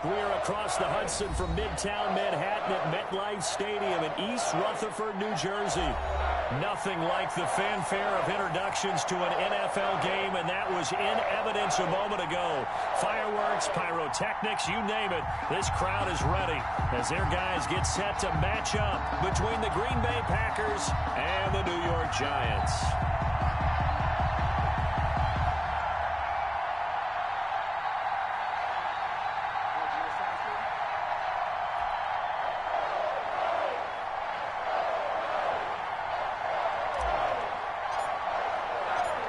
We're across the Hudson from Midtown Manhattan at MetLife Stadium in East Rutherford, New Jersey. Nothing like the fanfare of introductions to an NFL game, and that was in evidence a moment ago. Fireworks, pyrotechnics, you name it. This crowd is ready as their guys get set to match up between the Green Bay Packers and the New York Giants.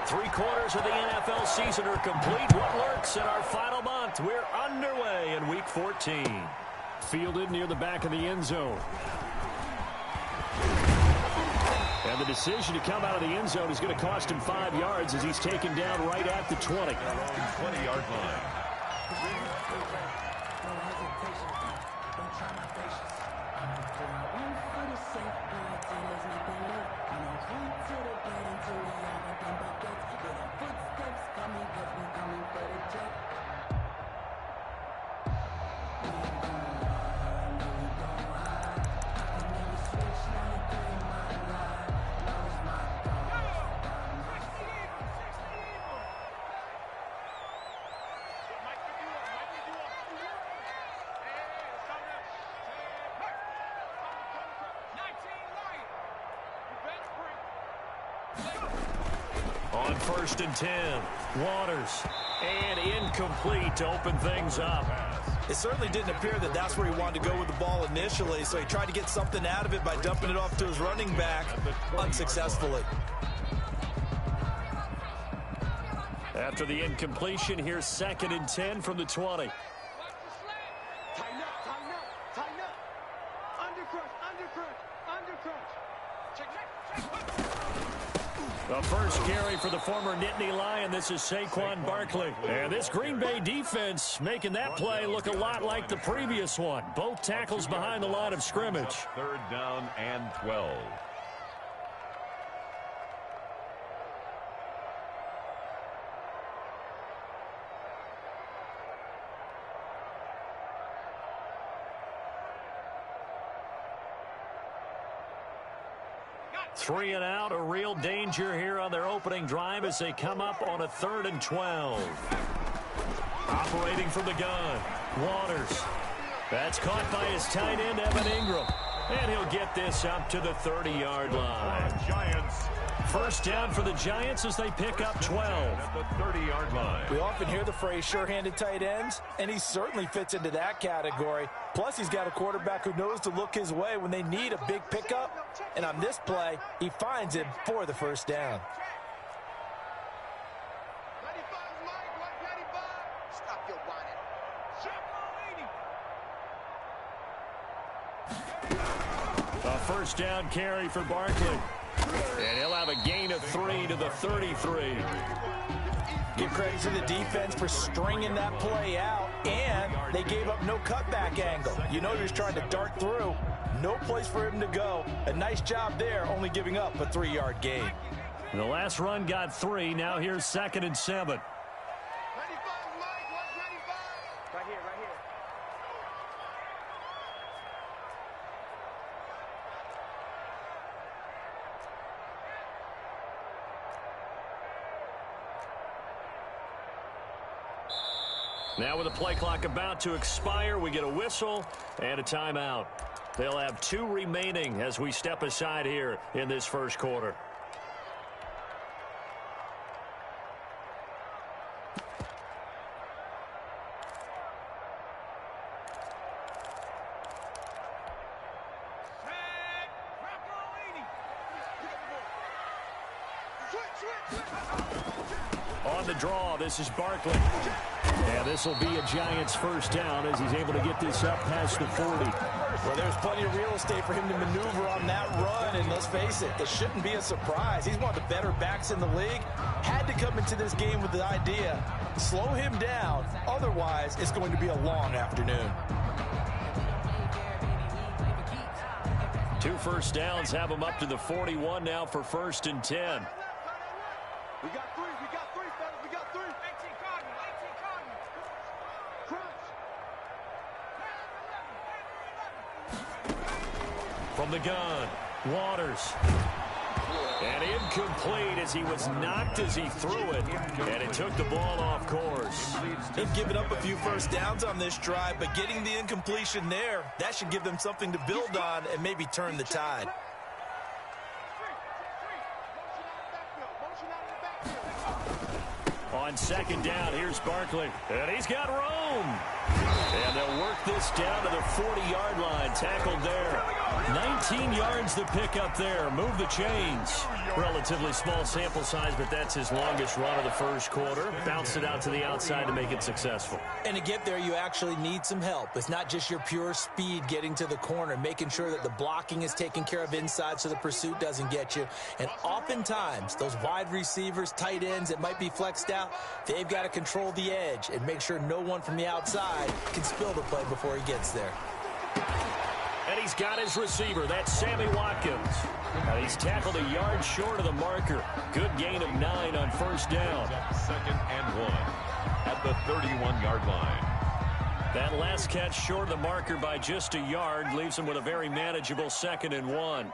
Three-quarters of the NFL season are complete. What lurks in our final month? We're underway in Week 14. Fielded near the back of the end zone. And the decision to come out of the end zone is going to cost him 5 yards as he's taken down right at the 20. 20-yard line. On 1st and 10, Waters, and incomplete to open things up. It certainly didn't appear that that's where he wanted to go with the ball initially, so he tried to get something out of it by dumping it off to his running back unsuccessfully. After the incompletion, here's 2nd and 10 from the 20. Tighten up, tighten up, tighten up. Undercrunch, undercrunch, undercrunch. Check. The first carry for the former Nittany Lion. This is Saquon Barkley. And this Green Bay defense making that play look a lot like the previous one. Both tackles behind the line of scrimmage. 3rd down and 12. Three and out, a real danger here on their opening drive as they come up on a 3rd and 12. Operating from the gun, Waters. That's caught by his tight end, Evan Ingram. And he'll get this up to the 30-yard line. Giants. First down for the Giants as they pick up 12. At the 30-yard line. We often hear the phrase sure-handed tight ends, and he certainly fits into that category. Plus, he's got a quarterback who knows to look his way when they need a big pickup. And on this play, he finds him for the first down. Stop your whining. A first down carry for Barkley. And he'll have a gain of 3 to the 33. Give credit to the defense for stringing that play out, and they gave up no cutback angle. You know he was trying to dart through. No place for him to go. A nice job there, only giving up a 3-yard gain. The last run got 3. Now here's 2nd and 7. Right here. Now with the play clock about to expire, we get a whistle and a timeout. They'll have 2 remaining as we step aside here in this first quarter. On the draw, this is Barkley. And this will be a Giants first down as he's able to get this up past the 40. Well, there's plenty of real estate for him to maneuver on that run, and let's face it, it shouldn't be a surprise. He's one of the better backs in the league. Had to come into this game with the idea, slow him down, otherwise it's going to be a long afternoon. 2 first downs have him up to the 41 now for 1st and 10. We got 3, fellas, we got 3. 18 Cardinal. Crunch. From the gun, Waters. And incomplete as he was knocked as he threw it. And it took the ball off course. They've given up a few first downs on this drive, but getting the incompletion there, that should give them something to build on and maybe turn the tide. On second down, here's Barkley. And he's got room. And they'll work this down to the 40-yard line. Tackled there. 19 yards to pick up there. Move the chains. Relatively small sample size, but that's his longest run of the first quarter. Bounced it out to the outside to make it successful. And to get there, you actually need some help. It's not just your pure speed getting to the corner, making sure that the blocking is taken care of inside so the pursuit doesn't get you. And oftentimes, those wide receivers, tight ends that might be flexed out, they've got to control the edge and make sure no one from the outside can spill the play before he gets there. And he's got his receiver. That's Sammy Watkins. And he's tackled a yard short of the marker. Good gain of 9 on first down. 2nd and 1 at the 31-yard line. That last catch short of the marker by just a yard leaves him with a very manageable 2nd and 1.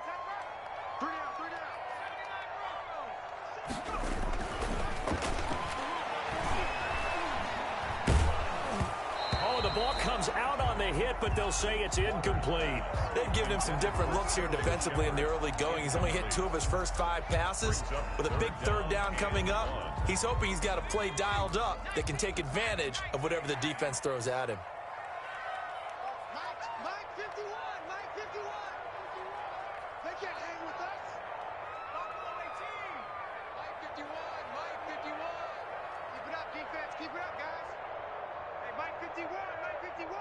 Ball comes out on the hit, but they'll say it's incomplete. They've given him some different looks here defensively in the early going. He's only hit 2 of his first 5 passes. With a big third down coming up, he's hoping he's got a play dialed up that can take advantage of whatever the defense throws at him. Mike 51, Mike 51. They can't hang with us. Mike 51, Mike 51. Keep it up, defense. Keep it up, guys. Hey, Mike 51, Mike 51.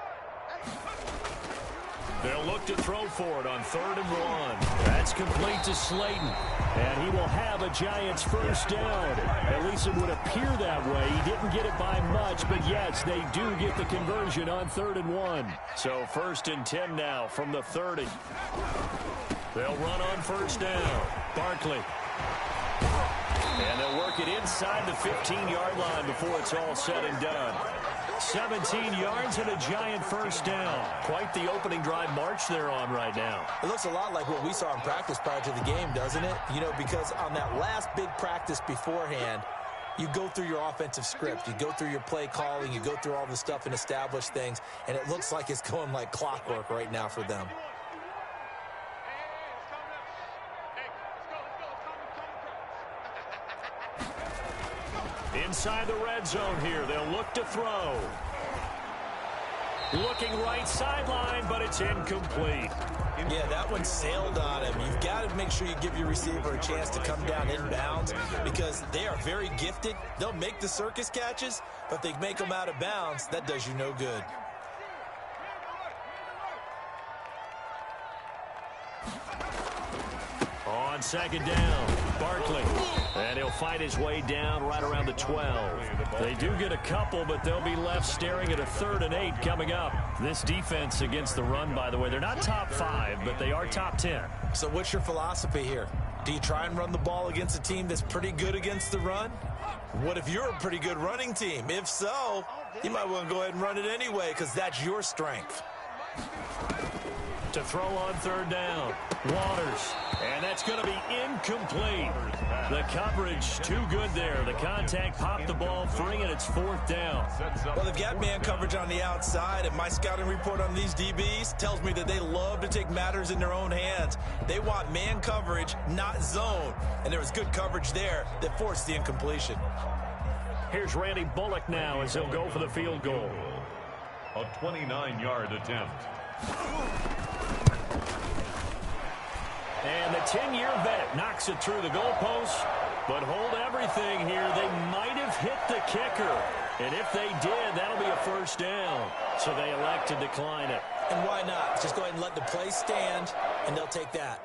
They'll look to throw for it on 3rd and 1. That's complete to Slayton. And he will have a Giants first down. At least it would appear that way. He didn't get it by much, but yes, they do get the conversion on 3rd and 1. So 1st and 10 now from the 30. They'll run on first down. Barkley. And they'll work it inside the 15-yard line before it's all said and done. 17 yards and a Giant first down. Quite the opening drive march they're on right now. It looks a lot like what we saw in practice prior to the game, doesn't it? You know, because on that last big practice beforehand, you go through your offensive script. You go through your play calling. You go through all the stuff and establish things. And it looks like it's going like clockwork right now for them. Inside the red zone here, they'll look to throw. Looking right sideline, but it's incomplete. Yeah, that one sailed on him. You've got to make sure you give your receiver a chance to come down inbounds because they are very gifted. They'll make the circus catches, but they make them out of bounds. That does you no good. On second down, Barkley. And he'll fight his way down right around the 12. They do get a couple, but they'll be left staring at a 3rd and 8 coming up. This defense against the run, by the way, they're not top 5, but they are top 10. So what's your philosophy here? Do you try and run the ball against a team that's pretty good against the run? What if you're a pretty good running team? If so, you might want to go ahead and run it anyway because that's your strength. To throw on 3rd down, Waters. And that's going to be incomplete. The coverage too good there. The contact popped the ball free, and it's 4th down. Well, they've got man coverage on the outside, and my scouting report on these DBs tells me that they love to take matters in their own hands. They want man coverage, not zone. And there was good coverage there that forced the incompletion. Here's Randy Bullock now as he'll go for the field goal. A 29-yard attempt. And the 10-year vet knocks it through the goalpost. But hold everything here. They might have hit the kicker. And if they did, that'll be a first down. So they elect to decline it. And why not? Just go ahead and let the play stand, and they'll take that.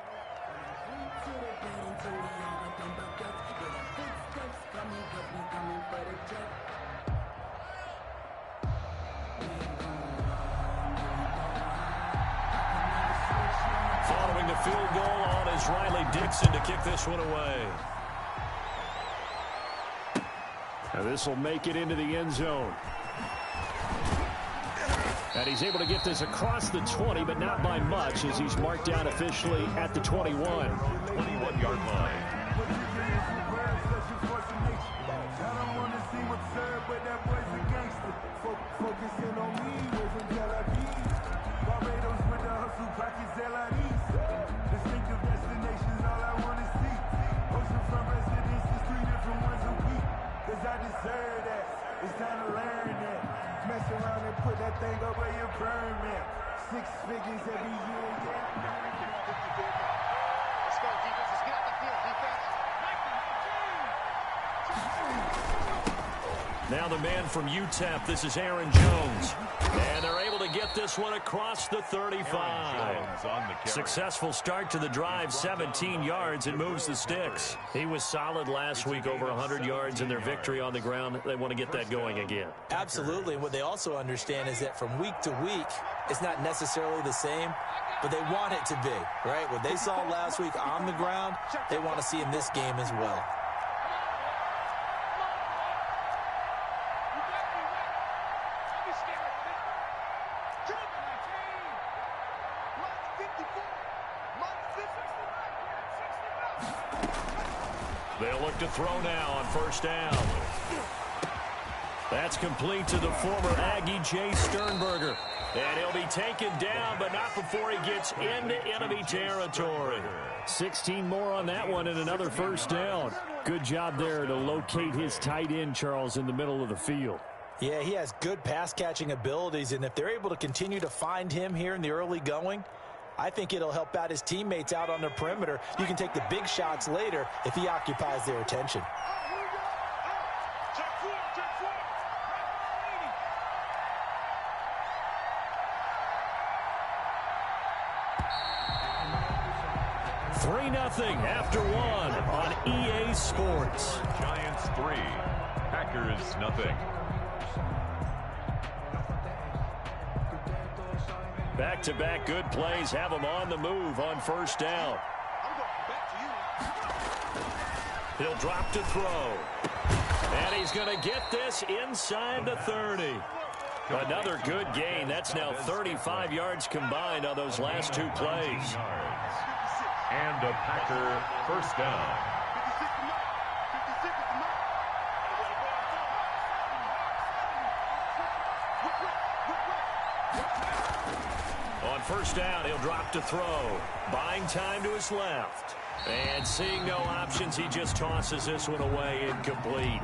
Following the field goal on is Riley Dixon to kick this one away. Now this will make it into the end zone. And he's able to get this across the 20, but not by much, as he's marked down officially at the 21. 21-yard line. It's time to learn that. Mess around and put that thing up where you burn, man. 6 figures every year, yeah. Let's go, defense. Let's get out the field, defense. Now the man from UTEP, this is Aaron Jones. And they're able to get this one across the 35. Successful start to the drive, 17 yards, and moves the sticks. He was solid last week, over 100 yards in their victory on the ground. They want to get that going again. Absolutely. And what they also understand is that from week to week, it's not necessarily the same, but they want it to be, right? What they saw last week on the ground, they want to see in this game as well. They'll look to throw now on first down. That's complete to the former Aggie Jay Sternberger. And he'll be taken down, but not before he gets into enemy territory. 16 more on that one and another first down. Good job there to locate his tight end, Charles, in the middle of the field. Yeah, he has good pass-catching abilities, and if they're able to continue to find him here in the early going, I think it'll help out his teammates out on the perimeter. You can take the big shots later if he occupies their attention. Nothing after one on EA Sports. Giants 3, Packers nothing. Back-to-back good plays have them on the move on first down. He'll drop to throw. And he's going to get this inside the 30. Another good gain. That's now 35 yards combined on those last two plays. And a Packer first down. On first down, he'll drop to throw. Buying time to his left. And seeing no options, he just tosses this one away incomplete.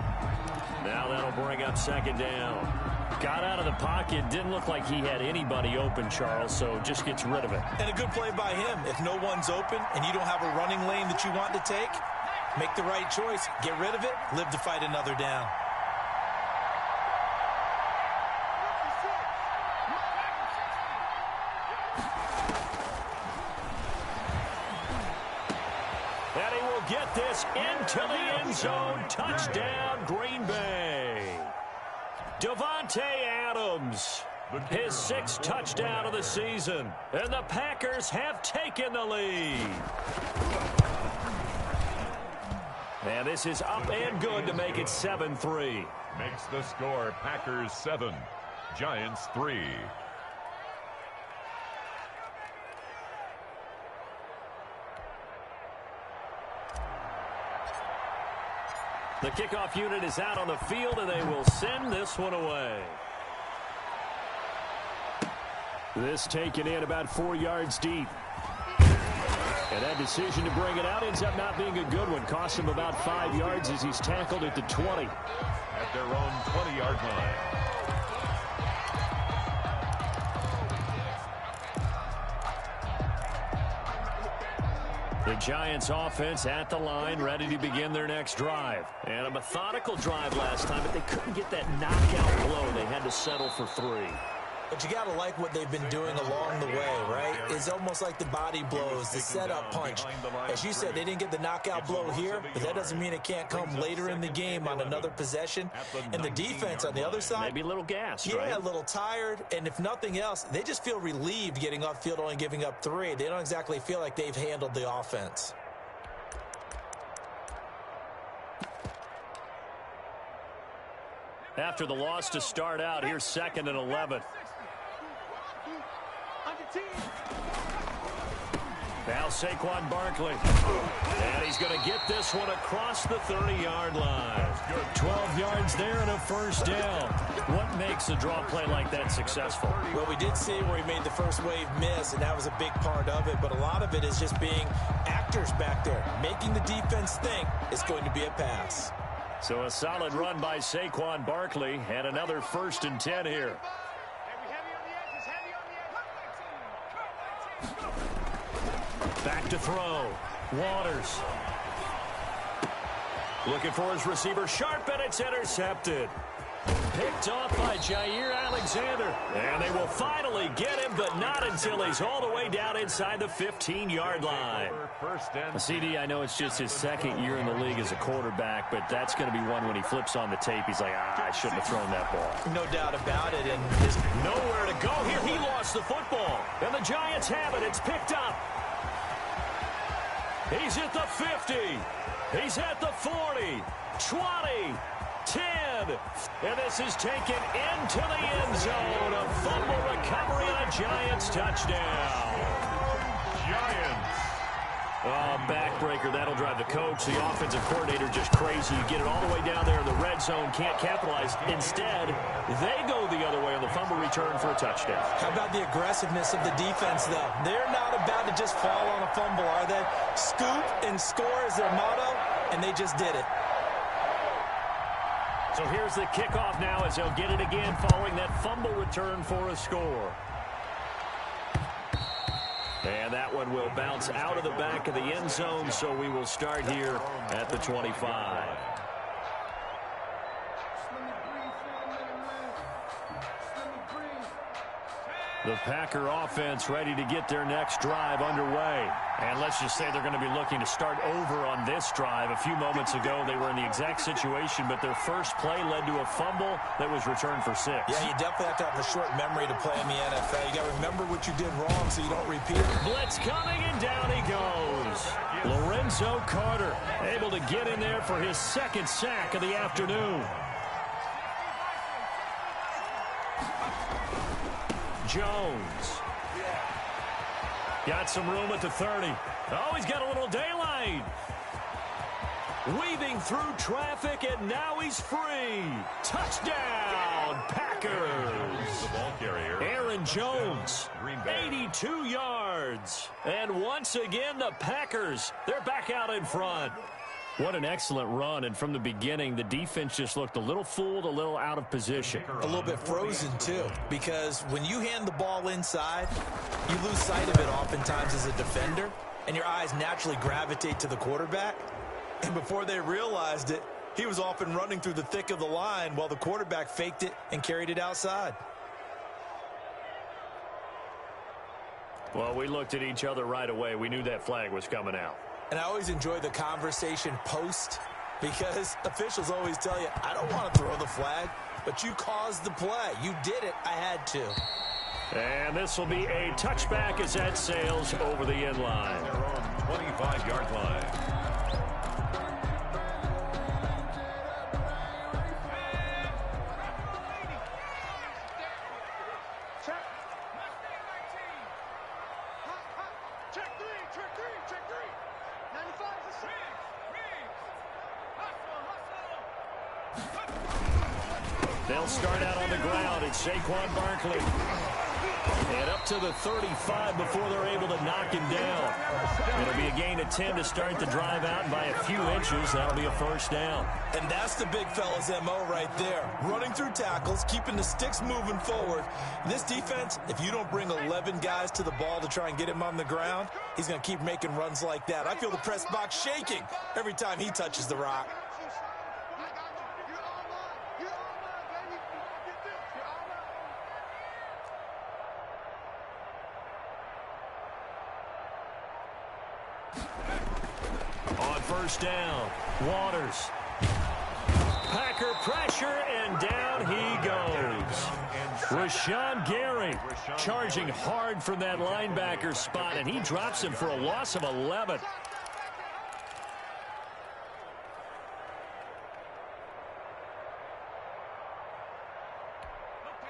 Now that'll bring up second down. Got out of the pocket, didn't look like he had anybody open, Charles, so just gets rid of it. And a good play by him. If no one's open and you don't have a running lane that you want to take, make the right choice, get rid of it, live to fight another down. And he will get this into the end zone. Touchdown, Green Bay. Davante Adams, his 6th touchdown of the season, and the Packers have taken the lead. And this is up and good to make it 7-3. Makes the score Packers 7, Giants 3. The kickoff unit is out on the field, and they will send this one away. This taken in about 4 yards deep. And that decision to bring it out ends up not being a good one. Cost him about 5 yards as he's tackled at the 20. At their own 20-yard line. The Giants offense at the line, ready to begin their next drive. And a methodical drive last time, but they couldn't get that knockout blow. They had to settle for 3. But you got to like what they've been doing along the way, right? It's almost like the body blows, the setup punch. As you said, they didn't get the knockout blow here, but that doesn't mean it can't come later in the game on another possession. And the defense on the other side, maybe a little gassed, yeah, right? a little tired. And if nothing else, they just feel relieved getting off field, only giving up 3. They don't exactly feel like they've handled the offense. After the loss to start out, here's 2nd and 11. Now Saquon Barkley. And he's going to get this one across the 30-yard line. 12 yards there and a first down. What makes a draw play like that successful? Well, we did see where he made the first wave miss, and that was a big part of it. But a lot of it is just being actors back there, making the defense think it's going to be a pass. So a solid run by Saquon Barkley and another 1st and 10 here. Back to throw. Waters. Looking for his receiver. Sharp, and it's intercepted. Picked off by Jair Alexander. And they will finally get him, but not until he's all the way down inside the 15-yard line. CD, I know it's just his 2nd year in the league as a quarterback, but that's going to be one when he flips on the tape. He's like, I shouldn't have thrown that ball. No doubt about it. And there's nowhere to go here. He lost the football. And the Giants have it. It's picked up. He's at the 50. He's at the 40. 20. 10. And this is taken into the end zone. A fumble recovery and a Giants touchdown. Giants. Backbreaker. That'll drive the coach. The offensive coordinator just crazy. You get it all the way down there in the red zone. Can't capitalize. Instead, they go the other way on the fumble return for a touchdown. How about the aggressiveness of the defense, though? They're not about to just fall on a fumble, are they? Scoop and score is their motto, and they just did it. So here's the kickoff now as they'll get it again following that fumble return for a score. And that one will bounce out of the back of the end zone, so we will start here at the 25. The Packer offense ready to get their next drive underway. And let's just say they're going to be looking to start over on this drive. A few moments ago, they were in the exact situation, but their first play led to a fumble that was returned for 6. Yeah, you definitely have to have a short memory to play in the NFL. You got to remember what you did wrong so you don't repeat it. Blitz coming, and down he goes. Lorenzo Carter able to get in there for his 2nd sack of the afternoon. Jones. Got some room at the 30. Oh, he's got a little daylight. Weaving through traffic, and now he's free. Touchdown, Packers. The ball carrier. Aaron Jones, 82 yards. And once again, the Packers, they're back out in front. What an excellent run, and from the beginning, the defense just looked a little fooled, a little out of position. A little bit frozen, too, because when you hand the ball inside, you lose sight of it oftentimes as a defender, and your eyes naturally gravitate to the quarterback. And before they realized it, he was off and running through the thick of the line while the quarterback faked it and carried it outside. Well, we looked at each other right away. We knew that flag was coming out. And I always enjoy the conversation post because officials always tell you, I don't want to throw the flag, but you caused the play. You did it. I had to. And this will be a touchback as that sails over the end line. Their own 25-yard line. They'll start out on the ground. It's Saquon Barkley. And up to the 35 before they're able to knock him down. It'll be a gain of 10 to start the drive out, and by a few inches, that'll be a first down. And that's the big fella's MO right there. Running through tackles, keeping the sticks moving forward. This defense, if you don't bring 11 guys to the ball to try and get him on the ground, he's going to keep making runs like that. I feel the press box shaking every time he touches the rock. On first down, Waters. Packer pressure, and down he goes. Rashawn Gary charging hard from that linebacker spot, and he drops him for a loss of 11.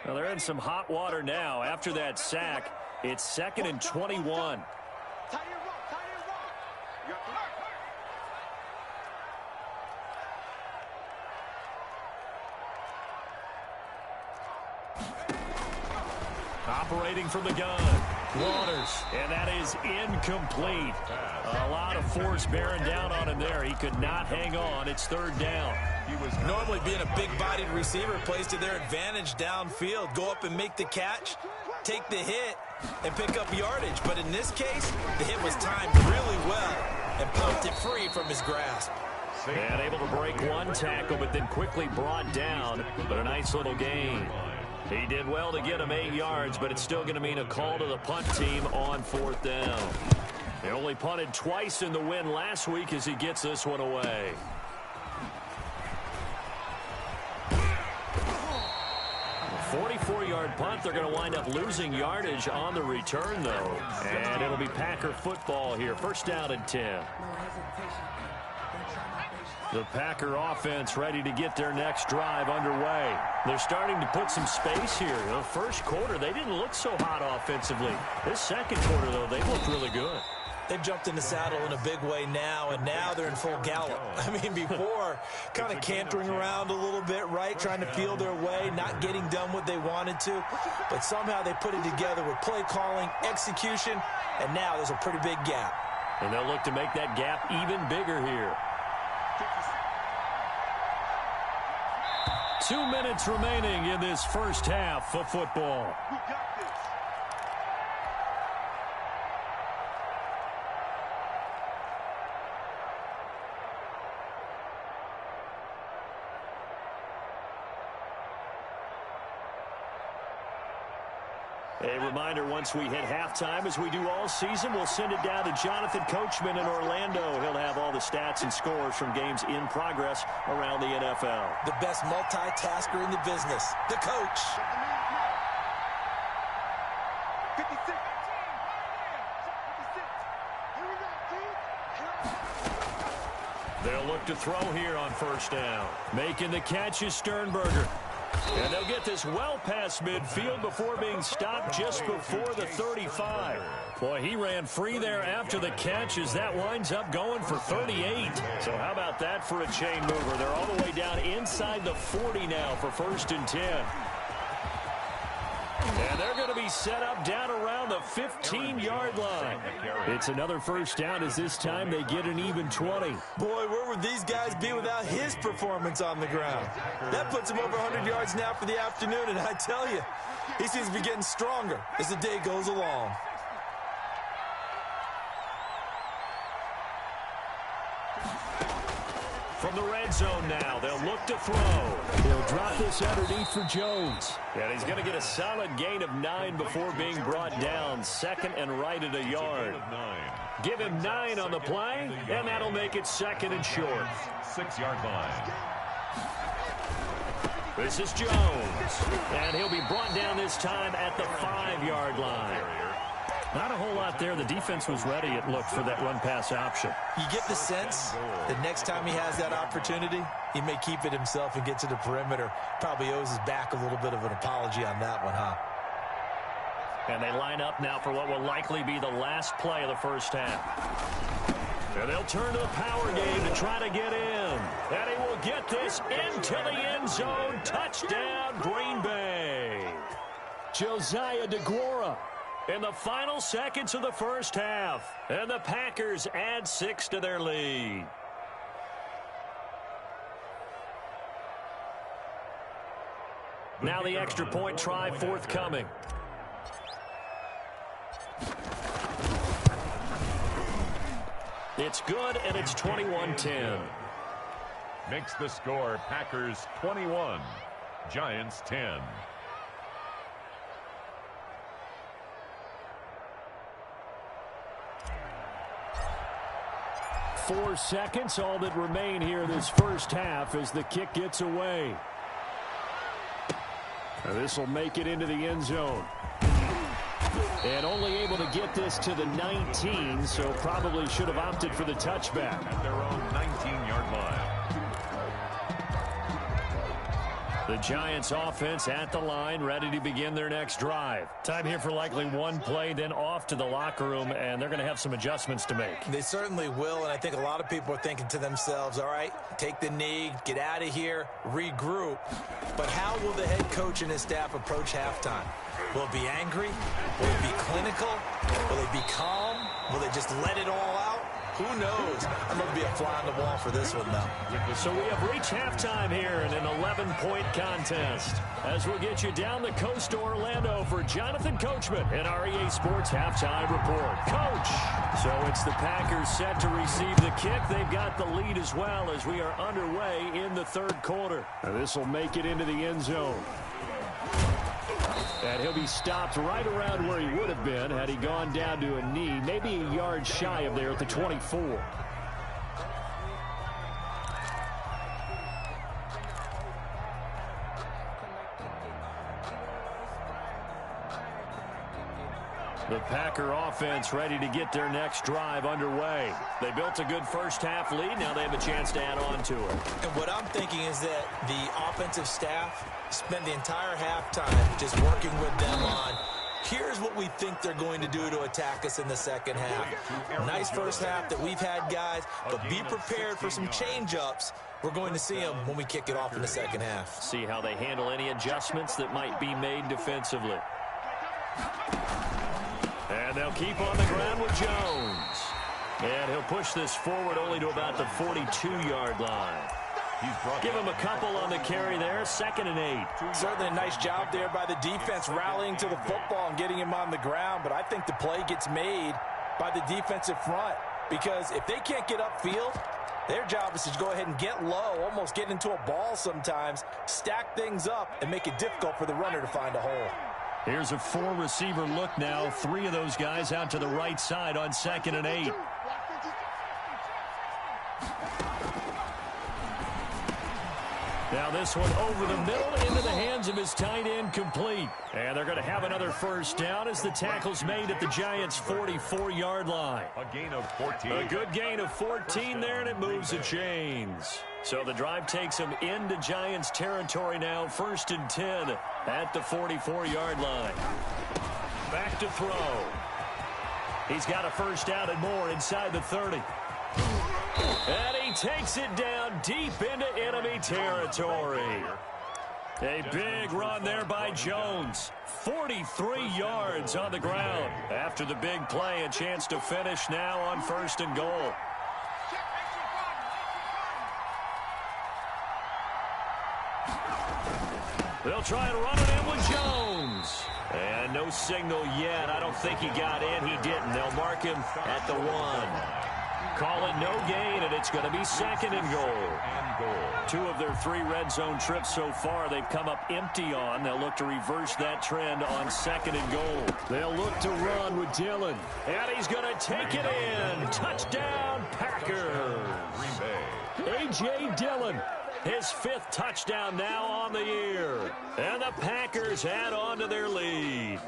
Well, they're in some hot water now. After that sack, it's 2nd and 21. Operating from the gun, Waters, and that is incomplete. A lot of force bearing down on him there. He could not hang on. It's 3rd down. He was normally being a big-bodied receiver plays to their advantage downfield. Go up and make the catch, take the hit, and pick up yardage. But in this case, the hit was timed really well and pumped it free from his grasp. And able to break one tackle, but then quickly brought down. But a nice little gain. He did well to get him 8 yards, but it's still going to mean a call to the punt team on 4th down. They only punted twice in the win last week as he gets this one away. A 44-yard punt. They're going to wind up losing yardage on the return, though. And it'll be Packer football here. 1st down and 10. The Packer offense ready to get their next drive underway. They're starting to put some space here. The first quarter, they didn't look so hot offensively. This second quarter, though, they looked really good. They've jumped in the saddle in a big way now, and now they're in full gallop. I mean, before, kind of cantering around a little bit, right, trying to feel their way, not getting done what they wanted to. But somehow they put it together with play calling, execution, and now there's a pretty big gap. And they'll look to make that gap even bigger here. 2 minutes remaining in this first half of football. A reminder, once we hit halftime, as we do all season, we'll send it down to Jonathan Coachman in Orlando. He'll have all the stats and scores from games in progress around the NFL. The best multitasker in the business, the coach. 56. They'll look to throw here on 1st down. Making the catch is Sternberger. And they'll get this well past midfield before being stopped just before the 35. Boy, he ran free there after the catch as that winds up going for 38. So how about that for a chain mover? They're all the way down inside the 40 now for 1st and 10. And they're going to be set up down around the 15-yard line. It's another 1st down as this time they get an even 20. Boy, where would these guys be without his performance on the ground? That puts him over 100 yards now for the afternoon, and I tell you, he seems to be getting stronger as the day goes along. From the red zone now, they'll look to throw. He'll drop this underneath for Jones. And he's going to get a solid gain of 9 before being brought down. 2nd and right at a yard. Give him 9 on the play, and that'll make it 2nd and short. 6-yard line. This is Jones. And he'll be brought down this time at the 5-yard line. Not a whole lot there. The defense was ready, it looked, for that run-pass option. You get the sense that next time he has that opportunity, he may keep it himself and get to the perimeter. Probably owes his back a little bit of an apology on that one, huh? And they line up now for what will likely be the last play of the first half. And they'll turn to the power game to try to get in. And he will get this into the end zone. Touchdown, Green Bay. Josiah DeGuara in the final seconds of the first half. And the Packers add 6 to their lead. Now the extra point try forthcoming. It's good, and it's 21-10. Makes the score Packers 21, Giants 10. Four seconds, all that remain here this first half as the kick gets away. This will make it into the end zone. And only able to get this to the 19, so probably should have opted for the touchback. At their own 19-yard line. The Giants offense at the line, ready to begin their next drive. Time here for likely one play, then off to the locker room, and they're going to have some adjustments to make. They certainly will, and I think a lot of people are thinking to themselves, all right, take the knee, get out of here, regroup. But how will the head coach and his staff approach halftime? Will it be angry? Will it be clinical? Will they be calm? Will they just let it all out? Who knows? I'm going to be a fly on the wall for this one, though. So we have reached halftime here in an 11-point contest. As we'll get you down the coast to Orlando for Jonathan Coachman in our EA Sports Halftime Report. Coach! So it's the Packers set to receive the kick. They've got the lead as well as we are underway in the third quarter. This will make it into the end zone. And he'll be stopped right around where he would have been had he gone down to a knee, maybe a yard shy of there at the 24. The Packer offense ready to get their next drive underway. They built a good first half lead. Now they have a chance to add on to it. And what I'm thinking is that the offensive staff spent the entire halftime just working with them on, here's what we think they're going to do to attack us in the second half. Nice first half that we've had, guys, but be prepared for some change-ups. We're going to see them when we kick it off in the second half. See how they handle any adjustments that might be made defensively. And they'll keep on the ground with Jones. And he'll push this forward only to about the 42-yard line. Give him a couple on the carry there. 2nd and 8. Certainly a nice job there by the defense rallying to the football and getting him on the ground. But I think the play gets made by the defensive front. Because if they can't get upfield, their job is to go ahead and get low, almost get into a ball sometimes, stack things up, and make it difficult for the runner to find a hole. Here's a 4-receiver look now. 3 of those guys out to the right side on 2nd and 8. Now this one over the middle into the hands of his tight end, complete. And they're going to have another first down as the tackle's made at the Giants' 44-yard line. A gain of 14. A good gain of 14 there, and it moves the chains. So the drive takes them into Giants territory now. 1st and 10 at the 44-yard line. Back to throw. He's got a first down and more inside the 30. And he takes it down deep into enemy territory. A big run there by Jones. 43 yards on the ground. After the big play, a chance to finish now on 1st and goal. They'll try and run it in with Jones. And no signal yet. I don't think he got in. He didn't. They'll mark him at the 1. Call it no gain, and it's going to be 2nd and goal. 2 of their 3 red zone trips so far they've come up empty on. They'll look to reverse that trend on 2nd and goal. They'll look to run with Dillon. And he's going to take it in. Touchdown, Packers. A.J. Dillon. His 5th touchdown now on the year. And the Packers add on to their lead.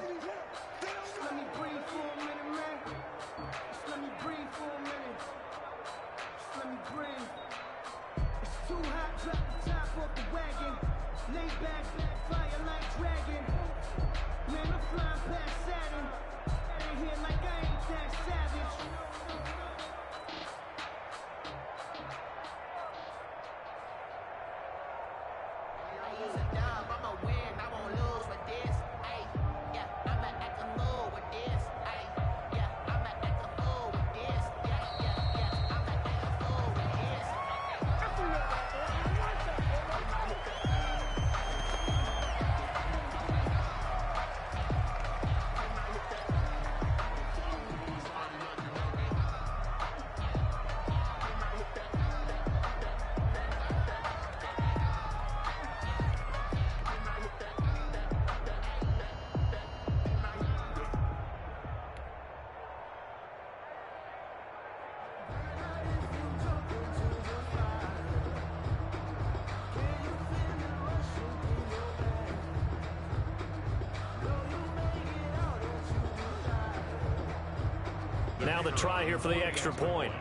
Now the try here for the extra point.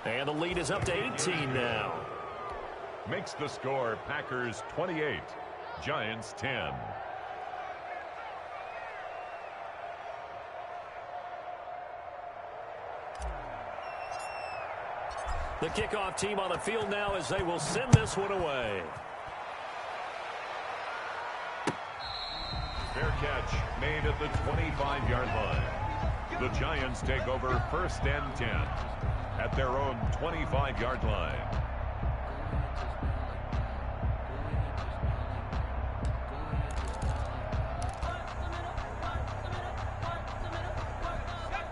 And And the lead is up to 18 now. Makes the score Packers 28, Giants 10. The kickoff team on the field now as they will send this one away. Fair catch made at the 25-yard line. The Giants take over first and 10 at their own 25-yard line.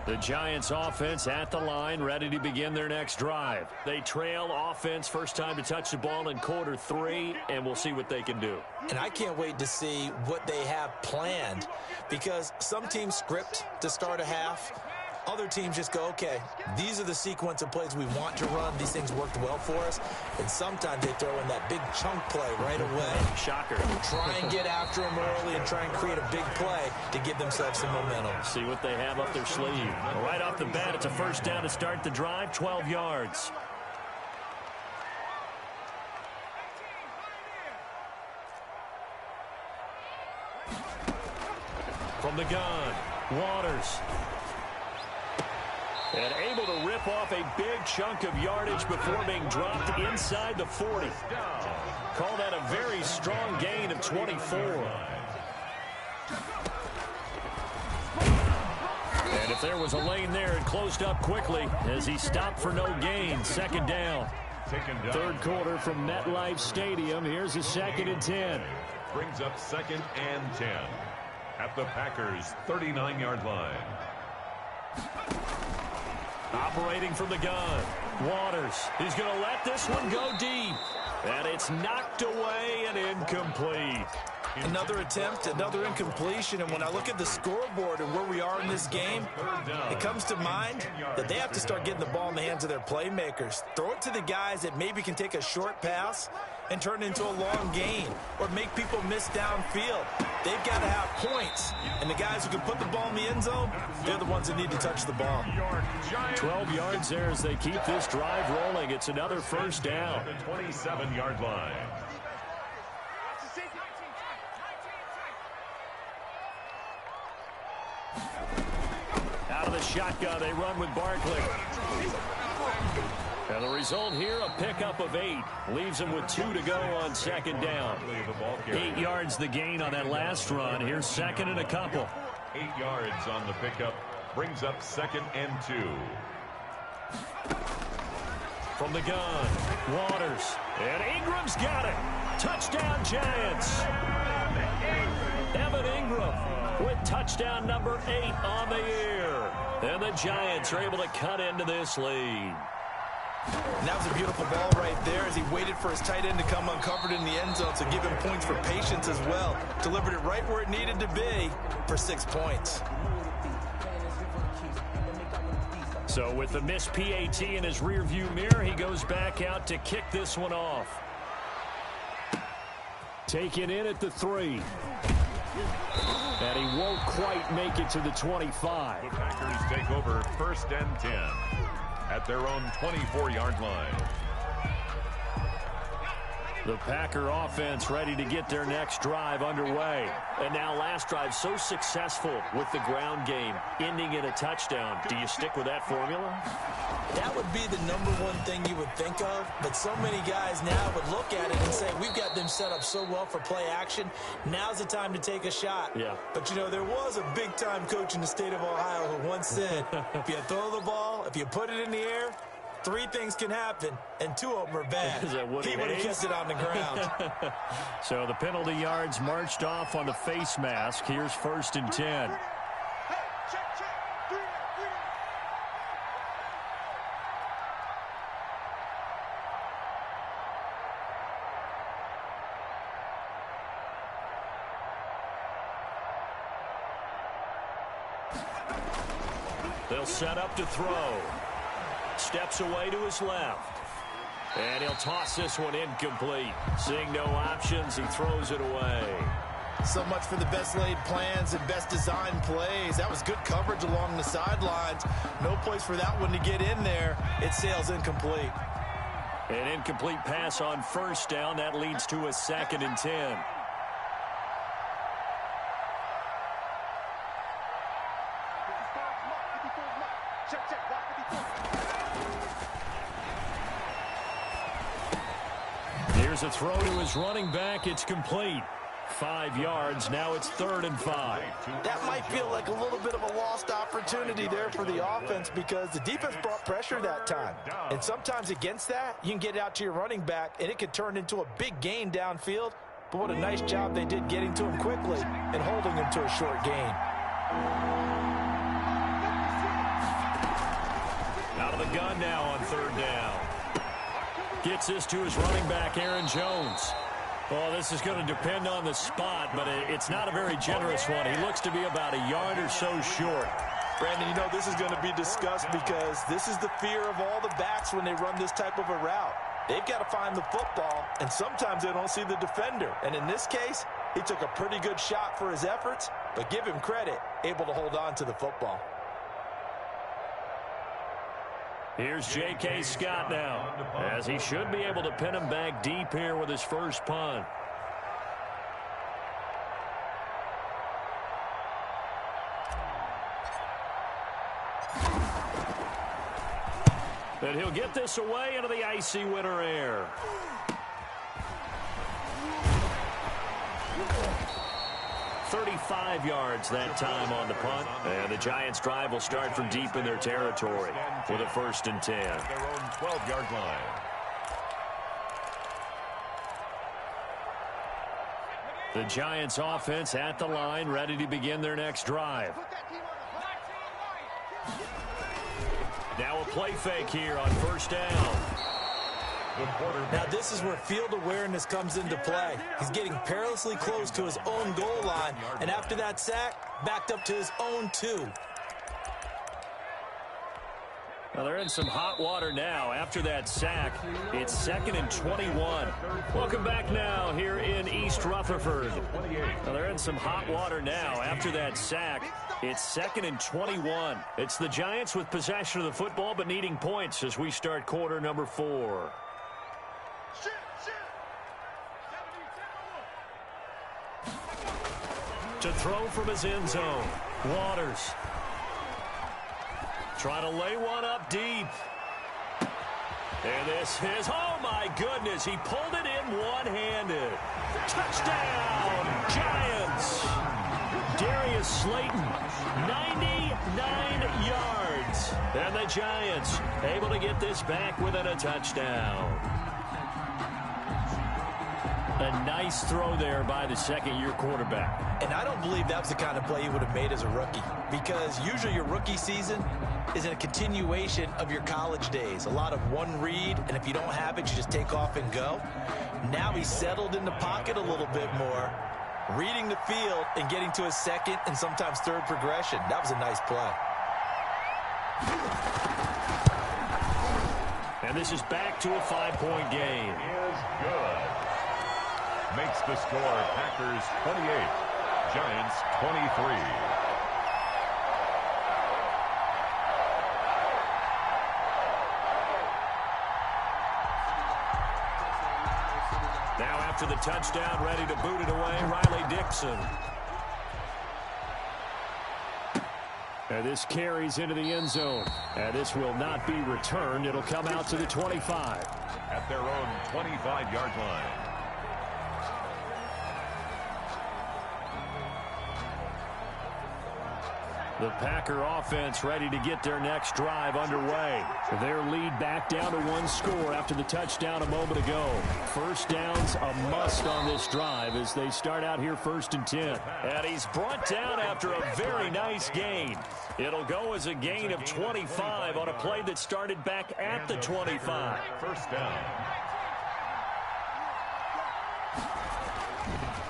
The Giants offense at the line, ready to begin their next drive. They trail offense, first time to touch the ball in quarter 3, and we'll see what they can do. And I can't wait to see what they have planned, because some teams script to start a half. Other teams just go, okay, these are the sequence of plays we want to run. These things worked well for us. And sometimes they throw in that big chunk play right away. Shocker. Try and get after them early and try and create a big play to give themselves some momentum. See what they have up their sleeve. Right off the bat, it's a first down to start the drive, 12 yards. From the gun, Waters. And able to rip off a big chunk of yardage before being dropped inside the 40. Call that a very strong gain of 24. And if there was a lane there, it closed up quickly as he stopped for no gain. Second down. Third quarter from MetLife Stadium. Here's a 2nd and 10. Brings up 2nd and 10 at the Packers' 39-yard line. Operating from the gun, Waters. He's going to let this one go deep. And it's knocked away and incomplete. Another attempt, another incompletion, and when I look at the scoreboard and where we are in this game, it comes to mind that they have to start getting the ball in the hands of their playmakers. Throw it to the guys that maybe can take a short pass and turn it into a long gain or make people miss downfield. They've got to have points, and the guys who can put the ball in the end zone, they're the ones that need to touch the ball. 12 yards there as they keep this drive rolling. It's another first down. The 27-yard line. Out of the shotgun, they run with Barkley. And the result here, a pickup of 8. Leaves them with 2 to go on 2nd down. 8 yards the gain on that last run. Here's 2nd and a couple. 8 yards on the pickup. Brings up 2nd and 2. From the gun, Waters. And Ingram's got it. Touchdown, Giants. Evan Ingram with touchdown number 8 on the year. And the Giants are able to cut into this lead. And that was a beautiful ball right there as he waited for his tight end to come uncovered in the end zone, so give him points for patience as well. Delivered it right where it needed to be for 6 points. So with the missed PAT in his rearview mirror, he goes back out to kick this one off. Taken in at the 3. And he won't quite make it to the 25. The Packers take over 1st and 10 at their own 24-yard line. The Packer offense ready to get their next drive underway. And now last drive so successful with the ground game, ending in a touchdown. Do you stick with that formula? That would be the #1 thing you would think of, but so many guys now would look at it and say, we've got them set up so well for play action. Now's the time to take a shot. Yeah. But, you know, there was a big-time coach in the state of Ohio who once said, if you throw the ball, if you put it in the air, 3 things can happen, and 2 of them are bad. He would have kept it on the ground. So the penalty yards marched off on the face mask. Here's 1st and 10. They'll set up to throw. Steps away to his left. And he'll toss this one incomplete. Seeing no options, he throws it away. So much for the best laid plans and best designed plays. That was good coverage along the sidelines. No place for that one to get in there. It sails incomplete. An incomplete pass on first down. That leads to a 2nd and 10. Here's a throw to his running back. It's complete. 5 yards. Now it's 3rd and 5. That might feel like a little bit of a lost opportunity there for the offense because the defense brought pressure that time. And sometimes against that, you can get it out to your running back, and it could turn into a big gain downfield. But what a nice job they did getting to him quickly and holding him to a short gain. Out of the gun now on 3rd down. Gets this to his running back, Aaron Jones. Well, this is going to depend on the spot, but it's not a very generous one. He looks to be about a yard or so short. Brandon, you know this is going to be discussed because this is the fear of all the backs when they run this type of a route. They've got to find the football, and sometimes they don't see the defender. And in this case, he took a pretty good shot for his efforts, but give him credit, able to hold on to the football. Here's J.K. Scott now, as he should be able to pin him back deep here with his first punt. And he'll get this away into the icy winter air. .35 yards that time on the punt. And the Giants' drive will start from deep in their territory with a 1st and 10. Their own 12-yard line. The Giants' offense at the line, ready to begin their next drive. Now a play fake here on 1st down. Now this is where field awareness comes into play. He's getting perilously close to his own goal line, and after that sack, backed up to his own 2. Well, they're in some hot water now. After that sack, it's 2nd and 21. Welcome back now here in East Rutherford. Well, they're in some hot water now. After that sack, it's 2nd and 21. It's the Giants with possession of the football but needing points as we start quarter number 4. To throw from his end zone, Waters. Trying to lay one up deep. And this is, oh my goodness, he pulled it in one-handed. Touchdown, Giants. Darius Slayton, 99 yards. And the Giants able to get this back within a touchdown. A nice throw there by the second-year quarterback. And I don't believe that was the kind of play he would have made as a rookie, because usually your rookie season is a continuation of your college days. A lot of one read, and if you don't have it, you just take off and go. Now he's settled in the pocket a little bit more, reading the field and getting to his second and sometimes third progression. That was a nice play. And this is back to a 5-point game. Is good. Makes the score Packers 28, Giants 23. Now after the touchdown, ready to boot it away, Riley Dixon. And this carries into the end zone. And this will not be returned. It'll come out to the 25. At their own 25-yard line. The Packer offense ready to get their next drive underway. Their lead back down to 1 score after the touchdown a moment ago. First down's a must on this drive as they start out here 1st and 10. And he's brought down after a very nice gain. It'll go as a gain of 25 on a play that started back at the 25. First down.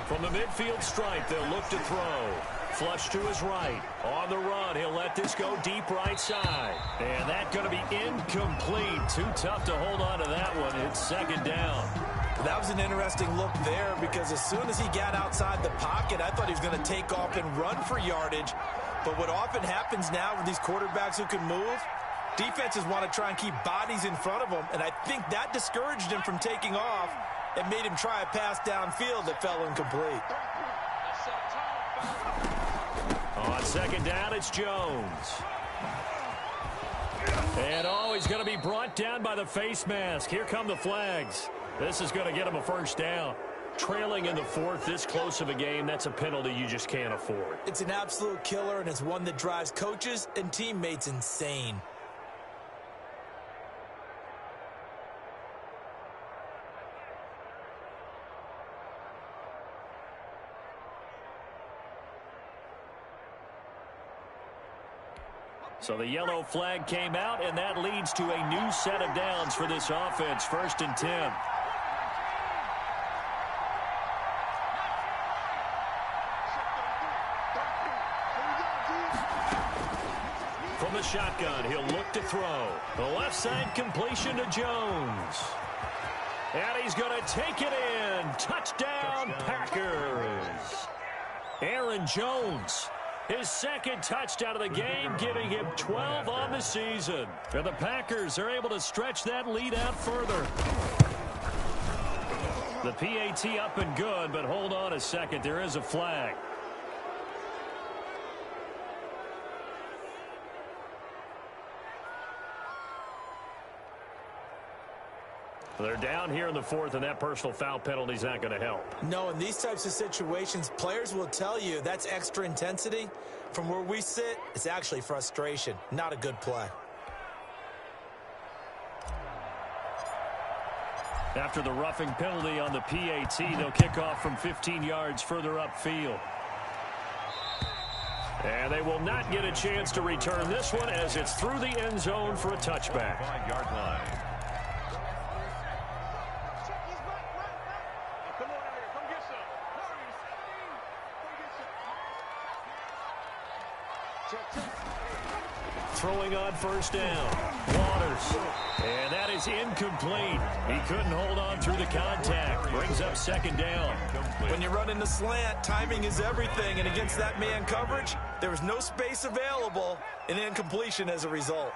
From the midfield stripe, they'll look to throw. Flush to his right. On the run, he'll let this go deep right side. And that's going to be incomplete. Too tough to hold on to that one. It's 2nd down. That was an interesting look there because as soon as he got outside the pocket, I thought he was going to take off and run for yardage. But what often happens now with these quarterbacks who can move, defenses want to try and keep bodies in front of them, and I think that discouraged him from taking off and made him try a pass downfield that fell incomplete. On second down, it's Jones. And he's going to be brought down by the face mask. Here come the flags. This is going to get him a first down. Trailing in the fourth, this close of a game, that's a penalty you just can't afford. It's an absolute killer, and it's one that drives coaches and teammates insane. So the yellow flag came out, and that leads to a new set of downs for this offense. 1st and 10. From the shotgun, he'll look to throw. The left side completion to Jones. And he's going to take it in. Touchdown, Packers. Aaron Jones. His second touchdown of the game, giving him 12 on the season. And the Packers are able to stretch that lead out further. The PAT up and good, but hold on a second. There is a flag. They're down here in the fourth, and that personal foul penalty is not going to help. No, in these types of situations, players will tell you that's extra intensity. From where we sit, it's actually frustration. Not a good play. After the roughing penalty on the PAT, they'll kick off from 15 yards further upfield. And they will not get a chance to return this one as it's through the end zone for a touchback. 5-yard line. Throwing on first down. Waters. And that is incomplete. He couldn't hold on through the contact. Brings up second down. When you run in the slant, timing is everything. And against that man coverage, there was no space available. An incompletion as a result.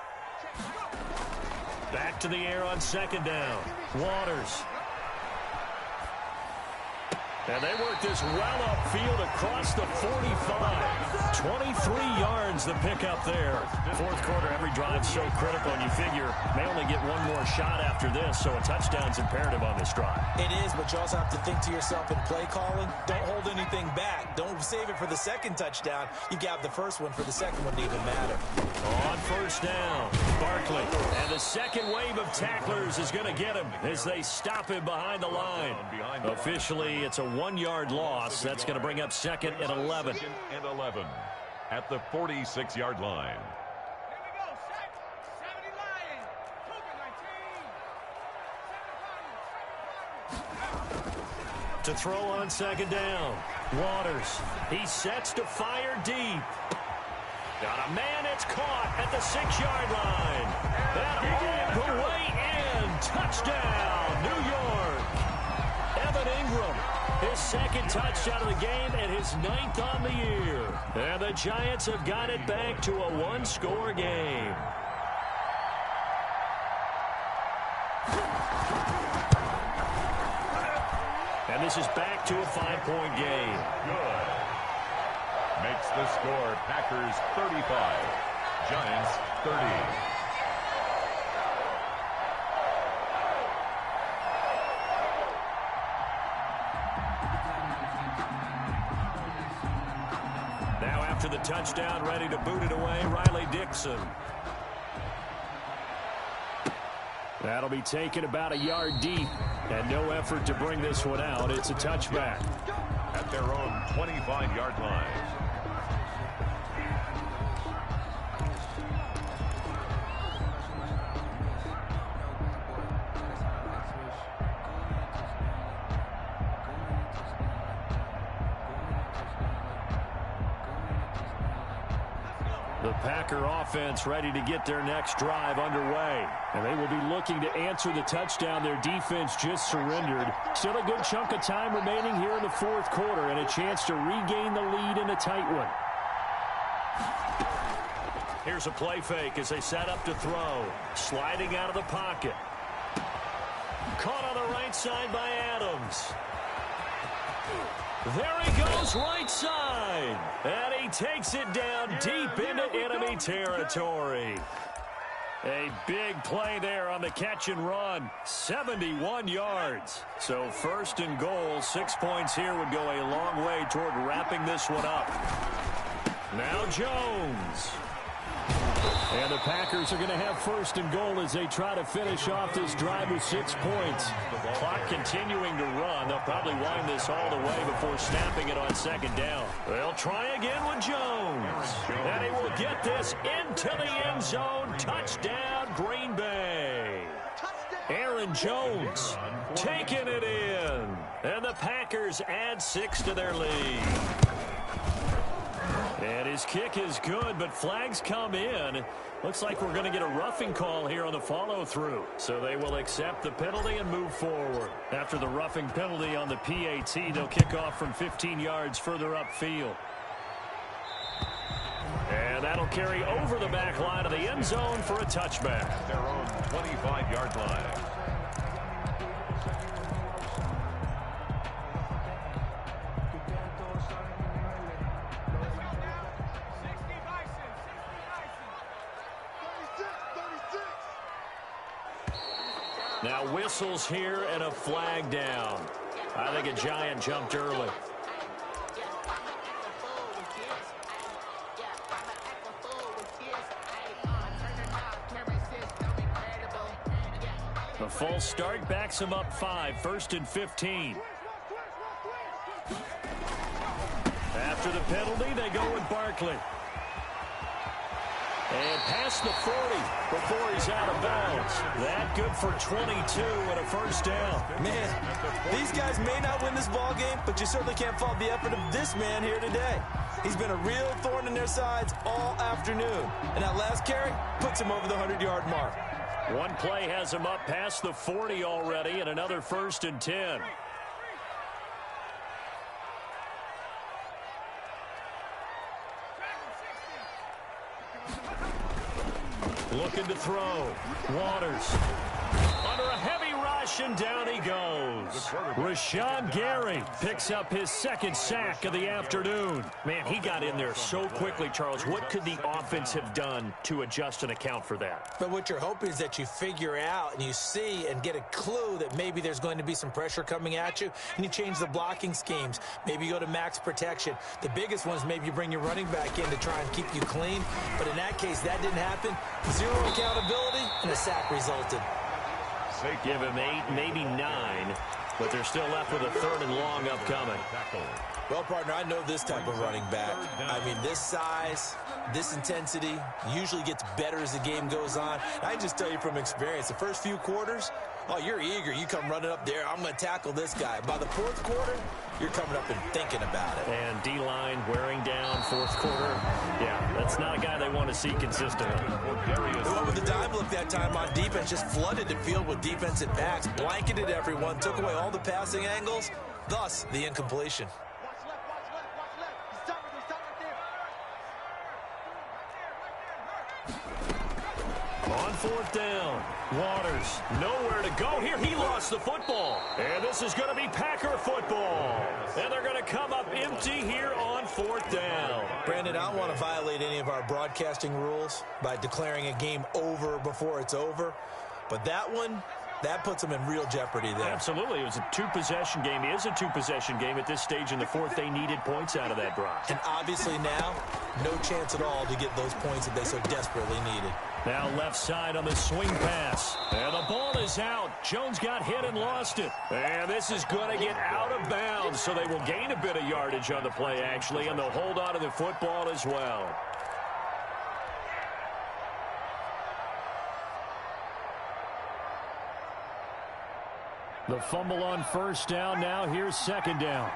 Back to the air on second down. Waters. And they work this well upfield across the 45. 23 yards the pickup there. Fourth quarter, every drive so critical, and you figure may only get one more shot after this, so a touchdown's imperative on this drive. It is, but you also have to think to yourself in play calling, don't hold anything back. Don't save it for the second touchdown. You got the first one for the second one to even matter. On first down, Barkley. And the second wave of tacklers is going to get him as they stop him behind the line. Officially, it's a 1-yard loss. That's going to bring up 2nd and 11. 2nd and 11 at the 46-yard line. Here we go, set. 70 Lions. Cougar 19. To throw on second down. Waters. He sets to fire deep. Got a man, it's caught at the 6-yard line. And all the way in. Touchdown, New York. Evan Ingram, his second touchdown of the game and his 9th on the year. And the Giants have got it back to a 1-score game. And this is back to a 5-point game. Good. Makes the score Packers 35, Giants 30. Now after the touchdown, ready to boot it away, Riley Dixon. That'll be taken about a yard deep, and no effort to bring this one out. It's a touchback. At their own 25-yard line. The Packer offense ready to get their next drive underway. And they will be looking to answer the touchdown their defense just surrendered. Still a good chunk of time remaining here in the fourth quarter and a chance to regain the lead in a tight one. Here's a play fake as they set up to throw. Sliding out of the pocket. Caught on the right side by Adams. There he goes, right side. And he takes it down deep into enemy territory. A big play there on the catch and run. 71 yards. So first and goal, 6 points here would go a long way toward wrapping this one up. Now Jones. And the Packers are going to have first and goal as they try to finish off this drive with 6 points. Clock continuing to run. They'll probably wind this all the way before snapping it on second down. They'll try again with Jones. And he will get this into the end zone. Touchdown, Green Bay. Aaron Jones taking it in. And the Packers add 6 to their lead. And his kick is good, but flags come in. Looks like we're going to get a roughing call here on the follow-through. So they will accept the penalty and move forward. After the roughing penalty on the PAT, they'll kick off from 15 yards further upfield. And that'll carry over the back line of the end zone for a touchback. At their own 25-yard line. Now whistles here and a flag down. I think a Giant jumped early. The false start backs him up 5, 1st and 15. After the penalty, they go with Barkley. And past the 40 before he's out of bounds. That good for 22 and a first down. Man, these guys may not win this ball game, but you certainly can't fault the effort of this man here today. He's been a real thorn in their sides all afternoon. And that last carry puts him over the 100-yard mark. One play has him up past the 40 already and another 1st and 10. Looking to throw. Waters. Under a heavy rush, and down he goes. Rashawn Gary picks up his 2nd sack of the afternoon. Man, he got in there so quickly, Charles. What could the offense have done to adjust and account for that? But what you're hoping is that you figure out and you see and get a clue that maybe there's going to be some pressure coming at you, and you change the blocking schemes. Maybe you go to max protection. The biggest one is maybe you bring your running back in to try and keep you clean. But in that case, that didn't happen. 0 accountability, and a sack resulted. Give him 8, maybe 9, but they're still left with a 3rd and long upcoming. Well, partner, I know this type of running back. I mean, this size, this intensity usually gets better as the game goes on. I can just tell you from experience, the first few quarters, oh, you're eager. You come running up there, I'm going to tackle this guy. By the 4th quarter, you're coming up and thinking about it. And D-line wearing down 4th quarter. Yeah, that's not a guy they want to see consistently. They went with the dime look that time on defense, just flooded the field with defensive backs, blanketed everyone, took away all the passing angles, thus the incompletion. On 4th down, Waters nowhere to go here. He lost the football. And this is going to be Packer football. And they're going to come up empty here on 4th down. Brandon, I don't want to violate any of our broadcasting rules by declaring a game over before it's over. But that one, that puts them in real jeopardy there. Absolutely. It was a 2-possession game. It is a 2-possession game at this stage in the 4th. They needed points out of that drive. And obviously now, no chance at all to get those points that they so desperately needed. Now left side on the swing pass. And the ball is out. Jones got hit and lost it. And this is going to get out of bounds, so they will gain a bit of yardage on the play, actually, and they'll hold on to the football as well. The fumble on 1st down. Now here's 2nd down.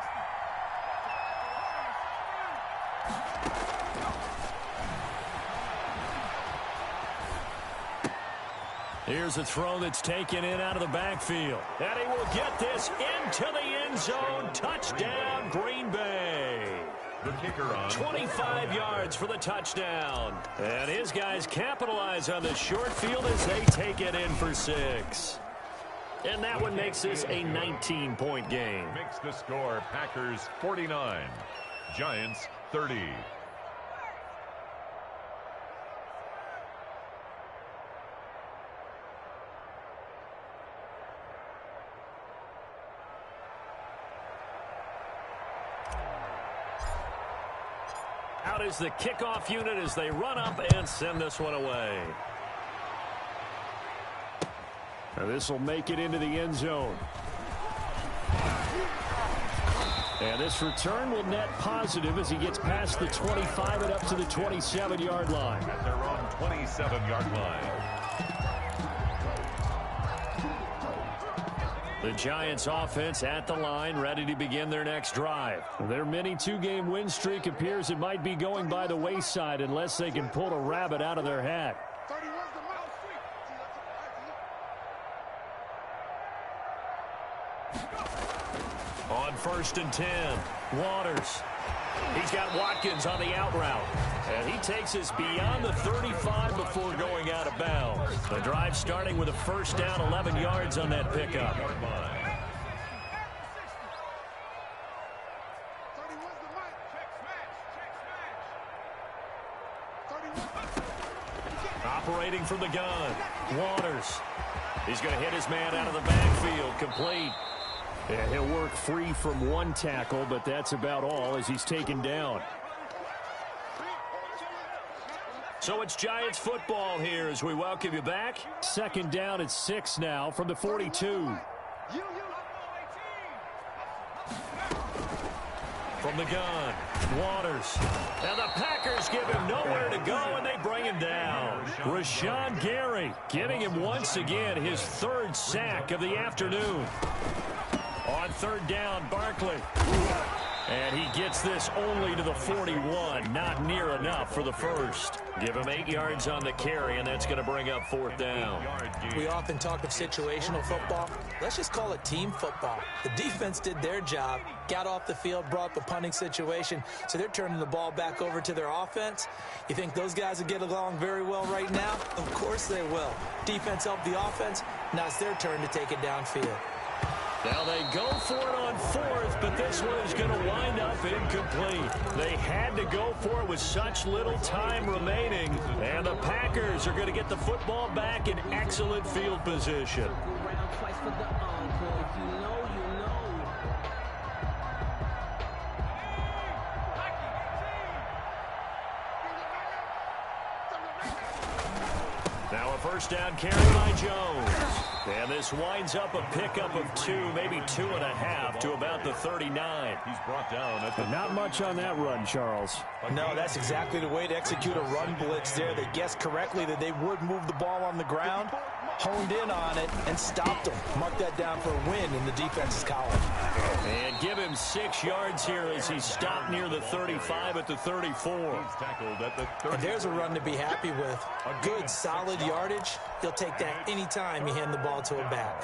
Here's a throw that's taken in out of the backfield. And he will get this into the end zone. Touchdown, Green Bay. The kicker on 25 yards for the touchdown. And his guys capitalize on the short field as they take it in for 6. And that one makes this a 19-point game. Makes the score Packers 49, Giants 30. Out is the kickoff unit as they run up and send this one away. And this will make it into the end zone. And this return will net positive as he gets past the 25 and up to the 27-yard line. At their own 27-yard line. The Giants offense at the line, ready to begin their next drive. Their mini 2-game win streak appears it might be going by the wayside unless they can pull a rabbit out of their hat. On 1st and 10, Waters. He's got Watkins on the out route. And he takes us beyond the 35 before going out of bounds. The drive starting with a first down, 11 yards on that pickup. Operating from the gun, Waters. He's going to hit his man out of the backfield, complete. And he'll work free from one tackle, but that's about all as he's taken down. So it's Giants football here as we welcome you back. 2nd down at 6 now from the 42. From the gun, Waters. And the Packers give him nowhere to go, and they bring him down. Rashawn Gary giving him once again his 3rd sack of the afternoon. On 3rd down, Barkley. And he gets this only to the 41. Not near enough for the first. Give him 8 yards on the carry, and that's going to bring up 4th down. We often talk of situational football. Let's just call it team football. The defense did their job, got off the field, brought up a punting situation, so they're turning the ball back over to their offense. You think those guys will get along very well right now? Of course they will. Defense helped the offense. Now it's their turn to take it downfield. Now they go for it on 4th, but this one is going to wind up incomplete. They had to go for it with such little time remaining, and the Packers are going to get the football back in excellent field position. Now a first down carry by Jones. And this winds up a pickup of 2, maybe 2.5 to about the 39. He's brought down at the Not much on that run, Charles. No, that's exactly the way to execute a run blitz there. They guessed correctly that they would move the ball on the ground, honed in on it, and stopped them. Mark that down for a win in the defense's column. And give him 6 yards here as he stopped near the 35 at the 34. He's tackled at the 30. And there's a run to be happy with. A good, solid yardage. He'll take that anytime you hand the ball to a back.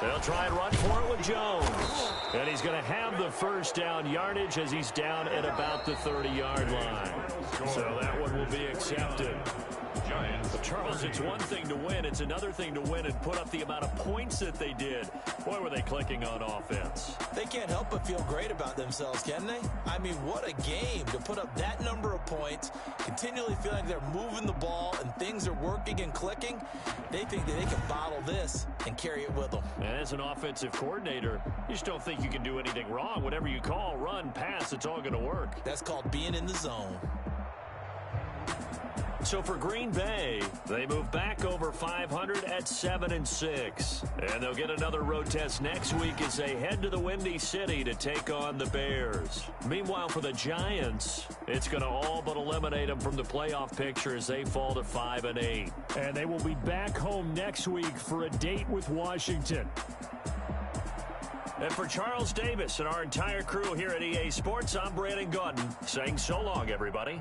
They'll try and run for it with Jones. And he's going to have the first down yardage as he's down at about the 30-yard line. So that one will be accepted. But Charles, it's one thing to win. It's another thing to win and put up the amount of points that they did. Boy, were they clicking on offense. They can't help but feel great about themselves, can they? I mean, what a game to put up that number of points, continually feeling like they're moving the ball and things are working and clicking. They think that they can bottle this and carry it with them. And as an offensive coordinator, you just don't think you can do anything wrong. Whatever you call, run, pass, it's all going to work. That's called being in the zone. So for Green Bay, they move back over 500 at 7-6. And they'll get another road test next week as they head to the Windy City to take on the Bears. Meanwhile, for the Giants, it's going to all but eliminate them from the playoff picture as they fall to 5-8. And they will be back home next week for a date with Washington. And for Charles Davis and our entire crew here at EA Sports, I'm Brandon Gaudin saying so long, everybody.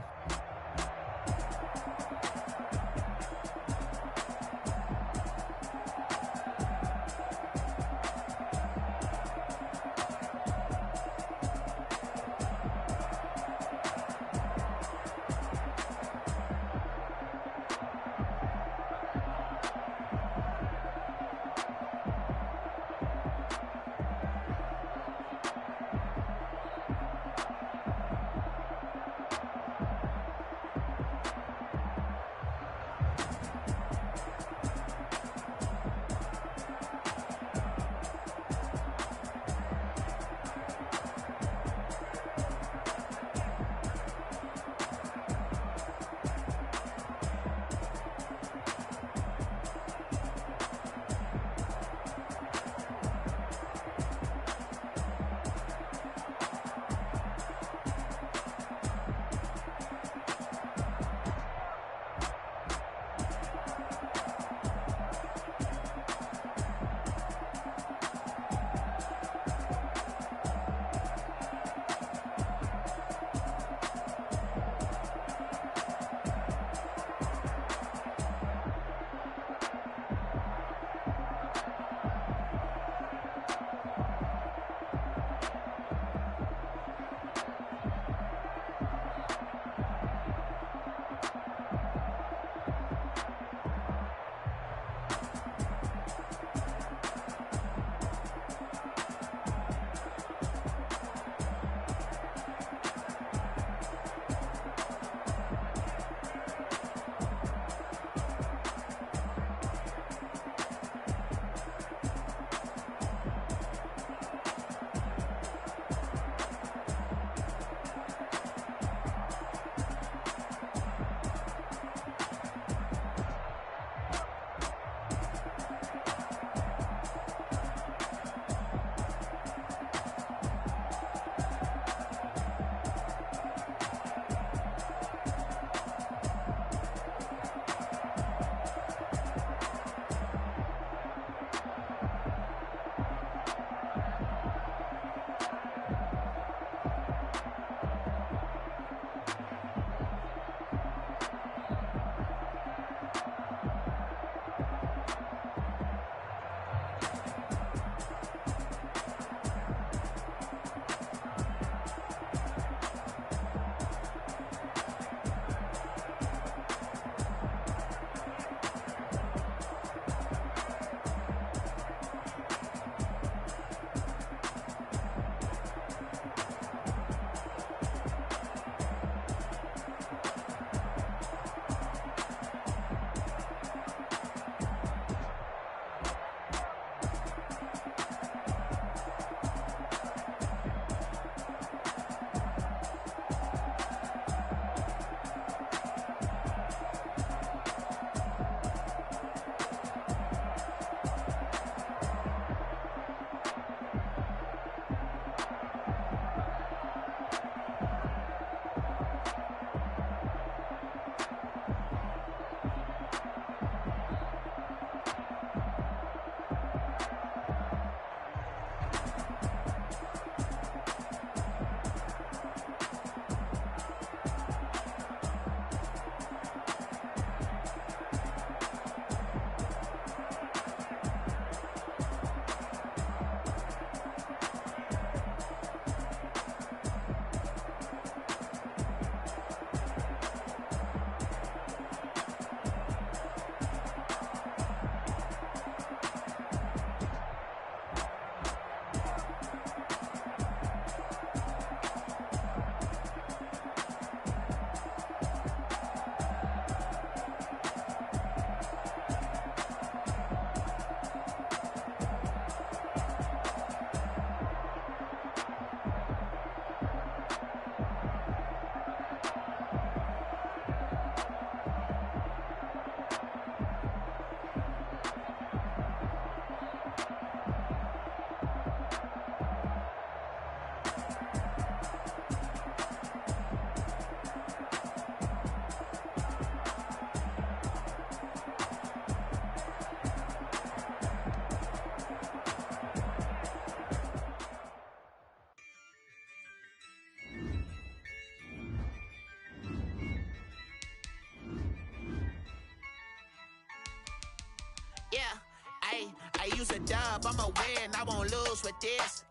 I use a dub, I'ma win, I won't lose with this.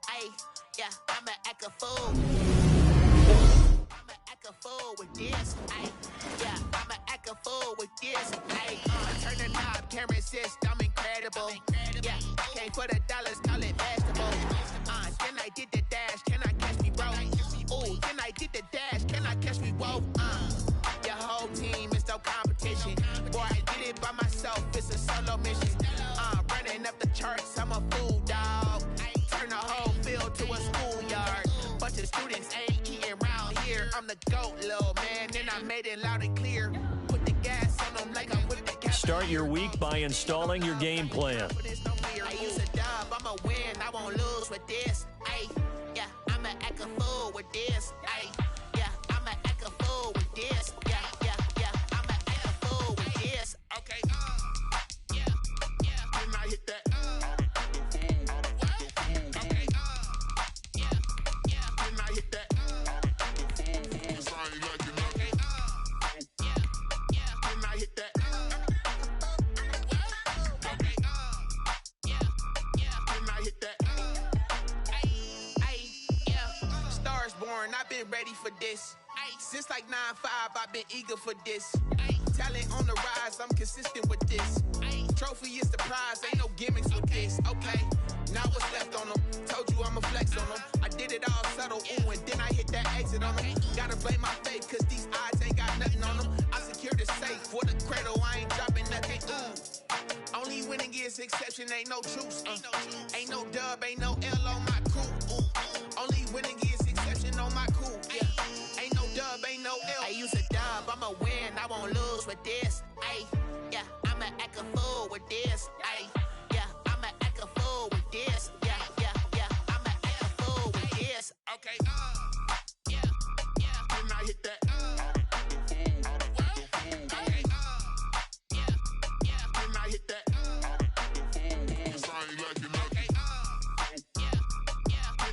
I'ma act a fool. I'ma act a fool with this. I'ma act a fool with this. Turn the knob, camera assist, I'm incredible. Came for the dollars, call it basketball. Then I did the dash, can I catch me, bro? Ooh, then I did the dash, can I catch me, whoa? Your whole team is no competition. Boy, I did it by myself, it's a solo mission. Running up the charts, I'm a fool, dog. Turn the whole field to a schoolyard. Bunch of students ain't eating round here. I'm the GOAT, little man, and I made it loud and clear. Put the gas on them like I'm with the gas. Start your week by installing your game plan. I use a dub, I'ma win, I won't lose with this. I'ma act a fool with this. I'ma act a fool with this. I'ma act a fool with this. Okay. Then I hit that. Okay. Then I hit that. Then I hit that. Stars born, I've been ready for this. Since like 9-5, I've been eager for this. Talent on the rise, I'm consistent with this. Trophy is the prize, ain't no gimmicks with this. Okay, now what's left on them? Told you I'ma flex on them. I did it all subtle, ooh, and then I hit that exit on them. Gotta blame my faith, cause these odds ain't got nothing on them. I secured the safe for the cradle, I ain't dropping nothing, ooh. Only winning is exception, ain't no truce. Ain't no dub, ain't no L on my crew. Only winning is exception on my crew. Ain't no dub, ain't no L. I use a dub, I'ma win, I won't lose with this. I'ma act a fool with this. I'ma act a fool with this. I'ma act a fool with this. Okay. Then I hit that. Okay. Then I hit that.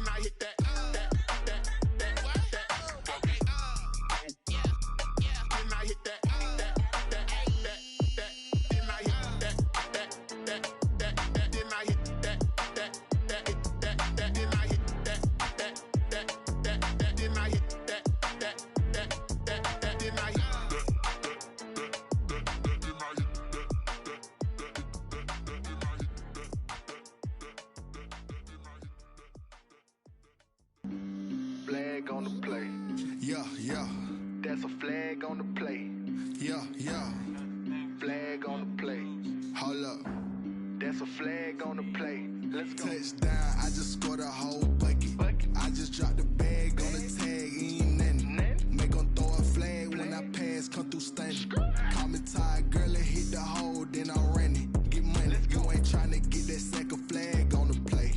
Then I hit that. Flag on the play. Yeah. That's a flag on the play. Yeah. Flag on the play. Hold up. That's a flag on the play. Let's go. Touchdown, I just scored a whole bucket. I just dropped the bag on the tag, ain't nothing. Make 'em throw a flag when I pass, come through stunning. Call me tired, girl, and hit the hole, then I'm running. Get money, you ain't tryna get that second flag on the play.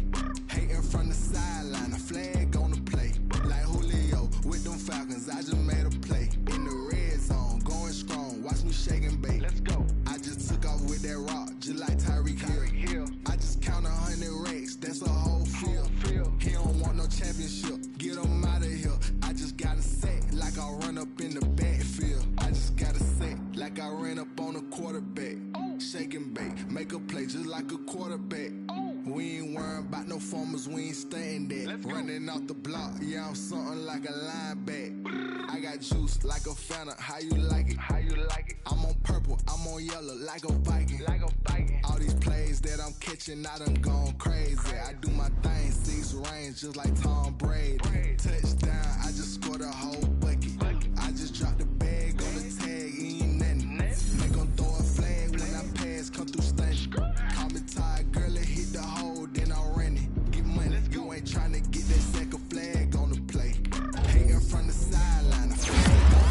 Hating from the sideline, a flag on the play. Like Julio with them Falcons, I just made a play. In the red zone, going strong, watch me shake and bake. Let's go. I just took off with that rock, just like Tyreek Hill. I just count 100 racks, that's a whole field. He don't want no championship, get him out of here. I just got a set, like I run up in the backfield. I just got a set, like I ran up on a quarterback. Shake and bake, make a play just like a quarterback. We ain't worrying about no formers, we ain't staying there. Running off the block, yeah, I'm something like a linebacker. I got juice like a Fanta, how you like it? I'm on purple, I'm on yellow, like a Viking. All these plays that I'm catching, I done gone crazy. I do my thing, 6 range, just like Tom Brady. Touchdown, I just scored a whole bucket. I just dropped the bag on the tag, ain't nothing. Make 'em throw a flag when I pass, come through stunning. Call me tired, girl, and hit the hole, then I'm running. Get money, you ain't tryna get that second flag on the play. Hating from the sideline, a flag on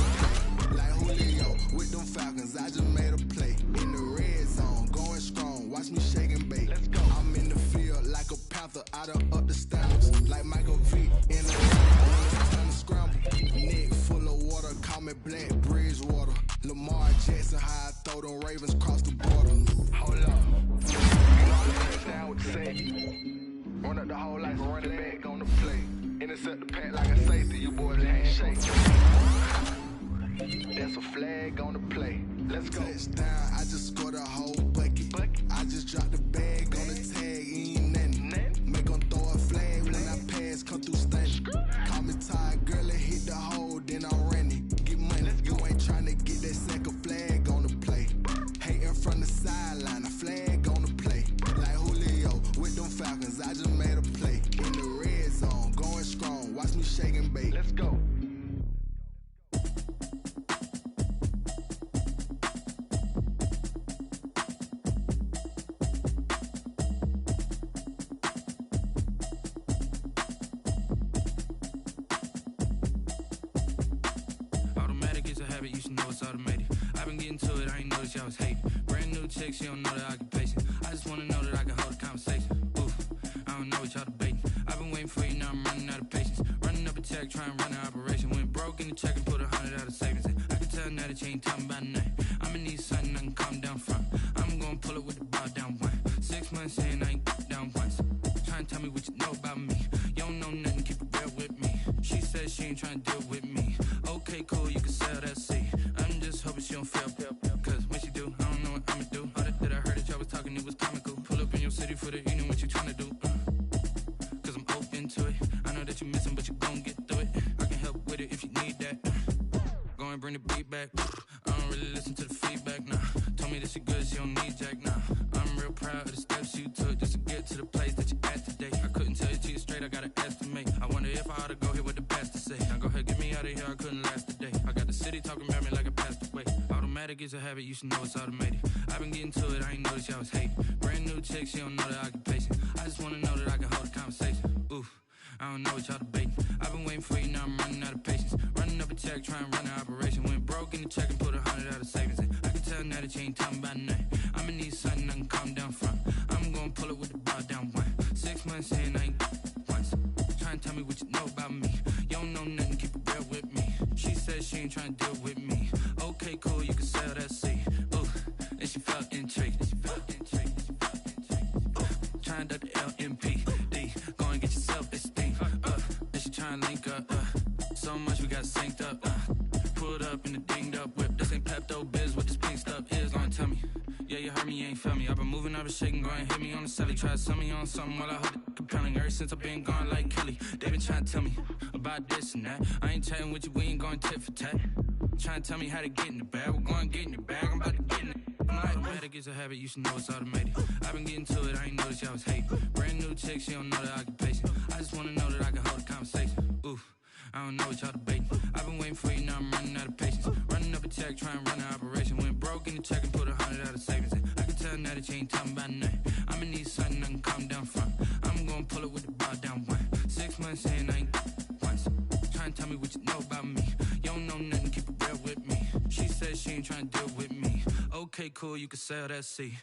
the play. Like Julio with them Falcons, I just made a play. In the red zone, going strong, watch me shake and bake. I'm in the field like a panther, I done up the standards. Like Michael Vick in the when it's time to scramble. Neck full of water, call me Black Bridgewater. Lamar Jackson, how I throw them Ravens cross the border. Hold up. Down with the safety. Run up the whole like a running back on the play. Intercept the pack like a safety, you boys ain't shake. That's a flag on the play. Let's go. Touchdown, I just scored a whole bucket. I just dropped chick, she don't know the occupation. I just wanna know that I can hold a conversation. Oof, I don't know what y'all debating. I've been waiting for you, now I'm running out of patience. Running up a check, trying to run an operation. Went broke in the check and put 100 out of savings in. I can tell now that you ain't talking about nothing. I'ma need something I can calm down from. I'm gonna pull it with the bar down one. 6 months in, I ain't down once. Trying to tell me what you know about me. You don't know nothing, keep it real with me. She says she ain't trying to deal with me. Okay, cool, you can sell that seed. I'm just hoping she don't fail. Cause when she do, I don't know what I'ma do. All that I heard that y'all was talking, it was comical. Pull up in your city for the evening, what you tryna do? Cause I'm open to it. I know that you missing, but you gon' get through it. I can help with it if you need that. Go and bring the beat back. I don't really listen to the feedback, nah. Told me that she good, she don't need jack, nah. I'm real proud of the steps you took just to get to the place that you at today. I couldn't tell you to you straight, I gotta estimate. I wonder if I ought to go here with the best to say. Now go ahead, get me out of here, I couldn't last a day. I got the city talking about me like I passed away. Automatic is a habit, you should know it's automated. I've been getting to it, I ain't noticed y'all was hating. Brand new chick, she don't know the occupation. I just wanna know that I can hold a conversation. Oof, I don't know what y'all debating. I've been waiting for you, now I'm running out of patience. Running up a check, trying to run an operation. Went broke in the check and put 100 out of savings in. I can tell now that you ain't talking about nothing. I'ma need something I can calm down from. I'm gonna pull it with the bar down one. 6 months in, I ain't once. Trying to tell me what you know about me. You don't know nothing, keep it real with me. She says she ain't trying to deal with me. Okay, cool, you can sell that seed. Ooh, and she felt intrigued. Trying to duck the LMPD. Go and get your self-esteem. And she trying to link up. So much we got synced up. Pulled up in the dinged up whip. This ain't Pepto-Biz, what this pink stuff is. Long tell me. Yeah, you heard me, you ain't felt me. I've been moving, I've been shaking, go and hit me on the celly. Try to sell me on something while I hold it compelling. Ever since I've been gone like Kelly, they been trying to tell me about this and that. I ain't chatting with you, we ain't going tit for tat. Trying to tell me how to get in the bag. We're going to get in the bag, I'm about to get in it. Automatic is a habit, you should know it's automated. I've been getting to it, I ain't noticed y'all was hating. Brand new chick, she don't know the occupation. I just wanna know that I can hold a conversation. Oof, I don't know what y'all debating. I've been waiting for you, now I'm running out of patience. Running up a check, trying to run an operation. Went broke in the check and put 100 out of savings in. I can tell now that you ain't talking about nothing. I'ma need something I can calm down from. I'm gonna pull it with the bar down one. 6 months in, I ain't once. Trying to tell me what you know about me. You don't know nothing, keep it real with me. She says she ain't trying to deal with me. Okay, cool, you can sell that seed.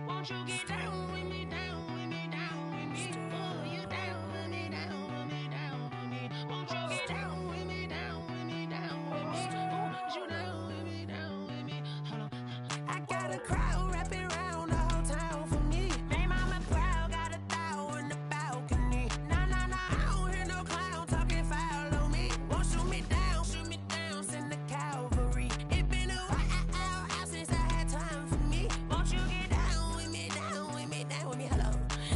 Won't you get down with me, down with me, down with me? Oh, you down with me, down with me, down with me. Won't you get down with me, down with me, down with me? Oh, you down with me, down with me? Hold on. I got a crowd wrapping around the whole town for me. They mama proud, got a thou in the balcony. Nah, I don't hear no clown talking foul on me. Won't shoot me down, send the cavalry. It been a while since I had time for me. Won't you get down with me, down with me, down with me? Hello.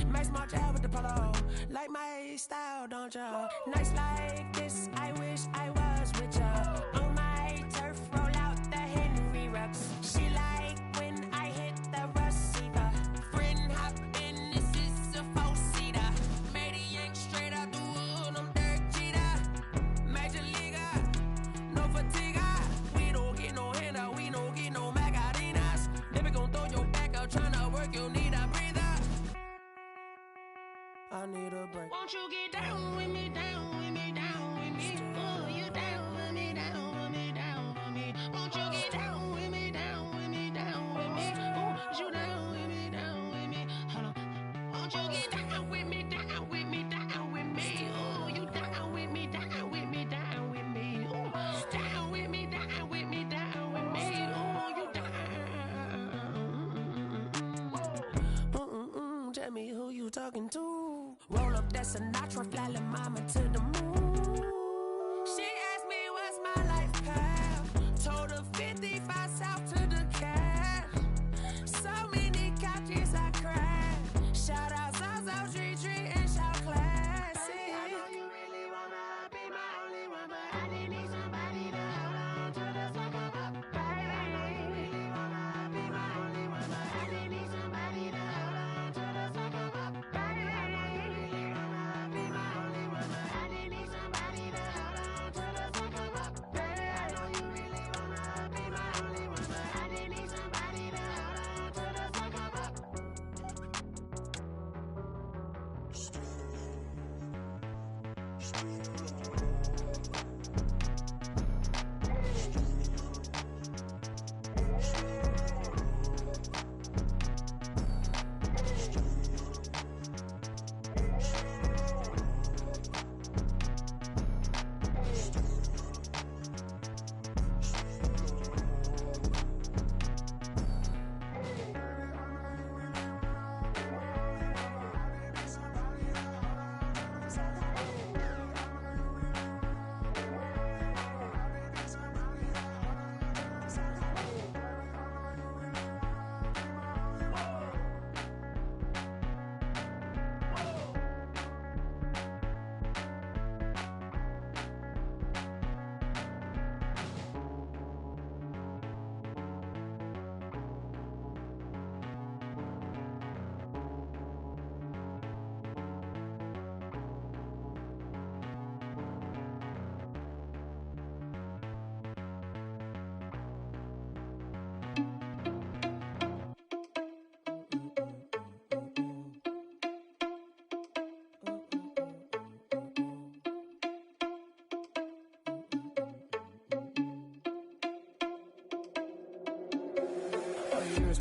Max March out with the polo. Like my style, don't ya? Nights like this, I wish I was with ya. On my turf, roll out the Henry Rux. She like when I hit the receiver. Friend hop in, this is a four-seater. Made a yank straight out the wood, I'm Derek Jeter. Major leaguer, no fatigue. We don't get no handout, we don't get no Macarinas. Never gon' throw your back out, tryna work, you need a breather. I need a break. Won't you get down with me, down with me, down with me? Oh, you down with me, down with me, down with me? Won't you get down with me, down with me, down with me? Oh, you down with me, down with me? Hold on. Won't you get down with me, down with me, down with me? Oh, you down with me, down with me, down with me? Oh, down with me, down with me, down with me? Oh, you down. Tell me who you talking to. Roll up that Sinatra, fly la mama to the moon. She asked me what's my life path. Told her 55 south to the cash. So many couches I crashed. Shout out South Tree and shout classic. I know you really wanna be my only one, but I didn't need somebody to hold on to the sucker up. I know you really wanna be my only one, but I didn't need somebody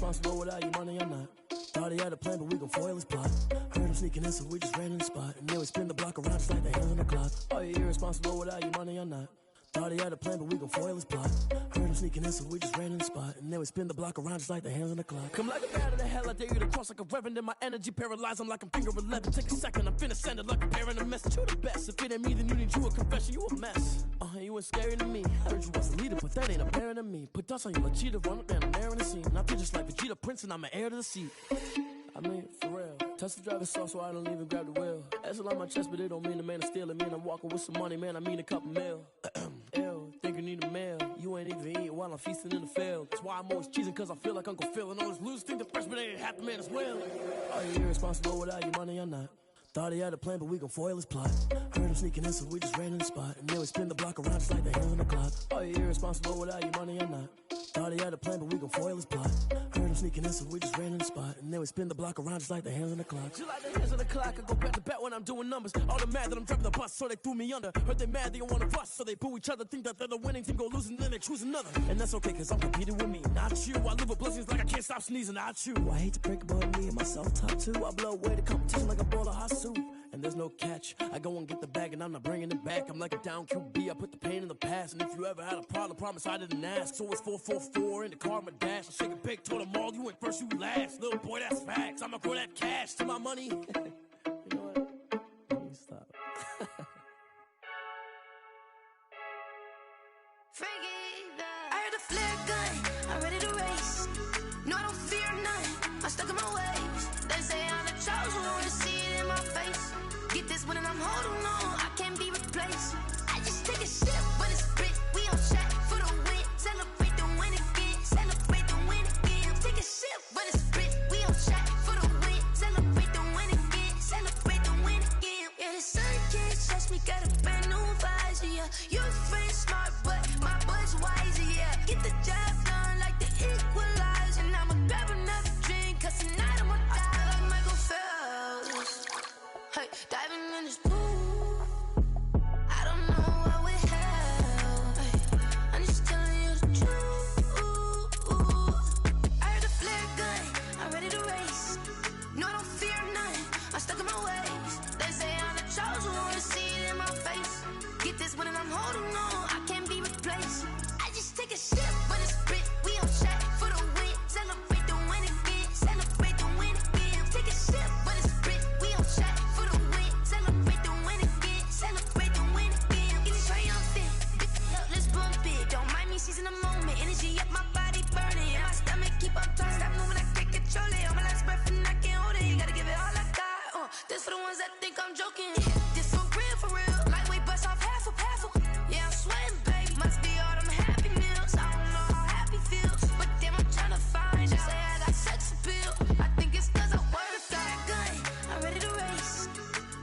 irresponsible without your money, I'm not. Thought he had a plan, but we gon' foil his plot. Heard him sneaking in, so we just ran in the spot. And then we spin the block around just like the hands on the clock. Oh, you irresponsible without your money, I'm not. Thought he had a plan, but we gon' foil his plot. Heard him sneaking in, so we just ran in the spot. And then we spin the block around just like the hands on the clock. Come like a bat of the hell, I dare you to cross like a reverend. And my energy paralyzed, I'm like I'm finger 11. Take a second, I'm finna send it like a parent a message. You the best, if it ain't me, then you need you a confession. You a mess, you ain't scary to me. Heard you was a leader, but that ain't apparent to me. Put dust on you like cheetah, run up down the air in the scene. I feel just like Vegeta Prince, and I'm an heir to the seat. I mean, for real. Touch the driver's soft, so I don't even grab the wheel. That's on my chest, but it don't mean the man is stealing. Mean I'm walking with some money, man, I mean a couple mil. Ew, think you need a meal. You ain't even eating while I'm feasting in the field. That's why I'm always cheesing, cause I feel like Uncle Phil. And all those losers think the freshman ain't half the man as well. Are you irresponsible without your money? I'm not. Thought he had a plan, but we gon' foil his plot. Heard him sneaking in, so we just ran in the spot. And then we spin the block around just like the hands on the clock. Are you irresponsible without your money? I'm not. Thought he had a plan, but we gon' foil his plot. Heard him sneaking in, so we just ran in the spot. And then we spin the block around just like the hands on the clock. Just like the hands on the clock, I go back to back when I'm doing numbers. All the mad that I'm driving the bus, so they threw me under. Heard they mad, they don't wanna bust, so they boo each other. Think that they're the winning team, go losing, then they choose another. And that's okay, cause I'm competing with me, not you. I live with blessings like I can't stop sneezing, not you. I hate to break about me and myself top two. I blow away the competition like a bowl of hot soup. And there's no catch. I go and get the bag and I'm not bringing it back. I'm like a down QB, I put the pain in the past. And if you ever had a problem, promise I didn't ask. So it's 444 in the car, my dash. I shake a big, told them all, you went first, you last. Little boy, that's facts. I'ma grow that cash to my money. You know what? Let me stop. I heard a flare gun, I'm ready to race. No, I don't fear none, I'm stuck in my ways. They say I'm the chosen one, to see it in my face. Get this one and I'm holding on, I can't be replaced. I just take a sip, but it's spit. We on track for the win. Celebrate the win again, celebrate the win again. Take a sip, but it's spit. We on track for the win. Celebrate the win again, celebrate the win again. Yeah, the sun can't touch me, got a brand new visor, yeah. Your friend smart, but my boy's wiser, yeah. Get the job done like the equalizer. And I'ma grab another drink, cause tonight I'ma die like Michael Phelps. Hey, diving in this pool, I don't know what would help. Hey, I'm just telling you the truth. I heard a flare gun, I'm ready to race. No, I don't fear none, I'm stuck in my ways. They say I'm the chosen one, to see it in my face. Get this one and I'm holding on, I can't be replaced. I just take a sip, but it's spit. We on track for the win. Celebrate the win again, celebrate the win again. Take a sip, but it's spit. We on track for the win. Celebrate the win again, celebrate the win again. Get it triumphant, let's bump it. Don't mind me seizing the moment. Energy up, my body burning. And my stomach keep on turning. Stop moving, I can't control it. On my last breath and I can't hold it. You gotta give it all I got. This for the ones that think I'm joking. This for real, for real. Lightweight bust off half a. Yeah, I'm sweating, babe. Must be all them happy meals. I don't know how happy feels, but damn, I'm trying to find you. Say I got sex appeal. I think it's cause I word a fire gun. I'm ready to race.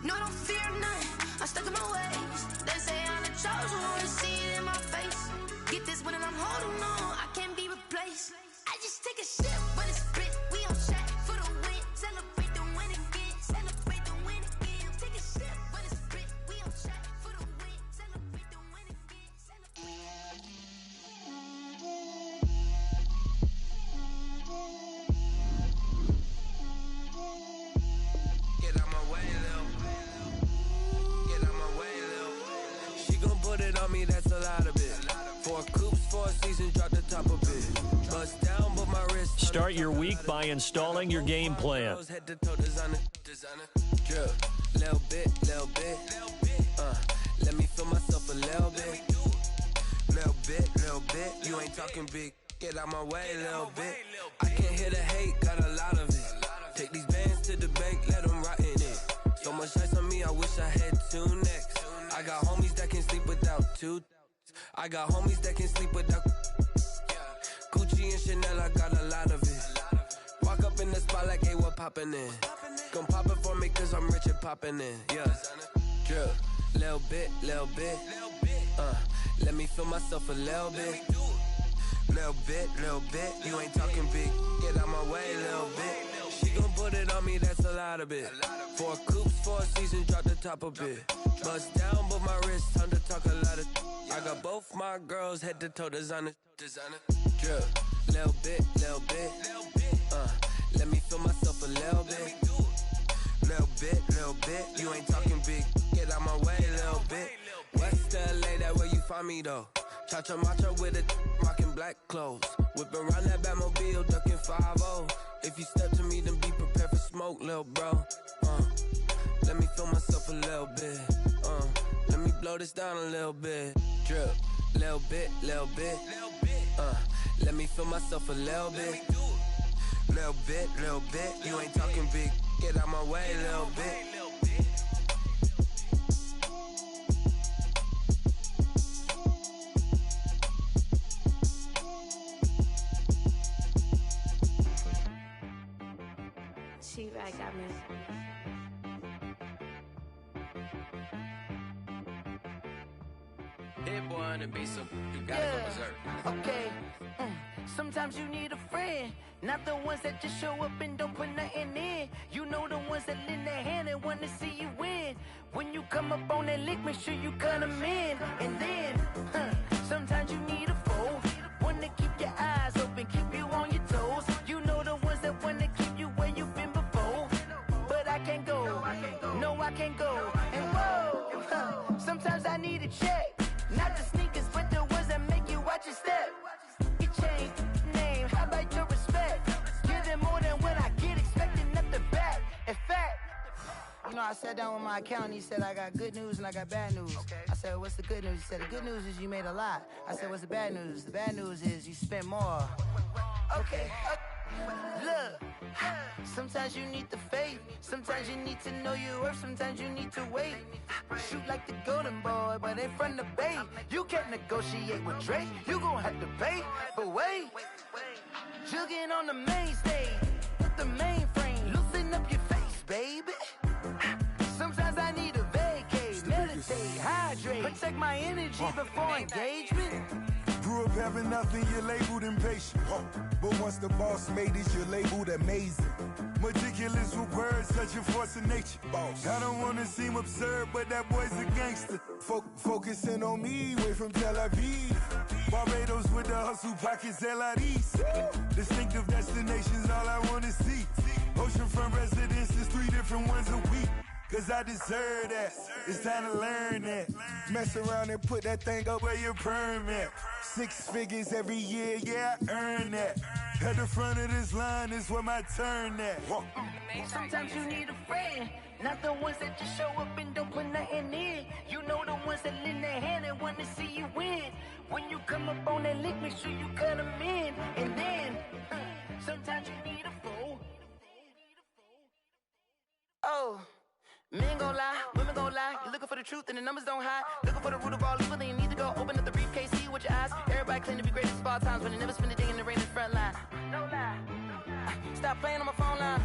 No, I don't fear none. I'm stuck in my ways. They say I'm the chosen one, to see it in my face. Get this one and I'm holding on, I can't be replaced. I just take a sip, but it's spit. We on track for the win. Celebrate the win again. Celebrate the win again. Take a sip, but it's spit. We on track for the win. Celebrate the win again. Get out my way, Lil. Get out my way, Lil. She gon' put it on me, that's a lot of it. 4 coops, 4 seasons, drop the top of it. Bust down, but my wrist. Start your week by installing your game plan. Head to toe, designer. Drip, little bit. Let me feel myself a little bit. Little bit. You ain't talking big. Get out my way, little bit. I can't hear the hate, got a lot of it. Take these bands to the bank, let them rot in it. So much ice on me, I wish I had 2 necks. I got homies that can sleep without 2. I got homies that can sleep without Gucci and Chanel, I got a lot of it. Walk up in the spot like, hey, what poppin' in? Gon' pop it for me cause I'm rich and poppin' in, yeah. Drip, little bit. Let me feel myself a little bit. Little bit. You ain't talking big. Get out my way, little bit. She gon' put it on me, that's a lot of it. 4 coops, 4 seasons, drop the top a bit. Bust down, but my wrist, time to talk a lot of. I got both my girls head to toe, designer. Drip, little bit. Let me feel myself a little bit. Little bit. You ain't talking big. Get out my way a little bit. West LA, that where you find me though. Cha-cha matcha with a rockin' black clothes. Whip around that Batmobile, ducking 5-0. If you step to me, then be prepared for smoke, lil' bro. Let me feel myself a little bit. Let me blow this down a little bit. Drip, little bit. Let me feel myself a little bit. Little bit. You ain't talking big. Get out my way a little bit. T-Rag got me. Hit boy on the beat, so you gotta go berserk. Okay. Sometimes you need a friend, not the ones that just show up and don't put nothing in. You know the ones that lend their hand and want to see you win. When you come up on that lick, make sure you cut them in. And then, sometimes you need a foe, one to keep your eyes open, keep you on your toes. You know the ones that want to keep you where you've been before. But I can't go, no I can't go. And whoa, sometimes I need a check, not the sneakers, but the ones that make you watch your step. Your chain, name, how about your respect? Give them more than what I get, expecting nothing back. In fact, you know, I sat down with my accountant, he said I got good news and I got bad news. I said, what's the good news? He said, the good news is you made a lot. I said, what's the bad news? The bad news is you spent more. Okay. Look, sometimes you need the faith, sometimes you need to know your worth, sometimes you need to wait. Shoot like the golden boy, but in front of the bay. You can't negotiate with Drake, you gon' have to pay. But wait, jugging on the main stage, with the mainframe, loosen up your face, baby. Sometimes I need a vacate, meditate, hydrate, protect my energy before engagement. Grew up having nothing, you're labeled impatient. But once the boss made it, you're labeled amazing. Meticulous with words, such a force of nature. I don't wanna seem absurd, but that boy's a gangster. Focusing on me, way from Tel Aviv. Barbados with the hustle pockets, LIDs. Distinctive destinations, all I wanna see. Oceanfront residences, 3 different ones a week. Cause I deserve that, it's time to learn that. Mess around and put that thing up where your permit. 6 figures every year, yeah, I earn that. At the front of this line is where my turn at. Sometimes you need a friend, not the ones that just show up and don't put nothing in. You know the ones that lend their hand and want to see you win. When you come up on that lick, make sure you cut them in. And then, sometimes you need a fool. Oh. Men gon' lie, women gon' lie. You're looking for the truth and the numbers don't hide. Looking for the root of all evil, then you need to go open up the briefcase, see with your eyes. Everybody claim to be greatest of all times, but they never spend a day in the rain in the front line. No lie. Stop playing on my phone line.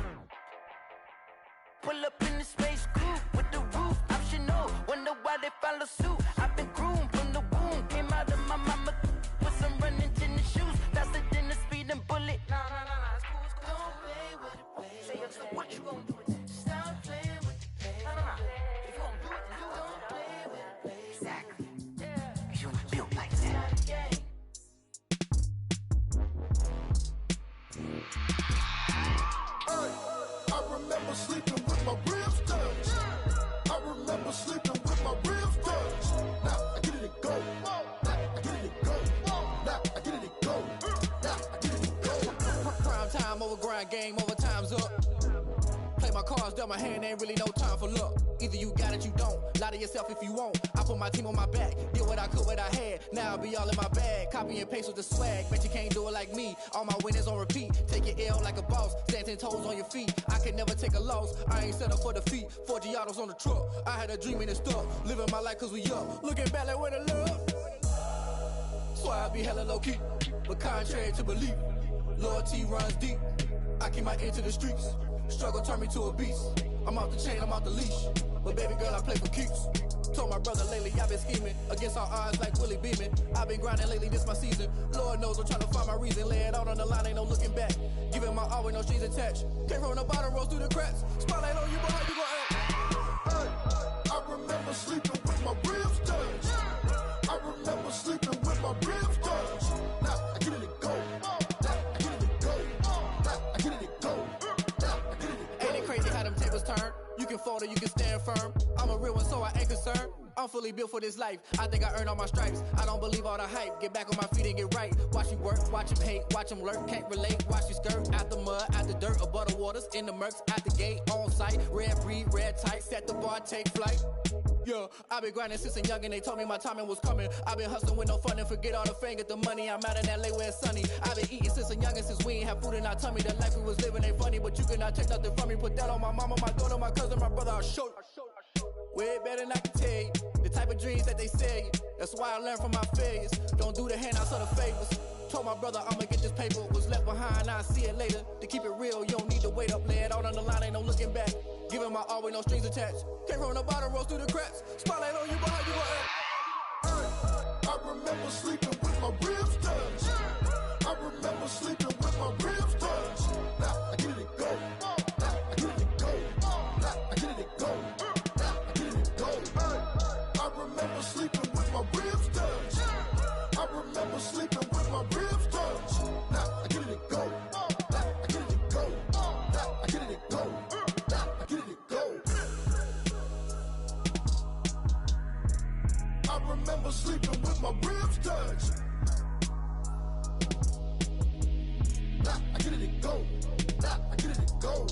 Pull up in the space coupe with the roof optional. Wonder why they follow suit. I've been groomed from the womb. Came out of my mama with some running tennis shoes. Faster than the speeding bullet. No, it's cool, it's cool. Don't play with it, play. So what you gon' do with it? Stop playing with it. If you gon' do it, then you don't play with it. Exactly. Cause you ain't built like that. I remember sleeping with my ribs touched. I remember sleeping with my ribs touched. Now I get it and go. Now I get it and go. Now I get it and go. Now I get it and go. Prime time over grind game, over time's up. Play my cards, dealt my hand, ain't really no time for luck. Either you got it, you don't. Lie to yourself if you won't. I put my team on my back, did what I could, what I had. Now I'll be all in my bag. Copy and paste with the swag. Bet you can't do it like me. All my winners on repeat. Take your L like a boss. Stand 10 toes on your feet. I can never take a loss. I ain't set up for defeat. 4 Giottos on the truck. I had a dream and it's stuck. Living my life cause we up. Looking back like where the love. So I be hella low key. But contrary to belief, loyalty runs deep. I keep my ear to the streets. Struggle turned me to a beast. I'm off the chain, I'm off the leash. But baby girl, I play for keeps. Told my brother lately, I've been scheming. Against all odds like Willie Beeman. I've been grinding lately, this my season. Lord knows I'm trying to find my reason. Lay it out on the line, ain't no looking back. Giving my all with no strings attached. Came from the bottom, rose through the cracks. Spotlight on you, but how you gon' act? Hey, I remember sleeping with my ribs touched. I remember sleeping with my ribs touched. Now I get it and go. Now can fold or you can stand firm. I'm a real one, so I ain't concerned. I'm fully built for this life. I think I earned all my stripes. I don't believe all the hype. Get back on my feet and get right. Watch you work, watch him hate, watch him lurk. Can't relate, watch you skirt. Out the mud, out the dirt, above the waters, in the murks, out the gate, on site. Red breed, red tight, set the bar, take flight. Yeah, I been grinding since a young and they told me my timing was coming. I been hustling with no fun and forget all the fame, get the money. I'm out in LA where it's sunny. I been eating since a young and since we ain't have food in our tummy. The life we was living ain't funny, but you cannot take nothing from me. Put that on my mama, my daughter, my cousin, my brother, I'll show you. Way better than I can tell you. The type of dreams that they sell you. That's why I learned from my failures. Don't do the handouts or the favors. Told my brother I'ma get this paper. Was left behind, I'll see it later. To keep it real, you don't need to wait up. Lay it out on the line, ain't no looking back. Giving my all with no strings attached. Came from the bottom, rose through the cracks. Spotlight on you, but how you gon' act? I remember sleeping with my ribs touched. I remember sleeping with my ribs touched. Now I get it go. Now I get it go. Now I get it go. Now I get it go. I remember sleeping with my ribs touched. I remember sleeping with my ribs touched. Now I get it go. Now I get it go. Now I get it go. Now I get it go. I remember sleeping with my ribs touched. Now I get it go. Now I get it go.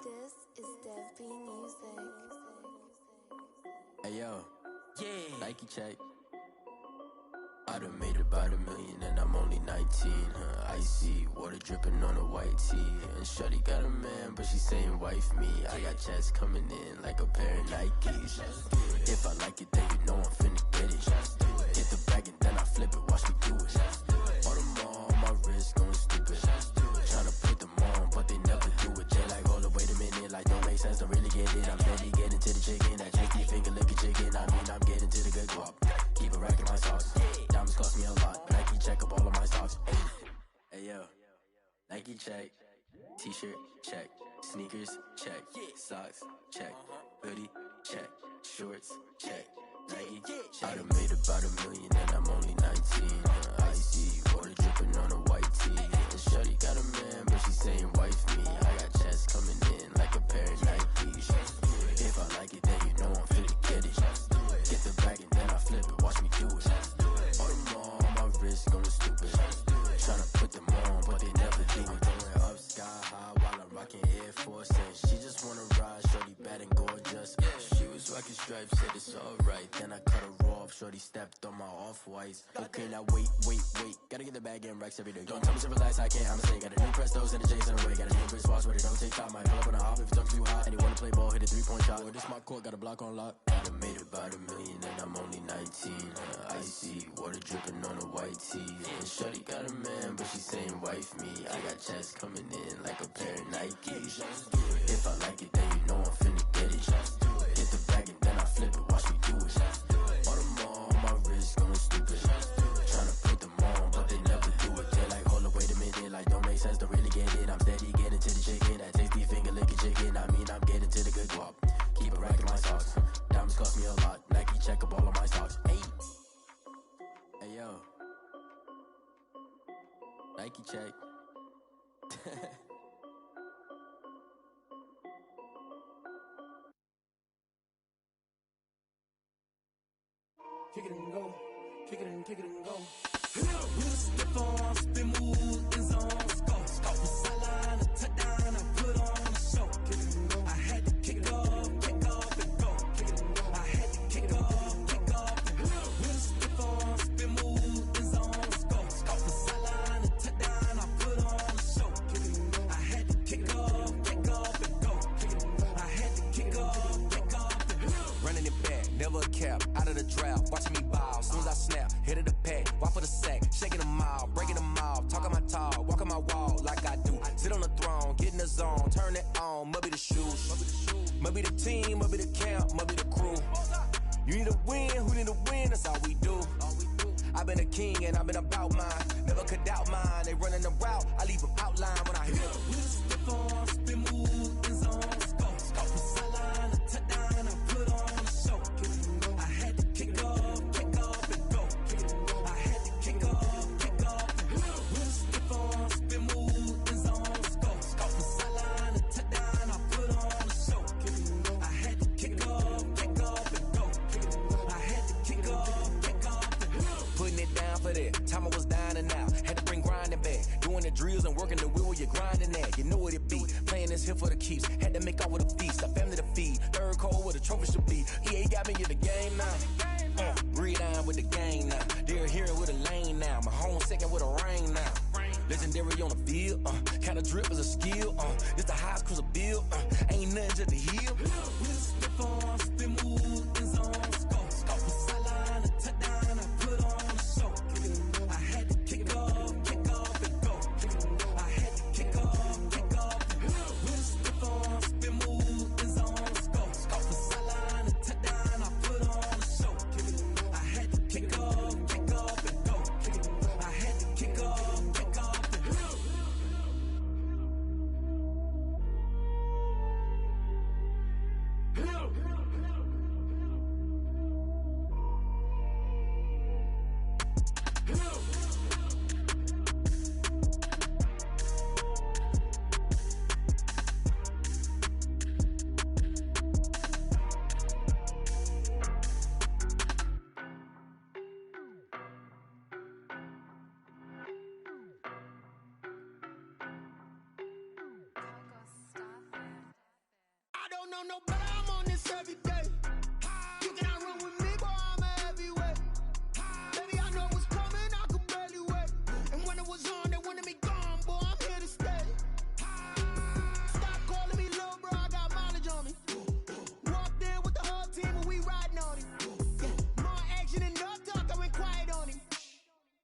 This is Dev B Music. Hey yo, yeah, Nike check. I done made about $1 million and I'm only 19, icy, water dripping on a white tee. And shorty got a man, but she saying wife me. I got checks coming in like a pair of Nikes. If I like it, then you know I'm finna get it. Get the bag and then I flip it, watch me do it. All them on my wrist going stupid. Tryna put them on, but they never do it. They like, hold up, wait a minute, like don't make sense, don't really get it. I'm steady getting to the chicken, that cheeky finger looking chicken. I mean, I'm getting to the good guap. Keep a rack in my socks. Diamonds cost me a lot. Nike check up all of my stocks. Hey yo, Nike check. T-shirt check. Sneakers check. Socks check. Hoodie check. Shorts check. Nike check. I done made about $1 million and I'm only 19. Icy, water dripping on a white tee. And shorty got a man, but she saying wife me. I got checks coming in like a pair of Nikes. If I like it, then you know I'm finna get it. Get the bag and then I flip it, watch me do it. All them on my wrist going stupid. Tryna put them on, but they never do it. Going up sky high while I'm rocking Air Force. And she just wanna ride, shorty bad and gorgeous. She was rocking stripes, said it's alright. Then I cut her off, shorty stepped on my off-whites. Okay, now wait. Gotta get the bag and racks every day. Don't tell me to relax, I can't, I'ma say. Got a new Prestos and a Jason away. Got a new Chris Fox where they don't take time. Might pull up on a hop if it talks too hot. And he wanna play ball, hit a 3-point shot. Or this my court, got a block on lock. I done made about $1 million and I'm only 19. Icy, water dripping on a white tee. And shorty got a man, but she saying wife me. I got checks coming in like a pair of Nikes. If I like it, then you know I'm finna get it. Get the bag and then I flip it, watch me do it. All them on my wrist going stupid. Tryna put them on, but they never do it. They like, hold up, wait a minute, like don't make sense, don't really get it. I'm steady getting to the chicken, that tasty finger licking chicken. I mean, I'm getting to the good guap. Keep a rack in my socks. Diamonds cost me a lot. Nike check up all of my stocks. Hey yo, Nike check. Kick it and go, kick it and go. With a stiff on, spin move, in zones, go. From sideline to touchdown, I put on a show. Kick it and go. I had to kick off and go. Kick it and go. I had to kick off and go. With a stiff on, spin move, in zones, go. From sideline to touchdown, I put on a show. Kick it and go. I had to kick off and go. Kick it and go. I had to kick off and go. Running it back, never a cap, out of the draft. Watch me ball, soon as I snap, hit of the pack, walk for the sack, shaking them all, breaking them off, talking my talk, walking my wall like I do. Sit on the throne, get in the zone, turn it on, must be the shoes, must be the team, must be the camp, must be the crew. You need a win, who need a win, that's all we do. I've been a king and I've been about mine, never could doubt mine. They running the route, I leave them outline when I hit them. With a stiff on, spin move, in zones, go. From sideline to touchdown, I put on a show. Kick it and go. I had to kick off and go. Kick it and go. I had to kick off and go. Doing the drills and working the wheel where you're grinding at. You know what it be. Playing this here for the keeps. Had to make out with a feast. A family to feed. Third cold where the trophy should be. EA got me in the game now. Gridiron with the game now. They're here with a lane now. My home second with a rain now. Legendary on the field. Kinda drip is a skill. It's the highest cruiser bill. Ain't nothing just to heal. Whisper on, spin move, is on scope. Scope for sideline, a touchdown, I put on a show. I had to kick off and go. I had to kick off and go. Whisper on, spin move, is on scope. Scope for sideline, a touchdown, I put on a show. I had to kick off and go. I had to kick off and go. I don't know no better, I'm on this every day. You cannot run with me, boy, I'm a heavyweight. Baby, I know what's coming, I could barely wait. And when it was on, they wanted me gone, boy, I'm here to stay. Stop calling me little bro, I got mileage on me. Walked in with the whole team and we riding on him. More action and no talk, I went quiet on him.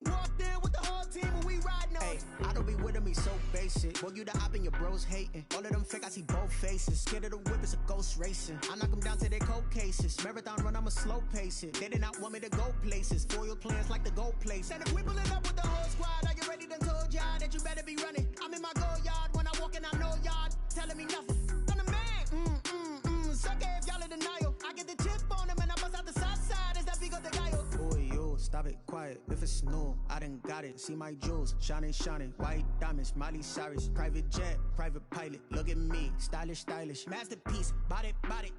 Walked in with the whole team and we riding on him. I don't be with him, he's so basic. Boy, you the op and your bros hating. All of them fake, I see both faces. Scared of the whip, it's a ghost racing. I knock them down to their cold cases. Marathon run, I'ma slow pace it. They did not want me to go places. Foil plans like the gold place. And if we pulling up with the whole squad, are you ready? Done told y'all that you better be running. I'm in my go yard when I walk in, I know y'all telling me nothing. I'm the man, suck it if y'all in denial. I get the chip on them and I bust out the south side. Is that big of the guy? Boy, yo, stop it, quiet. If it's new, I done got it. See my jewels, shining, shining. White diamonds, Miley Cyrus. Private jet, private pilot. Look at me, stylish, stylish. Masterpiece, body,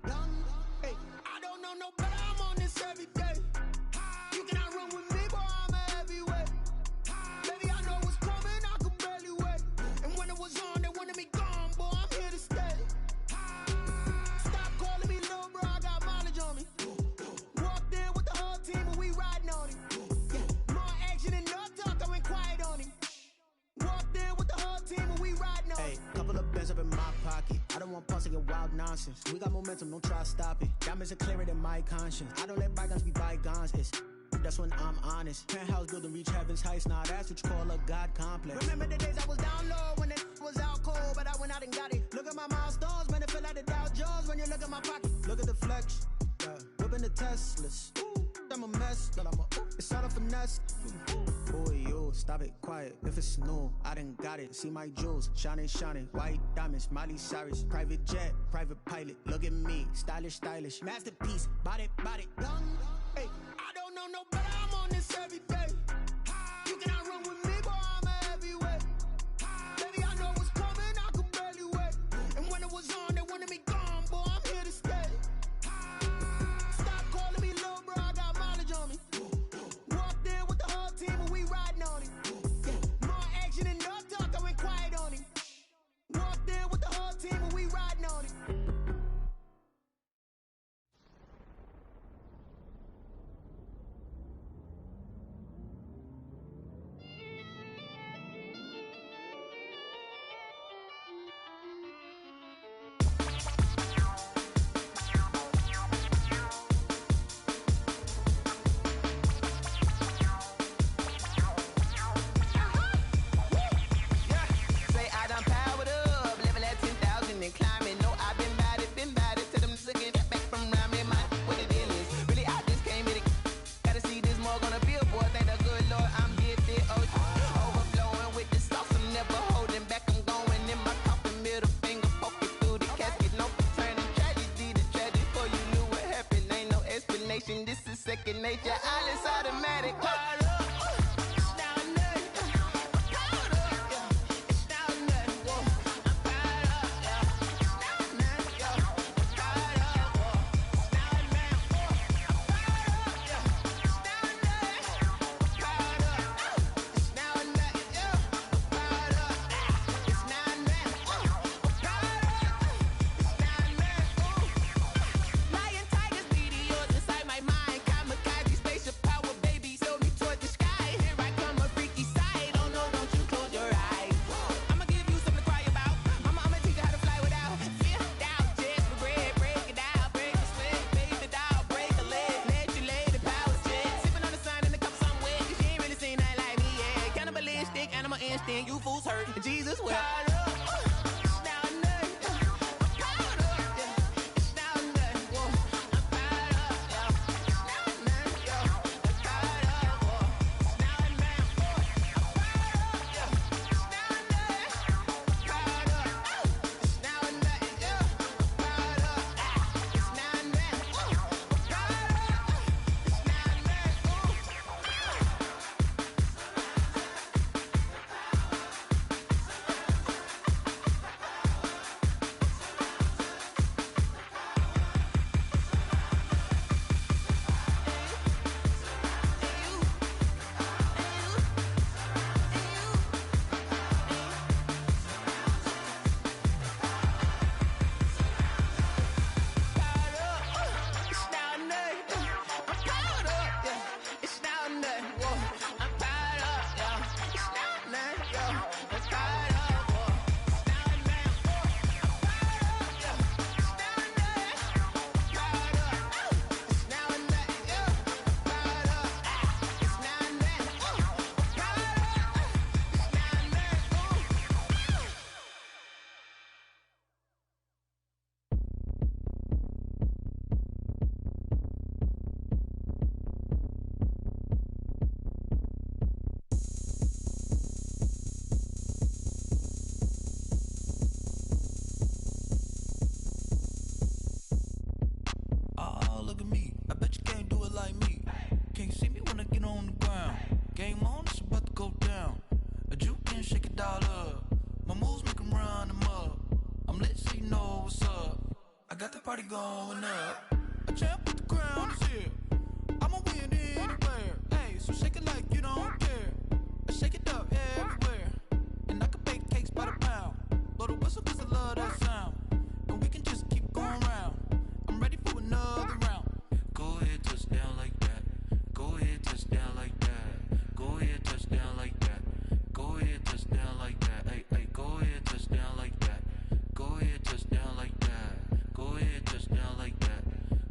young. Hey, I don't know no better, I'm on this every day. You cannot run with me, boy, I'm a heavyweight. Baby, I know what's coming, I could barely wait. And when it was on, they wanted me gone, boy, I'm here to stay. Stop calling me little bro, I got mileage on me. Walked in with the whole team and we riding on him. More action and no talk, I went quiet on him. Walked in with the whole team and we riding on him. Hey, couple of bands up in my pocket. I don't want pulse to get wild nonsense. We got momentum, don't try to stop it. Diamonds are clearer than my conscience. I don't let bygones be bygones. That's when I'm honest. Penthouse building, reach heaven's heights. Nah, that's what you call a God complex. Remember the days I was down low when it was out cold, but I went out and got it. Look at my milestones, man, it feel like the Dow Jones when you look at my pocket. Look at the flex, yeah. Whipping the Teslas. Ooh, I'm a mess, but it's all a finesse. Boy, yo, stop it, quiet. If it's new, I done got it. See my jewels, shining, shining. White diamonds, Miley Cyrus. Private jet, private pilot. Look at me, stylish, stylish. Masterpiece, body, young. Hey, I don't know no better, I'm on this every day. You cannot run with me, boy, I'm a heavyweight. Baby, I know what's coming, I could barely wait. And when it was on, they wanted me gone, boy, I'm here to stay. Stop calling me little bro, I got mileage on me. Walked in with the whole team and we riding on him. More action and no talk, I went quiet on him. Walked in with the whole team and we riding on him. Second nature, all is automatic. party going up. A champ with the crown is here. I'ma win anywhere. Hey, so shake it like you don't care. Shake it up everywhere. And I can bake cakes by the pound. Blow the whistle 'cause I love that sound. And we can just keep going round. I'm ready for another round. Go ahead, touch down like that. Go ahead, touch down like that. Go ahead, touch down like that. Go ahead, touch down like that. Hey, hey, go ahead, touch down like that. Go ahead, touch down like that. Go ahead, touch down like that.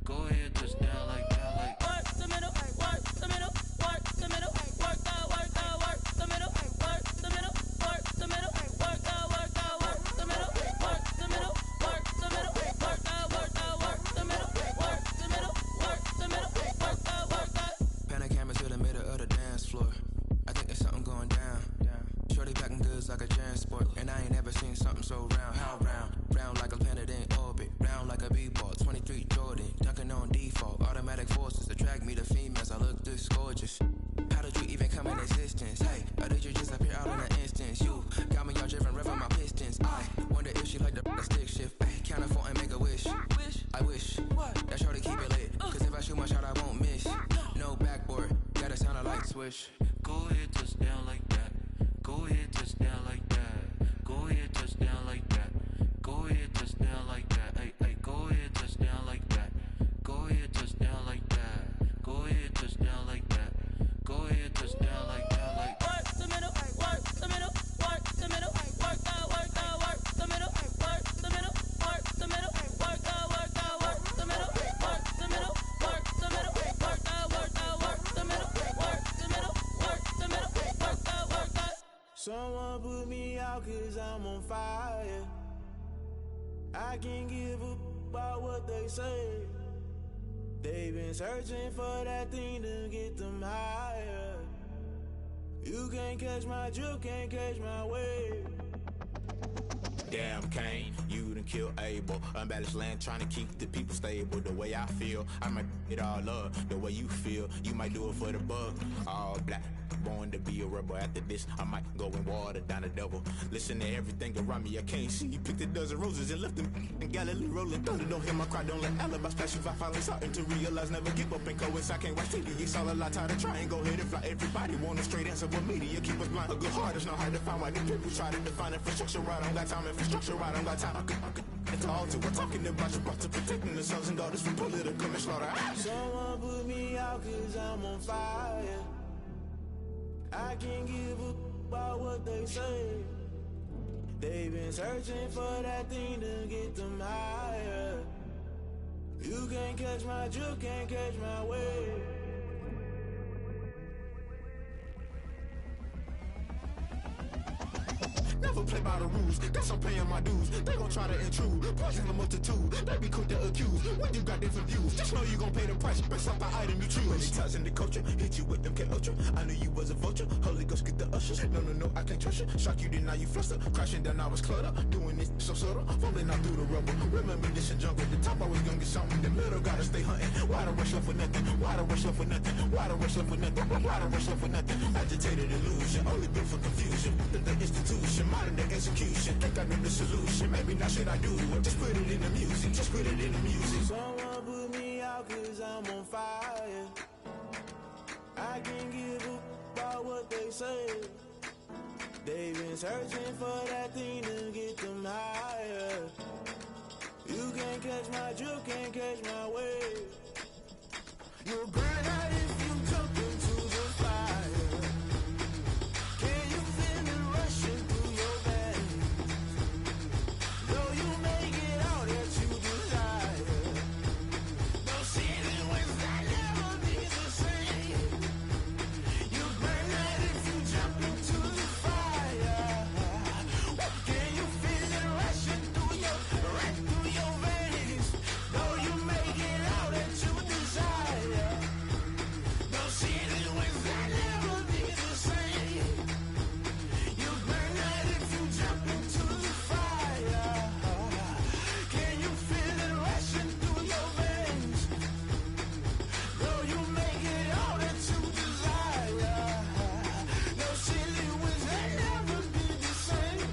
Go ahead, touch down like that. Like work the middle, work the middle, work the middle, work the middle, work the middle, work the middle, work the middle, work the middle, work the middle, work the middle, work the middle, work the middle, work the. Pan a camera to the middle of the dance floor. I think there's something going down. Shorty packing goods like a transport, and I ain't never seen something so round. How round? Round like a planet in orbit, round like a b-ball. 23 Jordan, dunking on default. Automatic forces attract me to females. I look this gorgeous. How did you even come in existence? Hey, or did you just appear out in an instance? You got me all driven, revving my pistons. I wonder if she like the stick shift. Ay, count it for and make a wish. I wish that shorty keep it lit. 'Cause if I shoot my shot, I won't miss. No backboard, gotta sound a light switch. go ahead, touch down like that. Go ahead, touch down like that. Go ahead, touch down like that. Go ahead, touch down like that. Hey, hey, go ahead, touch down like that. Go ahead, touch down like that. Go ahead, touch down like that. Go ahead, touch down like that. Like work the middle, work the middle, work the middle, work the middle, work the middle, work the middle, work the middle, work the middle, work the middle, work the middle, work the middle, work the middle, work the. Someone put me out 'cause I'm on fire. I can't give a about what they say. They've been searching for that thing to get them higher. You can't catch my drift, can't catch my wave. Damn Kane, you done killed Abel. Unbalanced land trying to keep the people stable. The way I feel, I might it all up. The way you feel, you might do it for the bug. All black, born to be a rebel. After this, I might go and water down the devil. Listen to everything around me, I can't see. Picked a dozen roses and left them in Galilee rolling thunder. Don't hear my cry, don't let alibi splash. If I finally starting to realize, never give up and coincide. I can't watch TV, it's all a lot. Tired of trying, go ahead and fly. Everybody want a straight answer with media. Keep us blind, a good heart is not hard to find. Why the people try to define infrastructure right? I don't got time, infrastructure right, I don't got time. I could it's all to we're talking about your to protecting the sons and daughters from political and slaughter. Someone put me out 'cause I'm on fire. I can't give a about what they say. They've been searching for that thing to get them higher. You can't catch my drift, can't catch my wave. Never play by the rules. Guess I'm paying my dues. They gon' try to intrude. Poison the multitude. They be quick to accuse. When you got different views, just know you gon' pay the price based off the item you choose. Many times in the culture, hit you with MK Ultra. I knew you was a vulture. Holy Ghost get the ushers. No, I can't trust you. Shock you, then now you fluster. Crashing down, I was clutter. Doing this so subtle. Falling out through the rubble. Remember this in jungle. The top always gonna get something. The middle gotta stay hunting. Why the rush left for nothing? Why the rush left for nothing? Why the rush left for nothing? Why the rush left for nothing? Agitated illusion. Only built for confusion. The institution. Modern day execution. Think I know the solution. Maybe now should I do it? Just put it in the music. Just put it in the music. Someone put me out cause I'm on fire. I can't give a about what they say. They've been searching for that thing to get them higher. You can't catch my drift, can't catch my wave. You'll burn out if you jump into the fire. Can you feel it rushing through your veins? Though you make it all that you desire. Those ceiling winds that never be the same. You burn out if you jump into the fire. Can you feel it rushing through your veins? Though you make it all that you desire. Those ceiling winds that never be the same. You burn out if you jump into the fire. Can you feel it rushing through your veins? Though you make it all that you desire. Those ceiling winds that never be the same.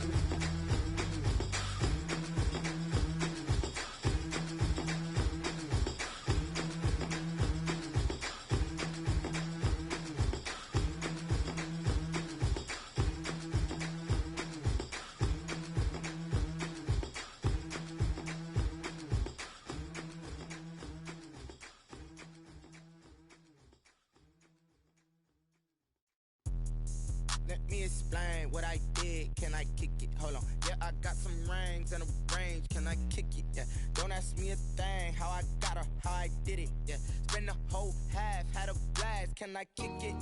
Let me explain what I did. Can I kick it? Hold on. Yeah, I got some rings and a range. Can I kick it? Yeah. Don't ask me a thing. How I got her, how I did it. Yeah. Spend the whole half, had a blast. Can I kick it?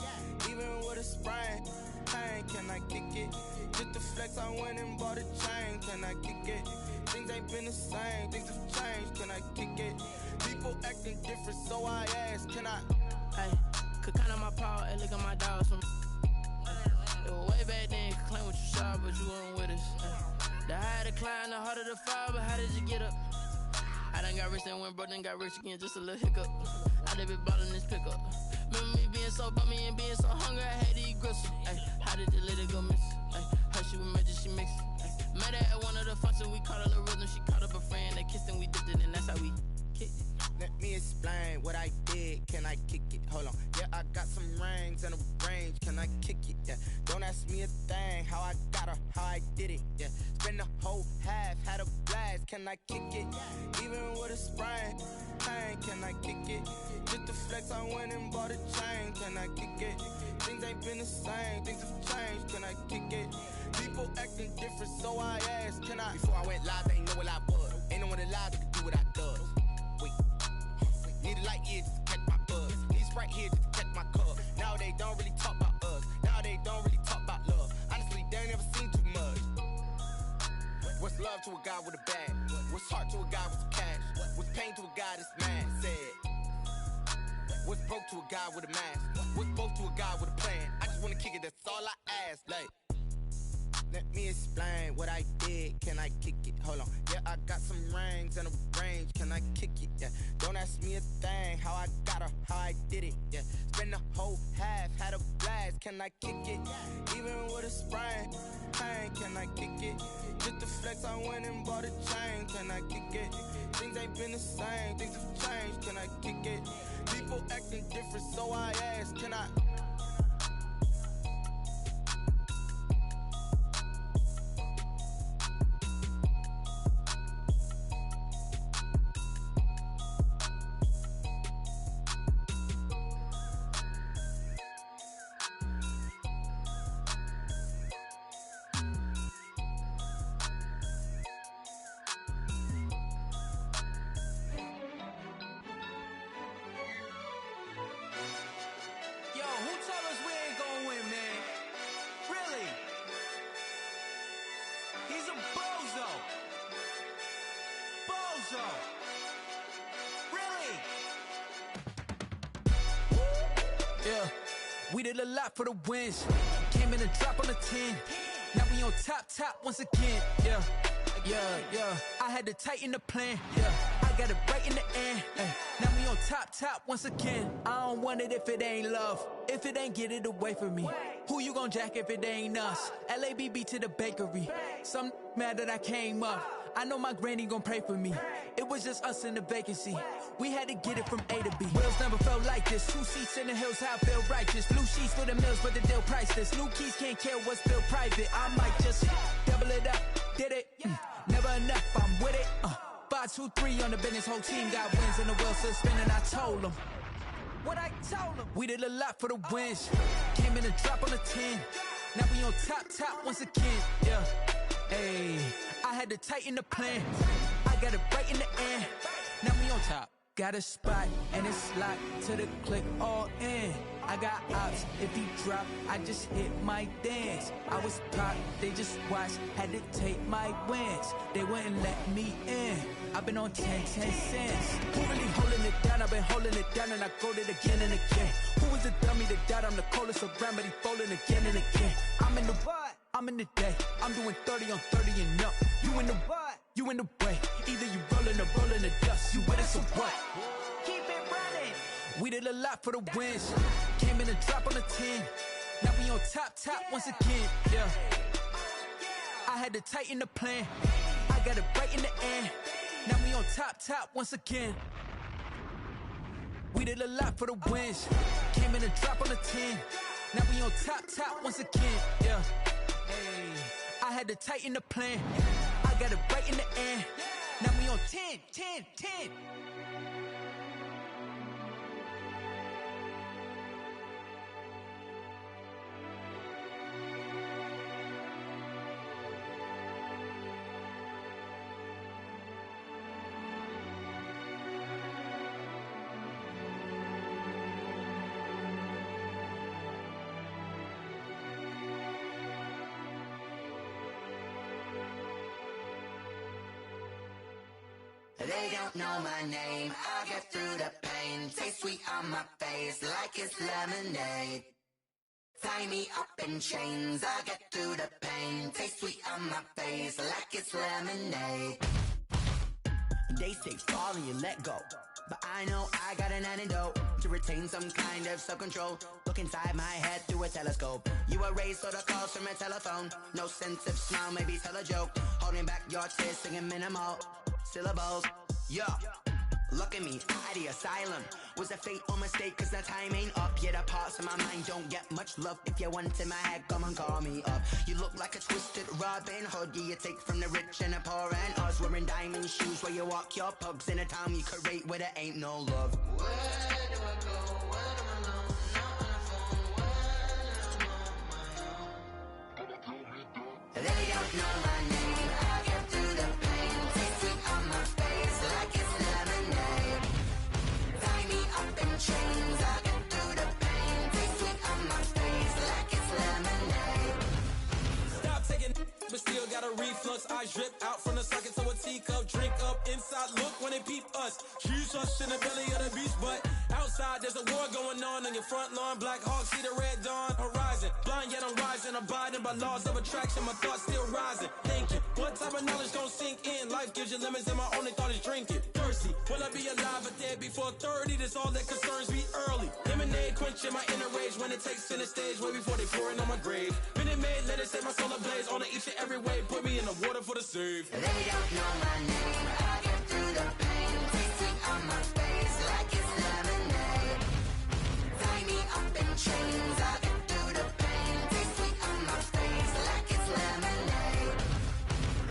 Even with a sprain. Pain, can I kick it? Just to flex, I went and bought a chain. Can I kick it? Things ain't been the same. Things have changed. Can I kick it? People acting different, so I ask. Can I? Hey, could count on my power and look at my dogs from. It was way back then, could claim what you saw, but you weren't with us. The higher the climb, the harder the fall, but how did you get up? I done got rich and went broke, then got rich again, just a little hiccup. I done been ballin' this pickup. Remember me being so bummy and being so hungry, I had to eat gristle. Ay, how did the lady go miss? Ay, how she was magic, she mixed. Met her at one of the functions, we caught a little rhythm, she caught up a friend, they kissed and we dipped it, and that's how we kicked it. Let me explain what I did. Can I kick it? Hold on. Yeah, I got some rings and a range. Can I kick it? Yeah. Don't ask me a thing. How I got her, how I did it. Yeah. Spend the whole half, had a blast. Can I kick it? Even with a sprain. Pain, can I kick it? Just to flex, I went and bought a chain. Can I kick it? Things ain't been the same. Things have changed. Can I kick it? People acting different, so I asked. Can I? Before I went live, they ain't know what I was. Ain't no one alive that could do what I does. Wait. Need a light here just to catch my buzz. Need Sprite here just to catch my cup. Now they don't really talk about us. Now they don't really talk about love. Honestly, they ain't never seen too much. What's love to a guy with a bag? What's heart to a guy with some cash? What's pain to a guy that's mad? Said. What's broke to a guy with a mask? What's both to a guy with a plan? I just wanna kick it, that's all I ask. Like. Let me explain what I did. Can I kick it? Hold on. Yeah, I got some rings and a range. Can I kick it? Yeah. Don't ask me a thing. How I got her, how I did it. Yeah. Spend the whole half, had a blast. Can I kick it? Even with a sprain. Pain, can I kick it? Just to flex, I went and bought a chain. Can I kick it? Things ain't been the same. Things have changed. Can I kick it? People acting different, so I ask. Can I? We did a lot for the wins. Came in a drop on the 10. Now we on top once again. Yeah. I had to tighten the plan. Yeah. I got it right in the end. Now we on top once again. I don't want it if it ain't love. If it ain't, get it away from me. Who you gon' jack if it ain't us? LABB to the bakery. Some mad that I came up. I know my granny gon' pray for me. It was just us in the vacancy. We had to get it from A to B. Wheels never felt like this. 2 seats in the hills, how I feel righteous. Blue sheets for the mills, but the deal priceless. New keys can't care what's still private. I might just double it up. Did it? Never enough, I'm with it. 5, 2, 3 on the business. Whole team got wins and the wheels still spinning. I told them what I told them. We did a lot for the wins. Came in a drop on the 10. Now we on top once again. Yeah. Hey, I had to tighten the plan. I got it right in the end. Now we on top. Got a spot and it's locked to the click all in. I got ops, if he drop, I just hit my dance. I was popped, they just watched, had to take my wins. They wouldn't let me in. I've been on 10 cents. Who really holding it down? I've been holding it down and I got it again and again. Who was the dummy that died? I'm the coldest around, but he folding again and again. I'm in the what? I'm in the day. I'm doing 30 on 30 and up. You in the what? You in the way. Either you rolling or rolling the dust. You with us or what? Keep it running. We did a lot for the wins. Came in a drop on the 10. Now we on top once again. Yeah. I had to tighten the plan. I got it right in the end. Now we on top once again. We did a lot for the wins. Came in a drop on the 10. Now we on top once again. Yeah. Hey, I had to tighten the plan. I got it right in the end. Now we on 10. They don't know my name, I get through the pain. Taste sweet on my face like it's lemonade. Tie me up in chains, I get through the pain. Taste sweet on my face like it's lemonade. They say fall and you let go, but I know I got an antidote to retain some kind of self-control. Look inside my head through a telescope. You erase all the calls from a telephone. No sense of smile, maybe tell a joke. Holding back your tears, singing minimal syllables. Yeah, look at me, out the asylum. Was a fate or mistake, cause the time ain't up. Yeah, the parts of my mind don't get much love. If you want in my head, come and call me up. You look like a twisted Robin Hood. Yeah, you take from the rich and the poor and us. Wearing diamond shoes where you walk your pugs. In a town you create where there ain't no love. Where do I go? Where do I know? Not on the phone. When I'm on my own. They don't know my name, I get through the pain. Taste sweet on my face like it's lemonade. Tie me up in chains, I get through the pain. Taste sweet on my face like it's lemonade. Stop taking but still got a reflux. Eyes drip out from the socket to a teacup. Drink up inside, look when they peep us. Choose us in the belly of the beast, but outside there's a war going on your front lawn. Black Hawk, see the red dawn horizon. Blind yet I'm rising, abiding by laws of attraction. My thoughts still rising, thinking what type of knowledge gon' sink in? Life gives you limits and my only thought is drinking. Thirsty, will I be alive or dead before 30? That's all that concerns me early. Lemonade quenching my inner rage when it takes center stage way before they pour it on my grave. Minute Maid, let it set my soul ablaze on each and every way. Put me in the water for the save. They don't know my name, I get through the pain. Taste sweet on my face like it's lemonade. Tie me up in chains, I get through the pain. Taste sweet on my face like it's lemonade.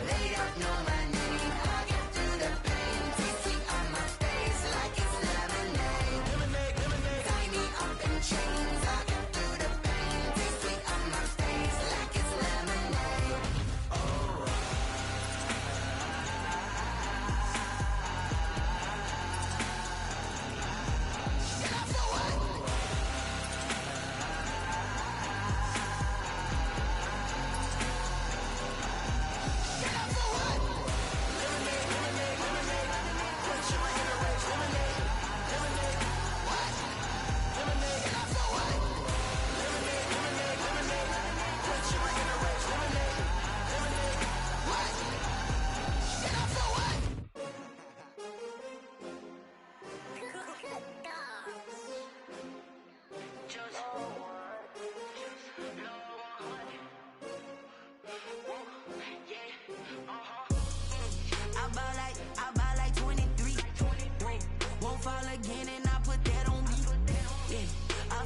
They don't know my name, I get through the pain. Taste sweet on my face like it's lemonade. Tie me up in chains, I get through the pain. Taste sweet on my face like it's lemonade. Oh.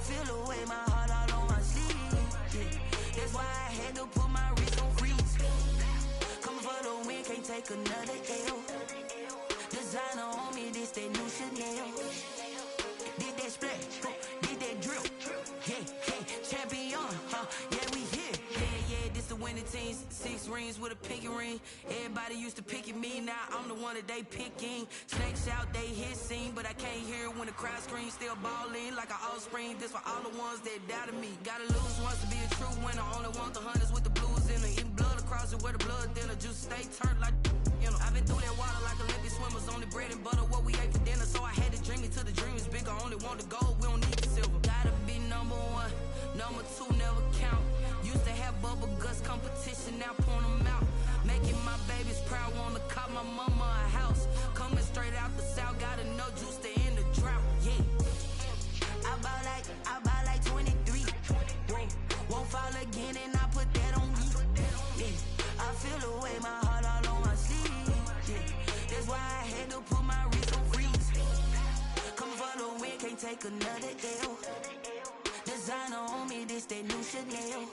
feel the way, my heart all on my sleeve. Yeah. That's why I had to put my wrist on freeze. Coming for the win, can't take another L. Designer on me, this that new Chanel. Did that splash, did that drill. Yeah, champion, yeah, we here. Yeah, this the winning team. 6 rings with a pinky ring. Everybody used to pick at me, now I'm the one that they picking. Snakes out, they hit scene, but I can't hear it when the crowd screams. Still balling like an offspring. This for all the ones that doubted me. Gotta lose once to be a true winner. Only want the hunters with the blues in it. Eating blood across it where the blood thinner. Juice stay turned like, you know. I've been through that water like Olympic swimmers. Only bread and butter, what we ate for dinner. So I had to dream it till the dream is bigger. Only want the gold, we don't need the silver. Gotta be number 1, number 2 never count. Used to have bubble guts competition, now point them out. Making my babies proud, wanna cop my mama a house. Coming straight out the south, gotta know juice to end the drought. Yeah, I buy like 23. Won't fall again and I put that on me. Yeah, I feel the way, my heart all on my sleeve. Yeah, that's why I had to put my wrist on freeze. Come for the win, can't take another L. Designer on me, this that new Chanel.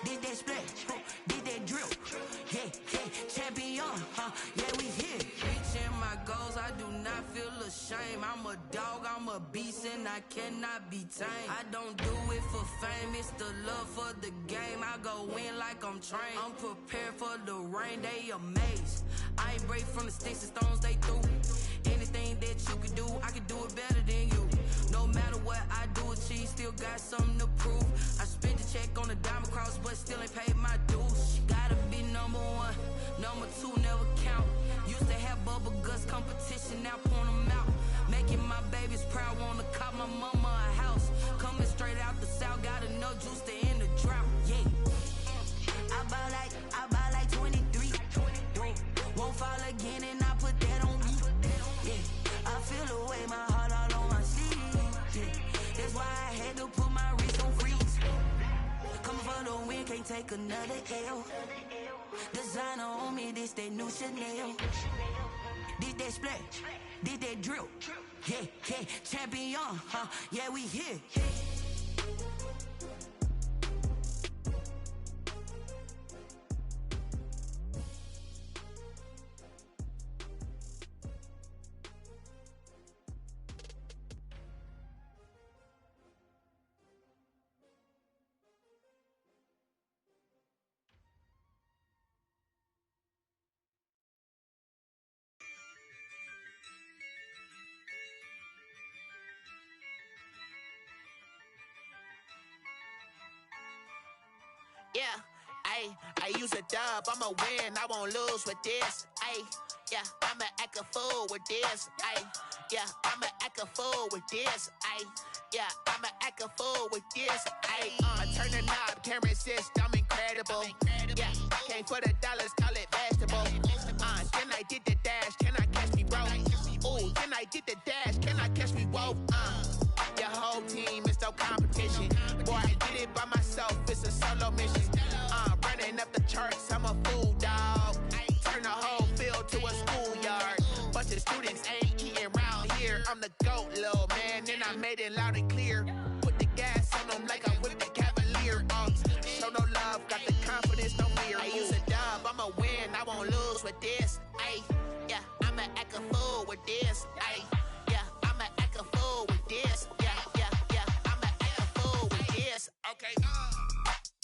Did that splash, did that drill. Yeah, champion, yeah, we here. Reaching my goals, I do not feel ashamed. I'm a dog, I'm a beast, and I cannot be tamed. I don't do it for fame, it's the love for the game. I go in like I'm trained. I'm prepared for the rain, they amazed. I ain't break from the sticks and stones they threw. Anything that you can do, I can do it better than you. No matter what I do, achieve, still got something to prove. I spent the check on the diamond cross, but still ain't paid my dues. Gotta be number 1, number 2 never count. Used to have bubble guts competition, now point them out. Making my babies proud, wanna cop my mama a house. Coming straight out the south, gotta know juice to end the drought. Yeah, I buy like 23. Won't fall again and I put that on me. Yeah, I feel the way, my heart all on my sleeve. Yeah, that's why I had to put my wrist on freeze. Coming for the win, can't take another L. Designer on me, this that new Chanel. Did that splash, did that drill. Yeah, champion, yeah, we here. Yeah, I use a dub, I'ma win, I won't lose with this. Yeah, I'ma act a fool with this. Yeah, I'ma act a fool with this. Yeah, I'ma act a fool with this. I turn the knob, camera assist, I'm incredible. Yeah, came for the dollars, call it vegetable. Then I did the dash, can I catch me, bro? Ooh, then I did the dash, can I catch me, whoa? Your whole team is no competition. Boy, I did it by myself, it's a solo mission. Running up the charts, I'm a fool, dog. Turn the whole field to a schoolyard. Bunch of students ain't eating round here. I'm the GOAT, little man, and I made it loud and clear. Put the gas on them like I'm with the Cavalier. Show no love, got the confidence, no fear. I use a dub, I'ma win, I won't lose with this. Yeah, I'ma act a fool with this. Yeah, I'ma act a fool with this. Yeah, I'ma act a fool with this. Okay,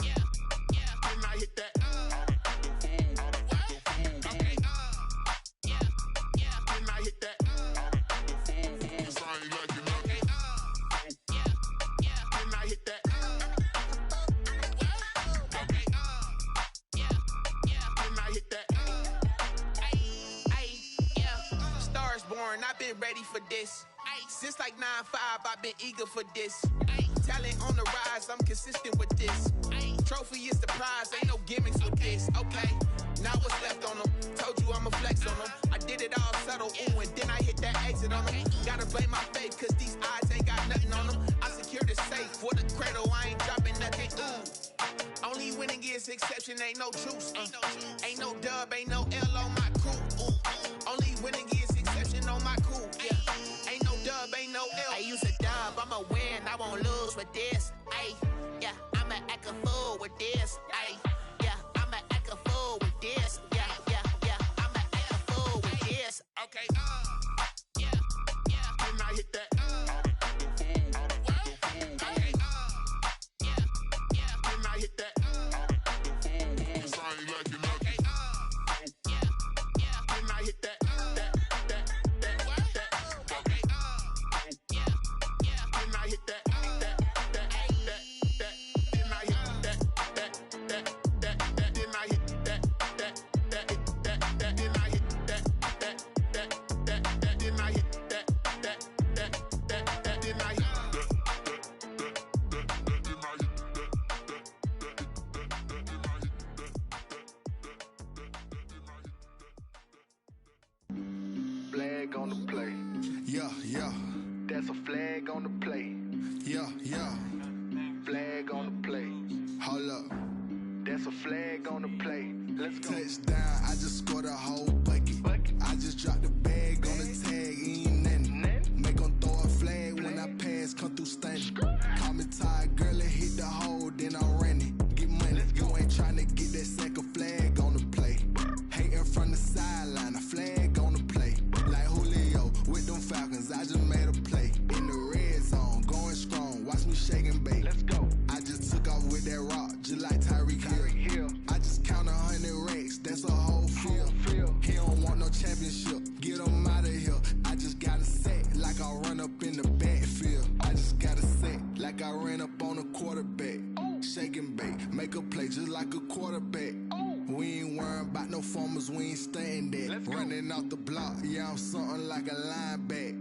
yeah, can I hit that? Okay, yeah, can I hit that? Cause I ain't like it, okay, yeah, can I hit that? Okay, yeah, can I hit that? Yeah, Stars born, I've been ready for this. Since like 9-5, I've been eager for this. Talent on the rise, I'm consistent with this. Trophy is the prize, ain't no gimmicks with this. Okay, now what's left on them? Told you I'ma flex on them. I did it all subtle, ooh, and then I hit that exit on them. Gotta blame my faith, cause these odds ain't got nothing on them. I secured the safe for the cradle, I ain't dropping nothing, ooh. Only winning is exception, ain't no truce. Ain't no dub, ain't no L on my crew. Ooh. Only winning is exception on my crew. Yeah. Ain't no dub, ain't no L. I use a dub, I'ma win, I won't lose. with this. Ay, yeah, I'ma act a fool with this. Ay, yeah, I'ma act a fool with this. Yeah, yeah, yeah, I'ma act a fool with this. Okay, yeah, yeah, and I hit that. Okay, yeah, yeah, and I hit that. I ain't like it. Okay, yeah, yeah, and I hit that. Flag on the play. Yeah, yeah. That's a flag on the play. Yeah, yeah. Flag on the play. Hold up. That's a flag on the play. Let's go. Touchdown, I just scored a whole bucket. I just dropped the bag on the tag, ain't nothing. Make 'em throw a flag when I pass, come through stunning. Call me tired, girl, and hit the hole, then I'm running. Get money, you ain't tryna get that second flag on the play. Hating from the sideline, a flag on the play. Like Julio with them Falcons, I just made a play. In the red zone, going strong, watch me shake and bake. Let's go. I just took off with that rock, just like Tyreek Hill. I just count 100 racks, that's a whole field. He don't want no championship, get him out of here. I just got a set, like I run up in the backfield. I just got a set, like I ran up on a quarterback. Shake and bake, make a play just like a quarterback. We ain't worrying about no formers, we ain't staying there. Running off the block, yeah, I'm something like a lineback.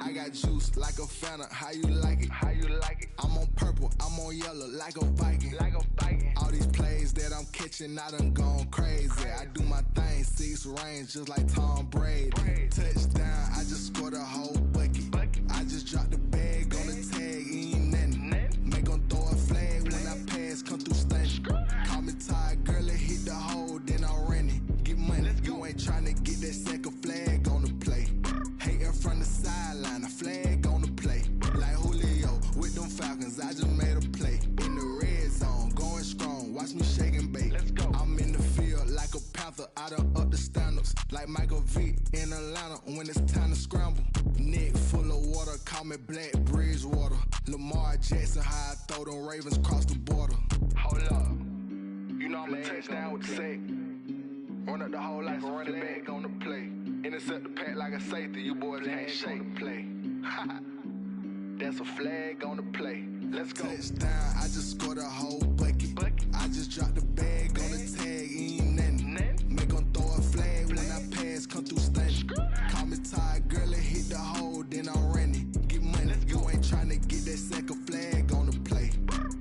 I got juice like a Fanta, how you like it? How you like it? I'm on purple, I'm on yellow, like a Viking. Like a Viking. All these plays that I'm catching, I done gone crazy. I do my thing, 6 range, just like Tom Brady. Touchdown, I just scored a whole bucket. I just dropped the bag on the tag, ain't nothing. Make 'em throw a flag when I pass, come through stunning. Call me tired, girl, and hit the hole, then I'm running. Get money, you ain't tryna get that second flag on the play. Hating from the sideline, a flag on the play. Like Julio with them Falcons, I just made a play. In the red zone, going strong, watch me shake and bake. Let's go. I'm in the field like a Panther, I done up the standards. Like Michael Vick in Atlanta when it's time to scramble. Neck full of water, call me Black Bridgewater. Lamar Jackson, how I throw them Ravens cross the border. Hold up. You know I'm a touchdown with the sack. Run up the hole like a running back on the play. Intercept the pack like a safety, you boys can't shake the play. That's a flag on the play. Let's go. Touchdown, I just scored a whole bucket. I just dropped the bag on the tag, ain't nothing. Make 'em throw a flag when I pass, come through stunning. Call me tired, girl, and hit the hole, then I'm running. Get money, you ain't tryna get that second flag on the play.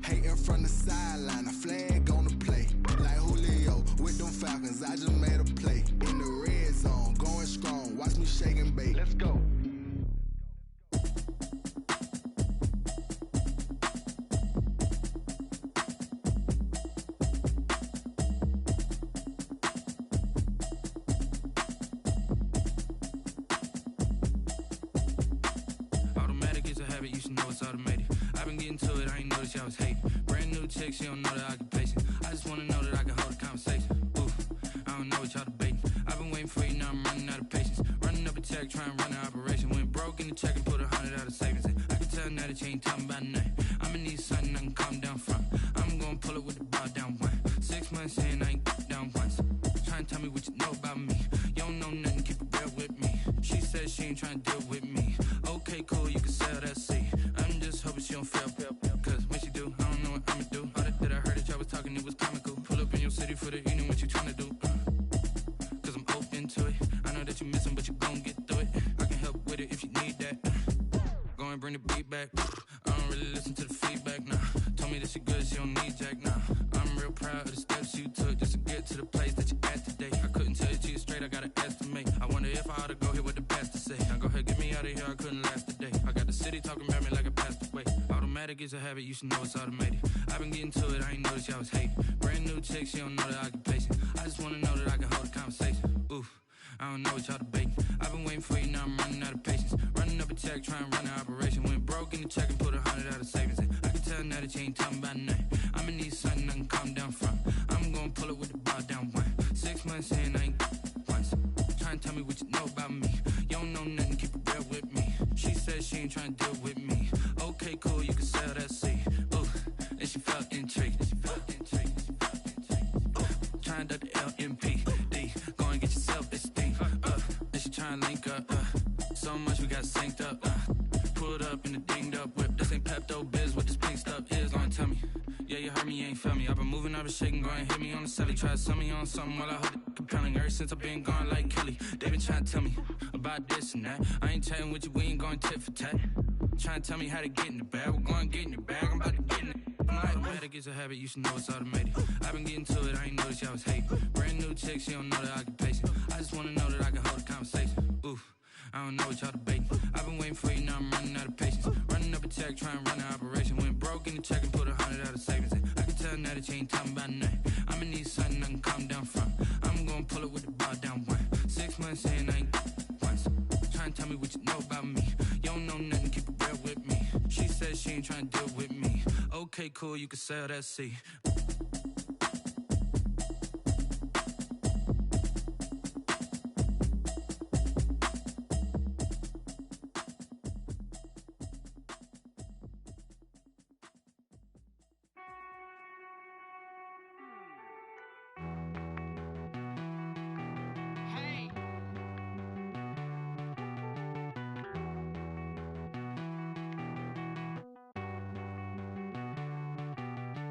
Hating from the sideline, a flag on the play. Like Julio with them Falcons, I just made a play. In the red zone, going strong, watch me shake and bake. Let's go. Automatic is a habit, you should know it's automated. I've been getting to it, I ain't noticed y'all was hating. Brand new chick, she don't know the occupation. I just wanna know that I can hold a conversation. Oof, I don't know what y'all debating. I've been waiting for you, now I'm running out of patience. Running up a check, trying to run an operation. Went broke in the check and put 100 out of savings in. I can tell now that you ain't talking about nothing. I'ma need something I can calm down from. I'm gonna pull it with the bar down one. 6 months in, I ain't down once. Trying to tell me what you know about me. You don't know nothing, keep it real with me. She said she ain't trying to deal with me. Okay, cool, you can sell that seat. I'm just hoping she don't fail. Cause when she do, I don't know what I'ma do. All that I heard that y'all was talking, it was comical. Pull up in your city for the evening, what you tryna do? Cause I'm open to it. I know that you missing, but you gon' get through it. I can help with it if you need that. Go and bring the beat back. I don't really listen to the feedback, nah. Told me that she good, she don't need jack, nah. I'm real proud of the steps you took just to get to the place that you at today. I couldn't tell you to you straight, I gotta estimate. I wonder if I ought to go here with the best to say. Now go ahead, get me out of here, I couldn't last today. I got the city talking about me like I passed away. Automatic is a habit, you should know it's automated. I've been getting to it, I ain't noticed y'all was hating. Brand new chick, she don't know the occupation. I just wanna know that I can hold a conversation. Oof, I don't know what y'all debating. I've been waiting for you, now I'm running out of patience. Running up a check, trying to run an operation. Went broke in the check and put 100 out of savings in. I can tell now that you ain't talking about nothing. I'ma need something I can calm down from. I'm gonna pull it with the bar down one. 6 months in, I ain't once. Trying to tell me what you know about me. You don't know nothing, keep it real with me. She said she ain't trying to deal with me. Okay, cool, you can sell that seed. Ooh, and she felt intrigued. Trying to the LMPD. Go and get yourself this thing. And she trying to link up. So much we got synced up. Pulled up in the dinged up whip. This ain't Pepto Biz, what this pink stuff is. Long tell me. Yeah, you heard me, you ain't felt me. I've been moving, I've been shaking, go and hit me on the celly. Try to sell me on something while I heard it compelling. Ever since I've been gone like Kelly, they been trying to tell me about this and that. I ain't chatting with you, we ain't going tit for tat. Trying to tell me how to get in the bag. We're going to get in the bag, I'm about to get in it. I'm like, man, that gets a habit, you should know it's automated. I've been getting to it, I ain't noticed y'all was hating. Brand new chick, she don't know the occupation. I just wanna know that I can hold a conversation. Oof, I don't know what y'all debating. I've been waiting for you, now I'm running out of patience. Running up a check, trying to run an operation. Went broke in the check and put 100 out of savings in. I can tell now that you ain't talking about nothing. I'ma need something I can calm down from. I'm gonna pull it with the bar down one. 6 months in, I ain't once. Trying to tell me what you know about me. You don't know nothing, keep it real with me. She said she ain't trying to deal with me. Okay, cool, you can sell that seed.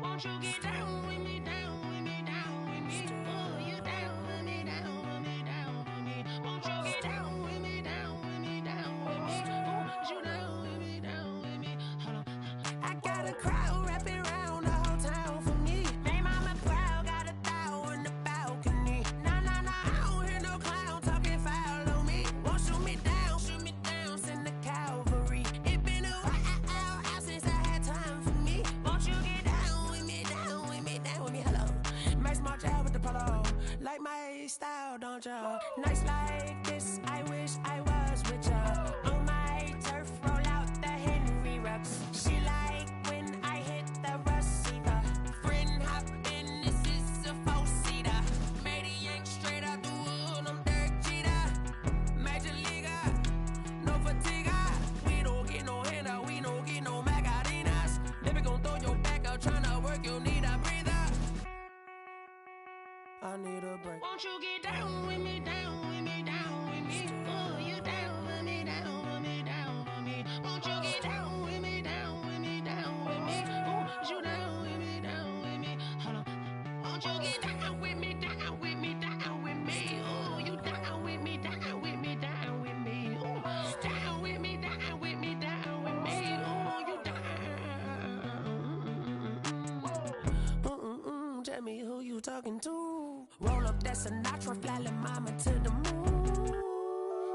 Won't you get down with me, down with me, down with me? Oh, you down with me, down with me, down with me. Won't you get down with me, down with me, down with me? Oh, you down with me, down with me? Hold on. I got a crowd wrapping around the whole town for me. They mama crowd got a thou in the balcony. Nah, nah, nah, I don't hear no clown talking foul on me. Won't shoot me down, send the cavalry. It been a while since I had time for me. Won't you get down with me, down with me, down with me? Hello. Max March out with the polo. Like my style, don't ya? Nights like this, I wish I was with ya. On my turf, roll out the Henry Rux. She like when I hit the receiver. Friend hop in, this is a four-seater. Made a yank straight out the wood, I'm Derek Jeter. Major leaguer, no fatigue. We don't get no handout, we don't get no Macarinas. Never gon' throw your back out, tryna work, you need a breather. I need a break. Won't you get down with me, down with me, down with me? Oh, you down with me, down with me, down with me? Won't you get down with me, down with me, down with me? Oh, you down with me, down with me? Hold on. Won't you get down with me, down with me, down with me? Oh, you down with me, down with me, down with me? Oh, down with me, down with me, down with me? Oh, you down. Tell me who you talking to. Roll up that Sinatra, fly la mama to the moon.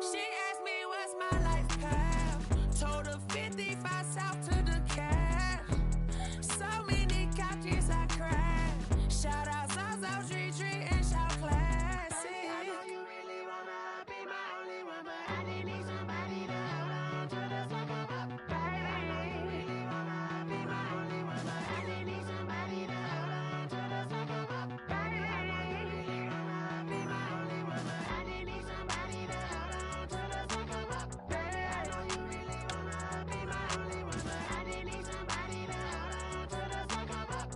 She asked me what's my life path. Told her 55 south to the cat. So many couches I cried. Shout out South South Street Tree and shout classic. I know you really wanna be my only one, but I didn't need somebody to hold on to the fuck up, baby. I know you really wanna be my only one, but I didn't need somebody to hold on to the fuck up, baby. I know you really wanna be my only one, but I didn't need somebody to hold on to the fuck up, baby. I know you really wanna be my only one, but I didn't need somebody to hold on to the fuck up.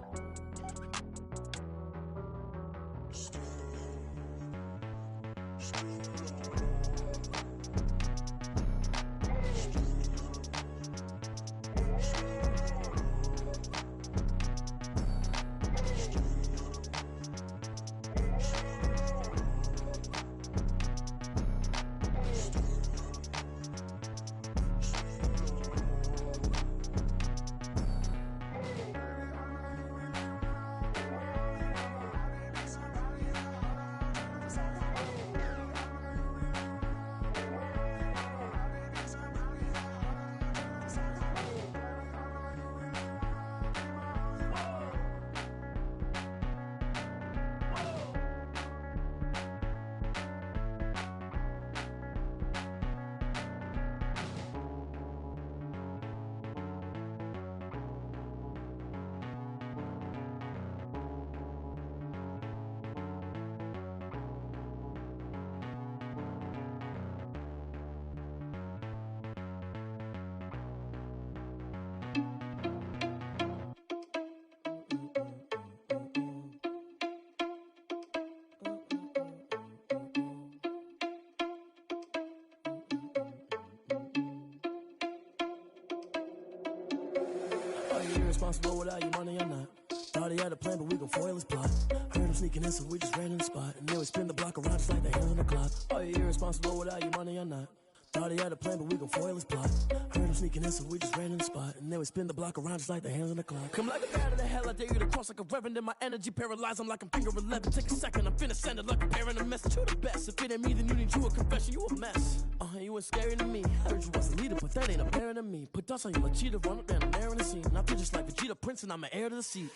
Are you irresponsible without your money or not? Thought he had a plan, but we gon' foil his plot. Heard him sneaking in, so we just ran in the spot. And then we spin the block around just like the hands on the clock. Are you irresponsible without your money or not? Thought he had a plan, but we gon' foil his plot. Heard him sneaking in, so we just ran in the spot. And then we spin the block around just like the hands on the clock. Come like a bat of the hell, I dare you to cross like a reverend. In my energy paralyzed, I'm like I'm finger 11. Take a second, I'm finna send it like a parent a message. You the best, if it ain't me, then you need you a confession. You a mess, you ain't scary to me. Heard you was a leader, but that ain't apparent to me. Put dust on you like cheetah, run up down there in the scene. And I feel just like Vegeta Prince, and I'm an heir to the seat.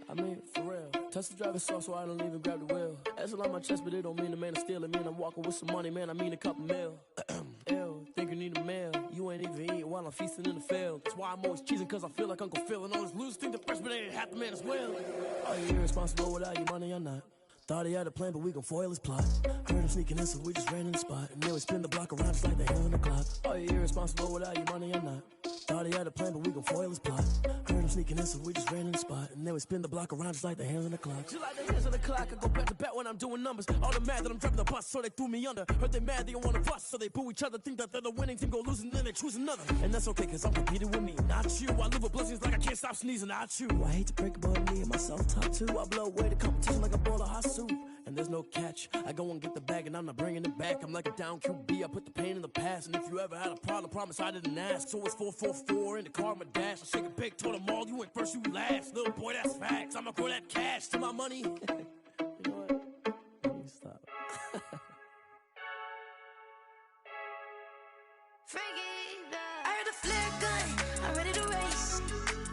I mean, for real. Touch the driver's soft, so I don't even grab the wheel. That's on my chest, but it don't mean the man is stealing. Mean I'm walking with some money, man, I mean a couple mil. Ew, think you need a meal. You ain't even eating while I'm feasting in the field. That's why I'm always cheesing, cause I feel like Uncle Phil. And all this loose think the freshman ain't half the man as well. Are you irresponsible without your money or not? Thought he had a plan, but we gon' foil his plot. Heard him sneaking in, so we just ran in the spot. And then we spin the block around just like the hands on the clock. Are you irresponsible without your money or not? Thought he had a plan, but we gon' foil his plot. Heard him sneaking in, so we just ran in the spot. And then we spin the block around just like the hands on the clock. Just like the hands on the clock, I go back to back when I'm doing numbers. All the mad that I'm driving the bus, so they threw me under. Heard they mad, they don't wanna fuss, so they boo each other. Think that they're the winning team, go losing, then they choose another. And that's okay, cause I'm competing with me, not you. I live with blessings like I can't stop sneezing, not you. I hate to break it, but me and myself top too. I blow away the competition like a bowl of hot soup. And there's no catch. I go and get the bag and I'm not bringing it back. I'm like a down QB, I put the pain in the past. And if you ever had a problem, promise I didn't ask. So it's 444 in the car, my dash. I shake a big, told them all, you went first, you last. Little boy, that's facts. I'ma throw that cash to my money. You know what? Let me stop. I heard the flare gun, I'm ready to race.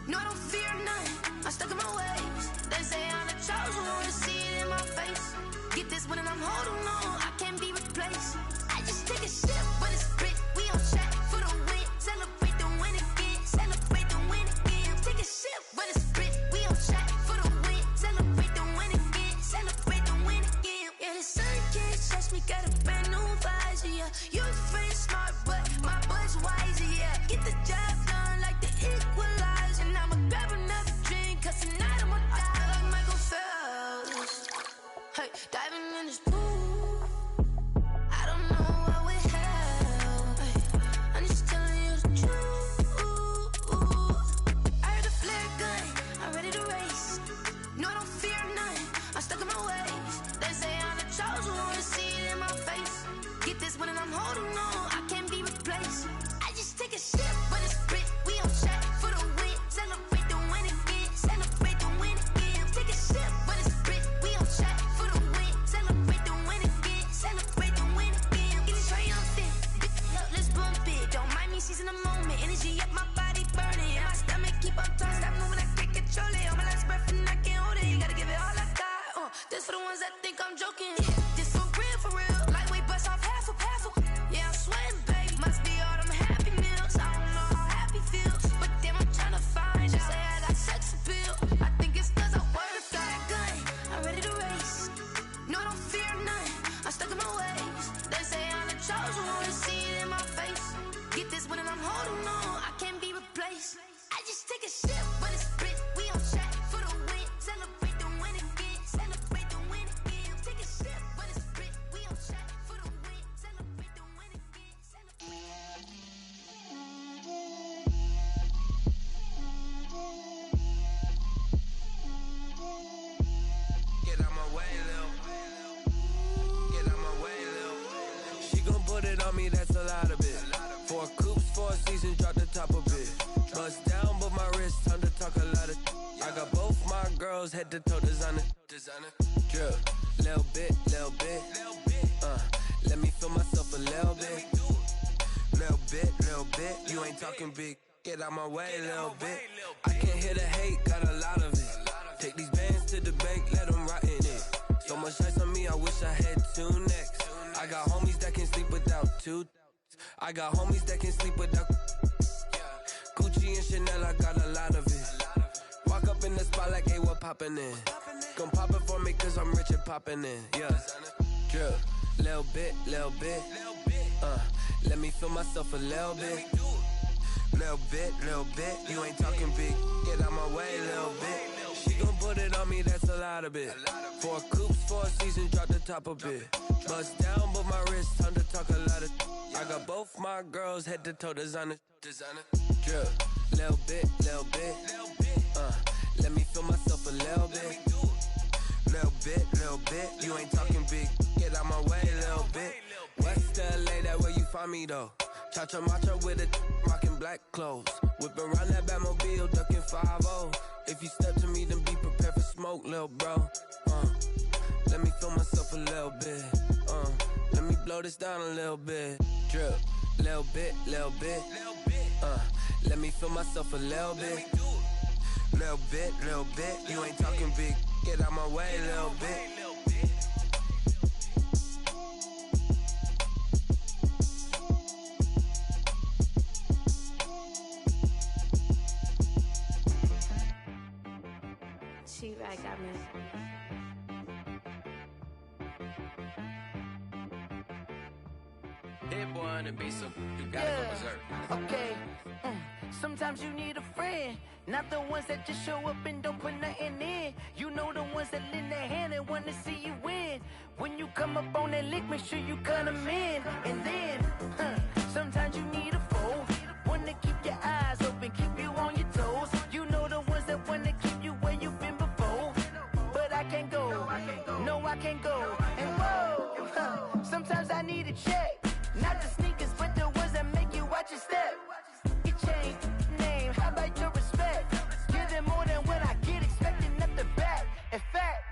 No, I don't fear none, I'm stuck in my ways. They say I'm the chosen one, see it in my face. Get this one and I'm holding on, I can't be replaced. I just take a sip, but it's spit, we on track for the win. Celebrate the win again, celebrate the win again. Take a sip, but it's spit, we on track for the win. Celebrate the win again, celebrate the win again. Yeah, the sun can't touch me, got a brand new visor, yeah. You friend smart, but my bud's wiser, yeah. Get the job done like the equalizer. And I'ma grab another drink, cause tonight I'ma die like Michael Phelps. Hey, diving in this pool, I don't know what would help. Hey, I'm just telling you the truth. I heard the flare gun, I'm ready to race. No, I don't fear none, I'm stuck in my ways. They say I'm the chosen one, see it in my face. Get this one and I'm holding on, I can't be replaced. I just take a sip, but it's spit, we on track for the win. Celebrate the win again, celebrate the win again. Take a sip, but it's spit, we on track for the win. Celebrate the win again, celebrate the win again. Get it triumphant, look, let's bump it. Don't mind me seizing the moment, energy up my body burning. And my stomach keep up tight, stop moving, I can't control it. On my last breath and I can't hold it, you gotta give it all I got. This for the ones that think I'm joking. This for real, lightweight bust off half a. Yeah, I'm sweating, babe, must be all them happy meals. I don't know how happy feels, but damn, I'm tryna find out. Say I got sex appeal, I think it's cause I work. Got a gun, I'm ready to race. No, I don't fear none, I'm stuck in my ways. They say I'm the chosen one, see it in my face. Get this one and I'm holding on, I can't be replaced. I just take a sip, but it's spit, we on track for the win. Celebrate the win again, celebrate the win again. Take a sip, but it's spit, we on track for the win. Celebrate the win again, Get out my way, Lil. Get out my way, Lil. She gon' put it on me, that's a lot of it. 4 coops, 4 seasons, drop the top of it. Bust down, but my wrist, time to talk a lot of. I got both my girls, head to toe designer. Drip, little bit. Let me feel myself a little bit. Little bit. You ain't talking big. Get out my way, little bit. I can't hear the hate, got a lot of it. Take these bands to the bank, let them rot in it. So much ice on me, I wish I had 2 necks. I got homies that can sleep without 2. I got homies that can sleep without. Gucci and Chanel, I got a lot of it. Walk up in the spot like, hey, what poppin' in? Come pop it for me, cause I'm rich and poppin' in. Yeah, drip, little bit. Let me feel myself a little bit. Little bit. You ain't talking big. Get out my way, little bit. She gon' put it on me, that's a lot of it. 4 coops, 4 seasons, drop the top a bit. Bust down, but my wrist, time to talk a lot of. I got both my girls, head to toe designer. Drip, Little bit, let me feel myself a little bit. Little bit, you ain't talking big, get out my way, little bit. West LA, that where you find me though. Cha-cha matcha with a rockin' black clothes. Whip around that Batmobile, ducking 5-0. If you step to me, then be prepared for smoke, lil' bro. Let me feel myself a little bit. Let me blow this down a little bit. Drip, little bit. Let me feel myself a little bit. Little bit, you ain't talking big, get out my way, little bit. She right, got me. Hit boy on the beat, so you gotta go berserk. Okay. Sometimes you need a friend, not the ones that just show up and don't put nothing in. You know the ones that lend their hand and want to see you win. When you come up on that lick, make sure you cut them in. And then, sometimes you need a foe, one to keep your eyes open, keep you on your toes. You know the ones that want to keep you where you've been before. But I can't go, no I can't go. And whoa, sometimes I need a check. Not the sneakers, but the ones that make you watch your step. You change name, how about your respect? Give them more than what I get, expecting at the back. In fact,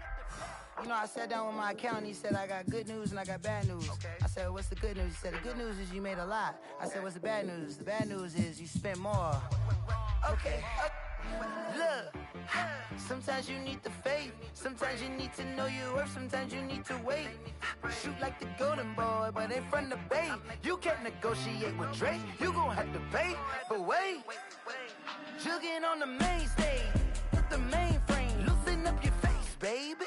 you know, I sat down with my accountant, he said, I got good news and I got bad news. I said, what's the good news? He said, the good news is you made a lot. I said, what's the bad news? The bad news is you spent more. Okay. Look, sometimes you need the faith, sometimes you need to know your worth, sometimes you need to wait. Shoot like the golden boy, but in front of Bay. You can't negotiate with Drake, you gon' have to pay. But wait, jugging on the main stage, with the mainframe, loosen up your face, baby.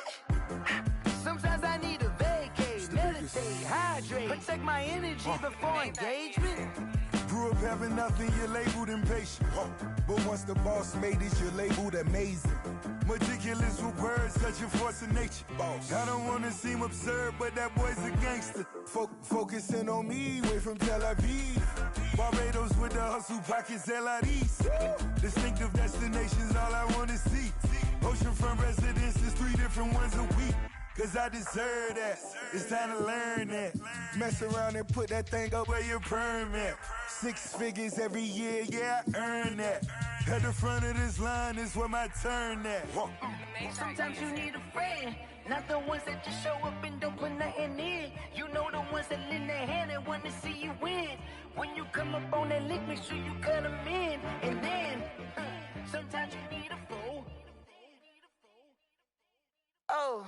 Sometimes I need a vacate, meditate, hydrate, protect my energy before engagement. Grew up having nothing, you're labeled impatient. But once the boss made it, you're labeled amazing. Meticulous with words, such a force of nature. I don't wanna seem absurd, but that boy's a gangster. Focusing on me, way from Tel Aviv. Barbados with the hustle pockets, LIDs. Distinctive destinations, all I wanna see. Oceanfront residences, 3 different ones a week. Cause I deserve that, it's time to learn that. Mess around and put that thing up where your permit. 6 figures every year, yeah, I earn that. At the front of this line is where my turn at. Sometimes you need a friend, not the ones that just show up and don't put nothing in. You know the ones that lend their hand and want to see you win. When you come up on that lick, make sure you cut them in. And then, sometimes you need a fool. Oh.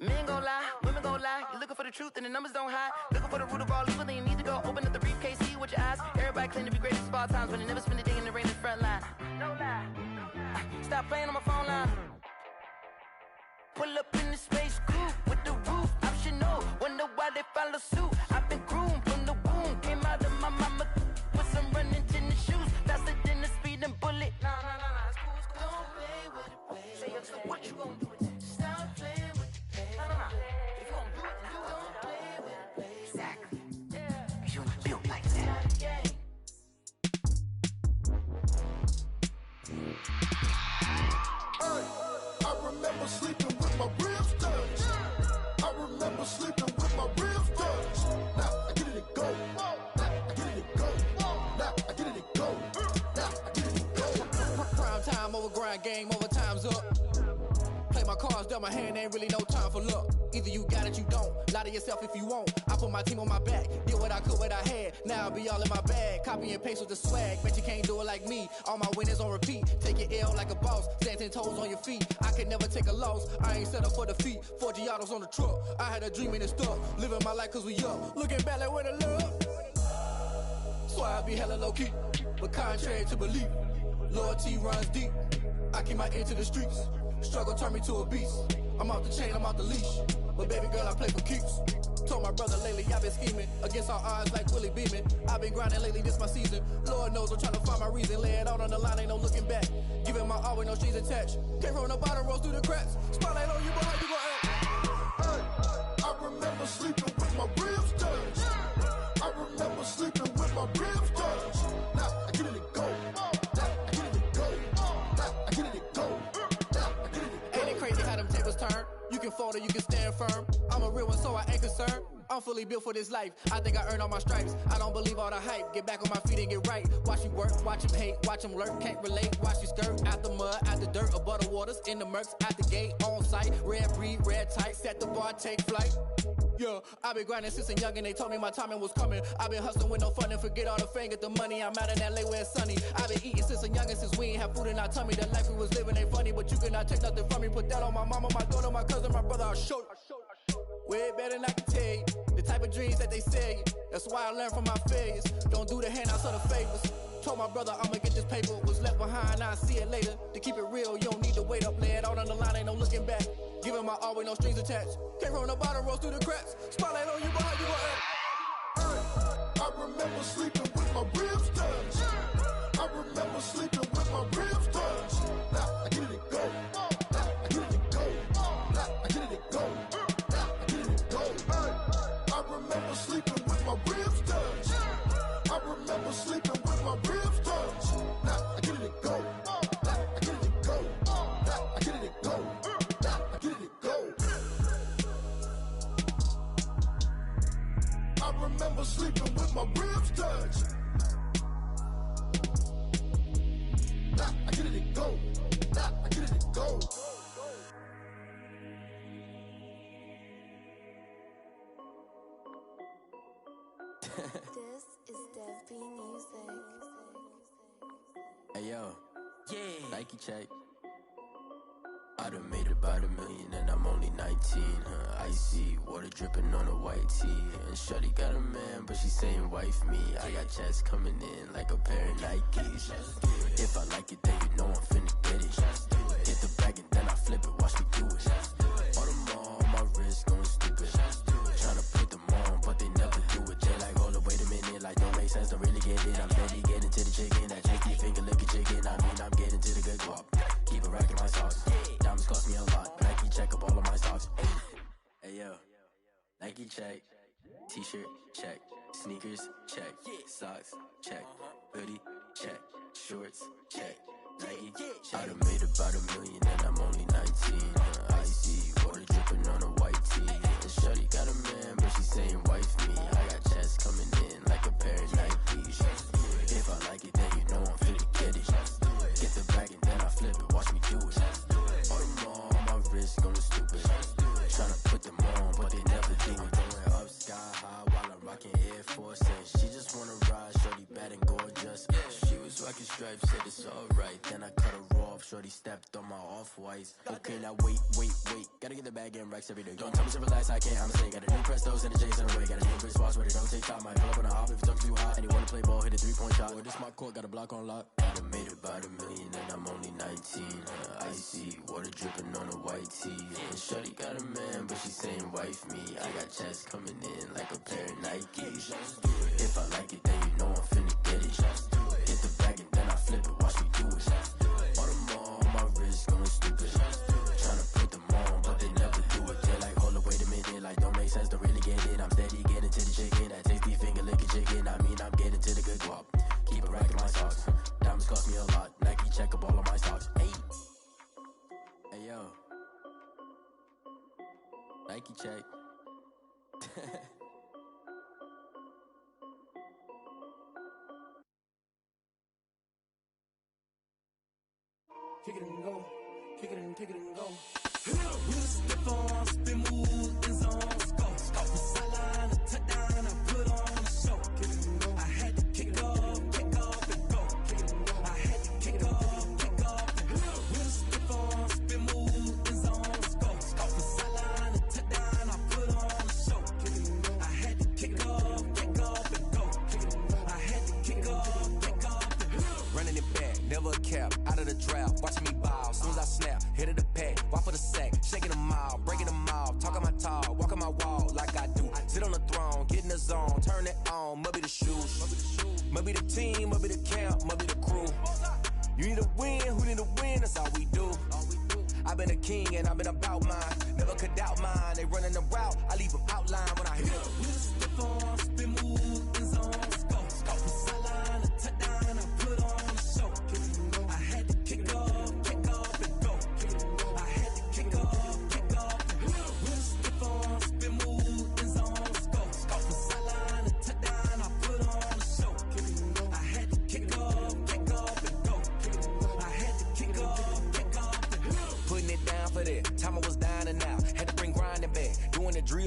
Men gon' lie, women gon' lie. You're looking for the truth and the numbers don't hide. Looking for the root of all evil, then you need to go open up the briefcase, see with your eyes. Everybody claim to be greatest of all times, but they never spend a day in the rain in the front line. No lie. Stop playing on my phone line. Pull up in the space coupe with the roof optional. Wonder why they follow suit. I've been groomed from the womb. Came out of my mama with some running tennis shoes. Faster than the speeding bullet. No, it's cool, it's cool. Don't play with it, play. Say, yo, so what you gon' do with it? Stop playing with it. If you gon' do it, then you gon' play with it, play. Exactly. Yeah. You built like that. I remember sleeping with my ribs touched. I remember sleeping with my ribs touched. Now I get it to go. Now I get it to go. Now I get it to go. Now I get it to go. Prime time over grind game, over time's up. Play my cards, dealt my hand, ain't really no time for luck. Either you got it, you don't. Lie to yourself if you won't. I put my team on my back, did what I could, what I had. Now I'll be all in my bag. Copy and paste with the swag. Bet you can't do it like me. All my winners on repeat. Take your L like a boss. Stand 10 toes on your feet. I can never take a loss. I ain't set up for defeat. 4 Giottos on the truck. I had a dream and it stuck. Living my life cause we up. Looking back like where the love. So I be hella low key. But contrary to belief, loyalty runs deep. I keep my ear to the streets. Struggle turned me to a beast. I'm off the chain, I'm off the leash. But baby girl, I play for keeps. Told my brother lately, I've been scheming. Against all odds like Willie Beeman. I've been grinding lately, this my season. Lord knows I'm trying to find my reason. Lay it out on the line, ain't no looking back. Giving my all with no strings attached. Came from the bottom, rose through the cracks. Spotlight on you, boy, how you gon' act? I remember sleeping with my ribs touched. I remember sleeping with my ribs touched. Now I get it to go. Now water, you can stand firm. I'm a real one, so I ain't concerned. I'm fully built for this life. I think I earned all my stripes. I don't believe all the hype. Get back on my feet and get right. Watch you work, watch him hate, watch him lurk. Can't relate, watch you skirt. Out the mud, out the dirt, above the waters, in the murks, at the gate, on site. Red breed, red tight, set the bar, take flight. Yeah, I been grinding since a youngin', they told me my timing was coming. I been hustling with no fun and forget all the fame, get the money. I'm out in LA where it's sunny. I been eating since a youngin', since we ain't have food in our tummy. The life we was living ain't funny, but you cannot take nothing from me. Put that on my mama, my daughter, my cousin, my brother, I'll show you. Way better than I can tell you. The type of dreams that they sell you. That's why I learned from my failures. Don't do the handouts or the favors. Told my brother I'ma get this paper. Was left behind, I'll see it later. To keep it real, you don't need to wait up. Lay it out on the line, ain't no looking back. Giving my all with no strings attached. Came from the bottom, rose through the cracks. Spotlight on you, but how you gon' act? I remember sleeping with my ribs touched. I remember sleeping with my ribs touched. Now I get it and go. Now I get it and go. Now I get it and go. Now I get it and go. I remember sleeping with my ribs touched. I remember sleeping with my ribs touched. Now I get it and go. Now I get it and go. Now I get it and go. Now I get it and go. I remember sleeping with my ribs touched. Now I get it and go. Now I get it and go. This is Dev B Music. Hey yo, yeah, Nike check. I done made about $1 million and I'm only 19, huh? Icy water dripping on a white tee. And Shorty got a man, but she saying wife me. I got checks coming in like a pair of Nikes. If I like it, then you know I'm finna get it. Get the bag and then I flip it, watch me do it. All them on my wrist going stupid. Tryna put them on, but they never do it. They like, hold up, wait a minute, like don't make sense, don't really get it. I'm steady getting to the chicken, that tasty finger licking chicken. I mean, I'm getting to the good guap. Keep it racking my socks. Diamonds cost me a lot. Nike check up all of my stocks. Hey yo, Nike check. T-shirt check. Sneakers check. Socks check. Hoodie check. Shorts check. Nike check. I done made about $1 million and I'm only 19. Icy water dripping on a white tee. And Shorty got a man, but she saying wife me. I got checks coming in like a pair of Nikes. If I like it, then you know I'm finna get it. Get the bag and then I flip it, watch me do it. All them on my wrist going stupid. Tryna put them on, but they never do it. Going up sky high while I'm rocking Air Force. And she just wanna ride, Shorty bad and gorgeous. She was rocking stripes, said it's alright. Then I cut her off, Shorty stepped on my off-whites. Okay, now wait. Gotta get the bag and racks every day. Don't tell me to relax, I can't, I'ma say. Got a new Prestos and a Jason away. Got a new wrist watch where they don't take time. Might pull up on a hop if it's too hot. And they wanna play ball, hit a 3-point shot. Well, this my court, got a block on lock. I done made about $1 million and I'm only 19. Icy water dripping on a white tee. And Shorty got a man, but she saying wife me. I got checks coming in like a pair of Nikes. If I like it, then you know I'm finna get it. Get the bag and then I flip it, watch me do it. All them on my wrist going stupid. Tryna put them on, but they never do it. They're like, hold up, wait a minute, like don't make sense, don't really get it. I'm steady getting to the chicken, that tasty finger licking chicken. I mean, I'm getting to the good guap. Keep it racking my socks. Diamonds cost me a lot. Nike check up all of my stocks. Hey yo, Nike check. Kick it and go, kick it and go. We'll step on, spin, move, in zone, go. From sideline to touchdown, I put on a show. I had to kick off and go. I had to kick off and go. We'll step on, spin, move, in zone, go. From sideline to touchdown, I put on a show. I had to kick off and go. I had to kick off and go. Running it back, never a cap, out of the draft, watching me ball. Soon as I snap, hit of the pack, walk for the sack, shaking them all, breaking them all, talking my talk, walking my wall like I do. Sit on the throne, get in the zone, turn it on, must be the shoes, must be the team, must be the camp, must be the crew. You need to win, who need to win, that's all we do. I've been a king and I've been about mine, never could doubt mine. They running the route, I leave them outline when I hit them. We just step on, spin, move, in zone, go. From sideline to touchdown, I put on a show. I had to kick off and go. I had to kick off and go.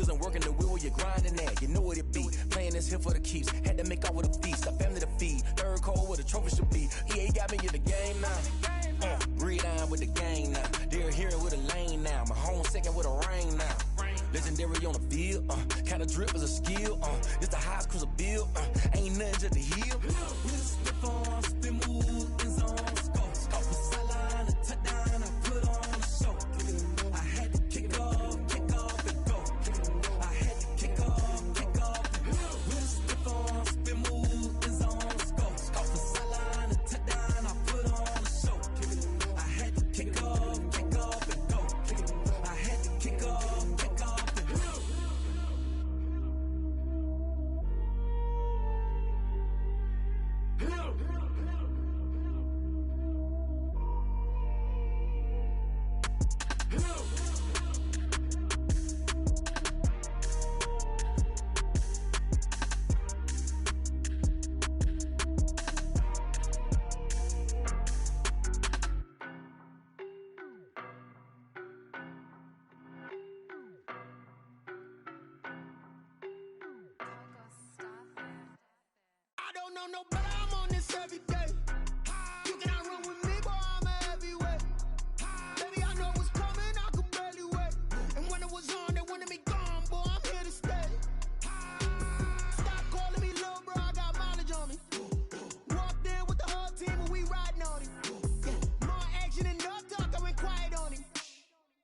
wheels and working the wheel, you're grinding that. You know what it be. Playing this here for the keeps. Had to make off with a feast. A family to feed. Third cold where the trophy should be. EA got me in the game now. Breed on with the gang now. They're here with a lane now. My home second with a rain now. Legendary on the field. Kinda drip is a skill. It's the highest cruiser bill. Ain't nothing just to heal. Slip on, spin move, in zone, scope. Off the sideline, a touchdown, I put on a show. I had to kick off and go. I had to kick off and go. Slip on, spin move, in zone, scope. Off the sideline, a touchdown, I put on a show. I had to kick off and go. I had to kick off and go. I don't know no better, I'm on this every day. You cannot run with me, boy, I'm a heavyweight. Baby, I know what's coming, I could barely wait. And when it was on, they wanted me gone, boy, I'm here to stay. Stop calling me little bro, I got mileage on me. Walked in with the whole team and we riding on him. More action and no talk, I went quiet on him.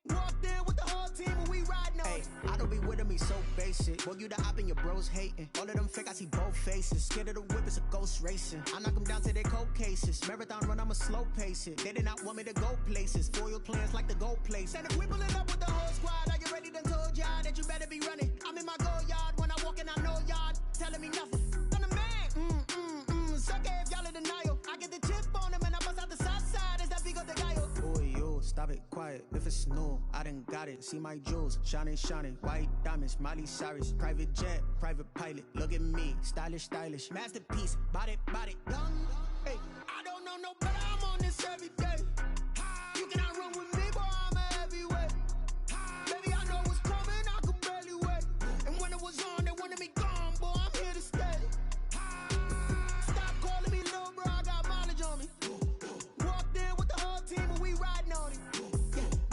Walked in with the whole team and we riding on him. I don't be with him, he's so basic. Boy, you the op and your bros hating. All of them fake, I see both faces. Scared of the whip, it's a ghost racing. I knock them down to their cold cases. Marathon run, I'ma slow pace it. They did not want me to go places. Foil plans like the gold place. And if we pulling up with the whole squad, I get ready done told y'all that you better be running. I'm in my go yard. When I walk in, I know y'all telling me nothing. I'm the man. Suck it if y'all in denial. I get the chip on them and I bust out the south side. Is that big of the guy? Boy, yo, stop it, quiet. If it's new, I done got it. See my jewels, shining, white diamonds, Miley Cyrus, private jet, private pilot. Look at me, stylish, masterpiece, body, young. Hey, I don't know no better, I'm on this every day. You cannot run with me, boy, I'm a heavyweight. Baby, I know what's coming, I could barely wait. And when it was on, they wanted me gone, boy, I'm here to stay. Stop calling me little bro, I got mileage on me. Walked in with the whole team and we riding on him.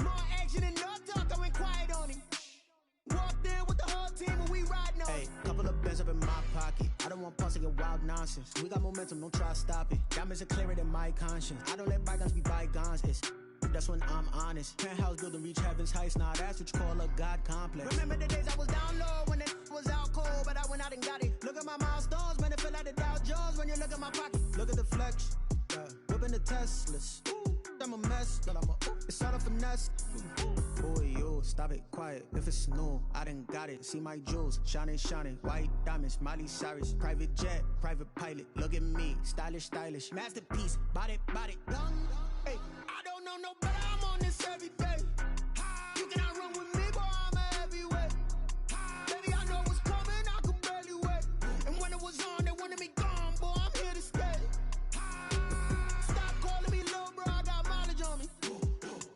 More action and no talk, I went quiet on him. Walked in with the whole team and we riding on him. Hey, couple of bands up in my pocket. I don't want pulse and wild nonsense. We got momentum, don't try to stop it. Diamonds are clearer than my conscience. I don't let bygones be bygones. That's when I'm honest. Penthouse building, reach heaven's heights. Now that's what you call a God complex. Remember the days I was down low when it was out cold, but I went out and got it. Look at my milestones, man, it feel like the Dow Jones when you look at my pocket. Look at the flex, whipping the Teslas. I'm a mess, it's all a finesse. Boy, yo, stop it, quiet. If it's new, I done got it. See my jewels, shining, white diamonds, Miley Cyrus, private jet, private pilot. Look at me, stylish, masterpiece, body, young. Hey, I don't know no better, I'm on this every day. You cannot run with me, boy, I'm a heavyweight. Baby, I know what's coming, I could barely wait. And when it was on, they wanted me gone, boy, I'm here to stay. Stop calling me little bro, I got mileage on me.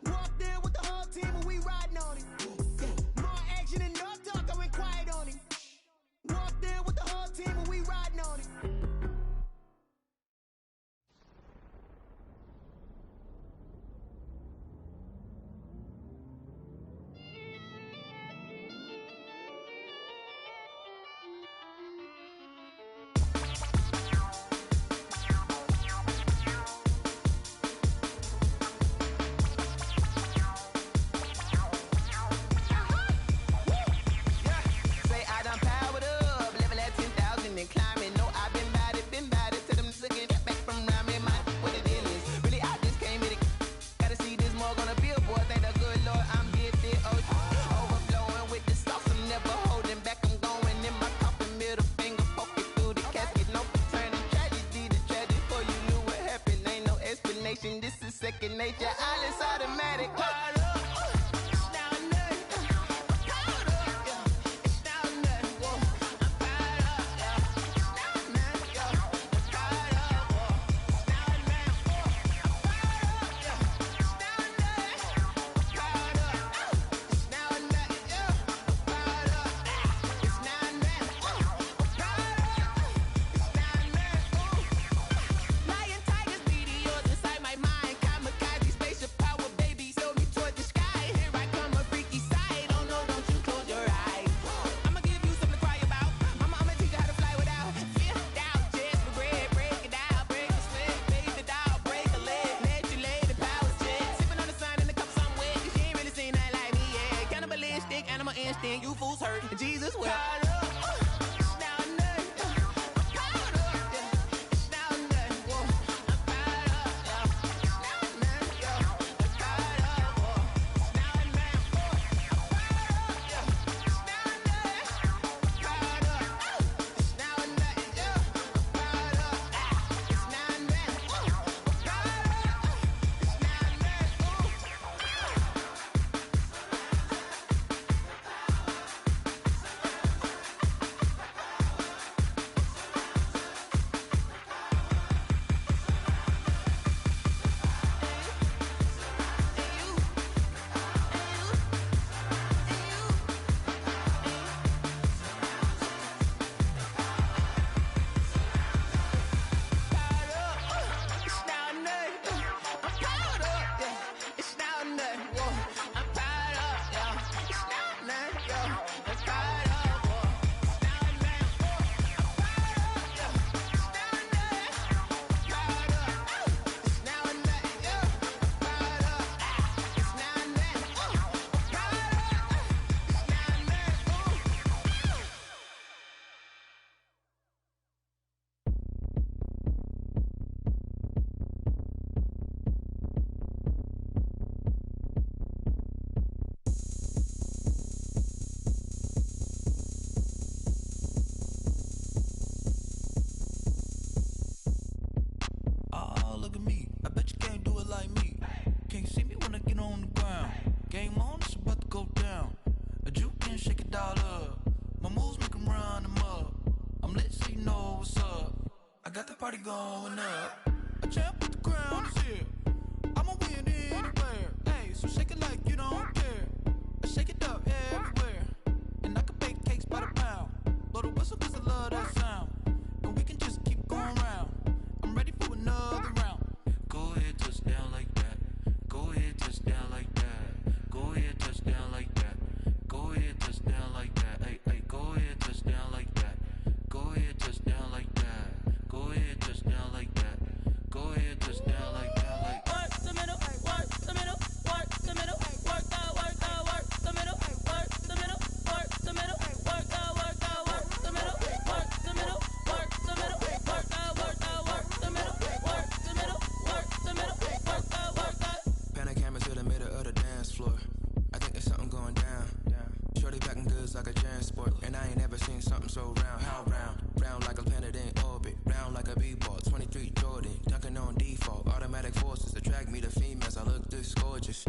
Walked in with the whole team and we riding on him. More action and no talk, I went quiet on him. Walked in with the whole team and we riding on him. Second nature, all is automatic. animal instinct, you fools hurt. Jesus will. Oh, look at me. I bet you can't do it like me. Can't see me when I get on the ground. Game on, it's about to go down. A juke and shake it all up. My moves make 'em run them up. I'm lit so you know what's up. I got the party going up. A champ with the crown is here. I'ma win anywhere. Hey, so shake it like you don't care. I shake it up everywhere. And I can bake cakes by the pound. Blow the whistle 'cause I love that sound. And we can just keep going round. I'm ready for another round. Go ahead, touch down like that. Go ahead, touch down like that. Go ahead, touch down like that. Go ahead, touch down like that. Hey, hey, go ahead, touch down like that. Go ahead, touch down like that. Go ahead, touch down like that. Go ahead, touch down like that. Like work the middle, work the middle, work the middle, work the middle, work the middle, work the middle, work the middle, work the middle, work the middle, work the middle, work the middle, work the middle, work the middle, work the. Pan a camera to the middle of the dance floor. I think there's something going down. Shorty packing goods like a transport, and I ain't never seen something so round. How round? Round like a planet in orbit, round like a b-ball. 23 Jordan, dunking on default. Automatic forces attract me to females. I look this gorgeous.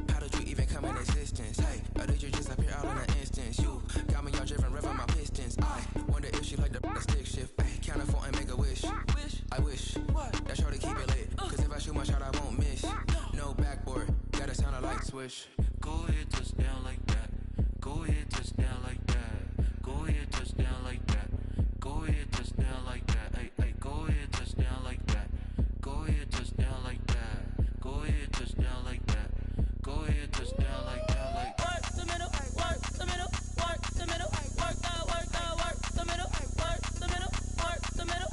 How did you even come in existence? Hey, or did you just appear out in an instance? You got me all driven, revving my pistons. I wonder if she like the stick shift. Ay, count a four and make a wish. I wish that shorty keep it lit. Cause if I shoot my shot, I won't miss. No backboard, gotta sound a light switch. go ahead, touch down like that. Go ahead, touch down like that. Go ahead, touch down like that. Go ahead, touch down like that. Hey, hey, go ahead, touch down like that. Go ahead, touch down like that. Go ahead, touch down like that. Go ahead, touch down like that. Like work the middle, work the middle, work the middle, work the middle, work the middle, work the middle, work the middle,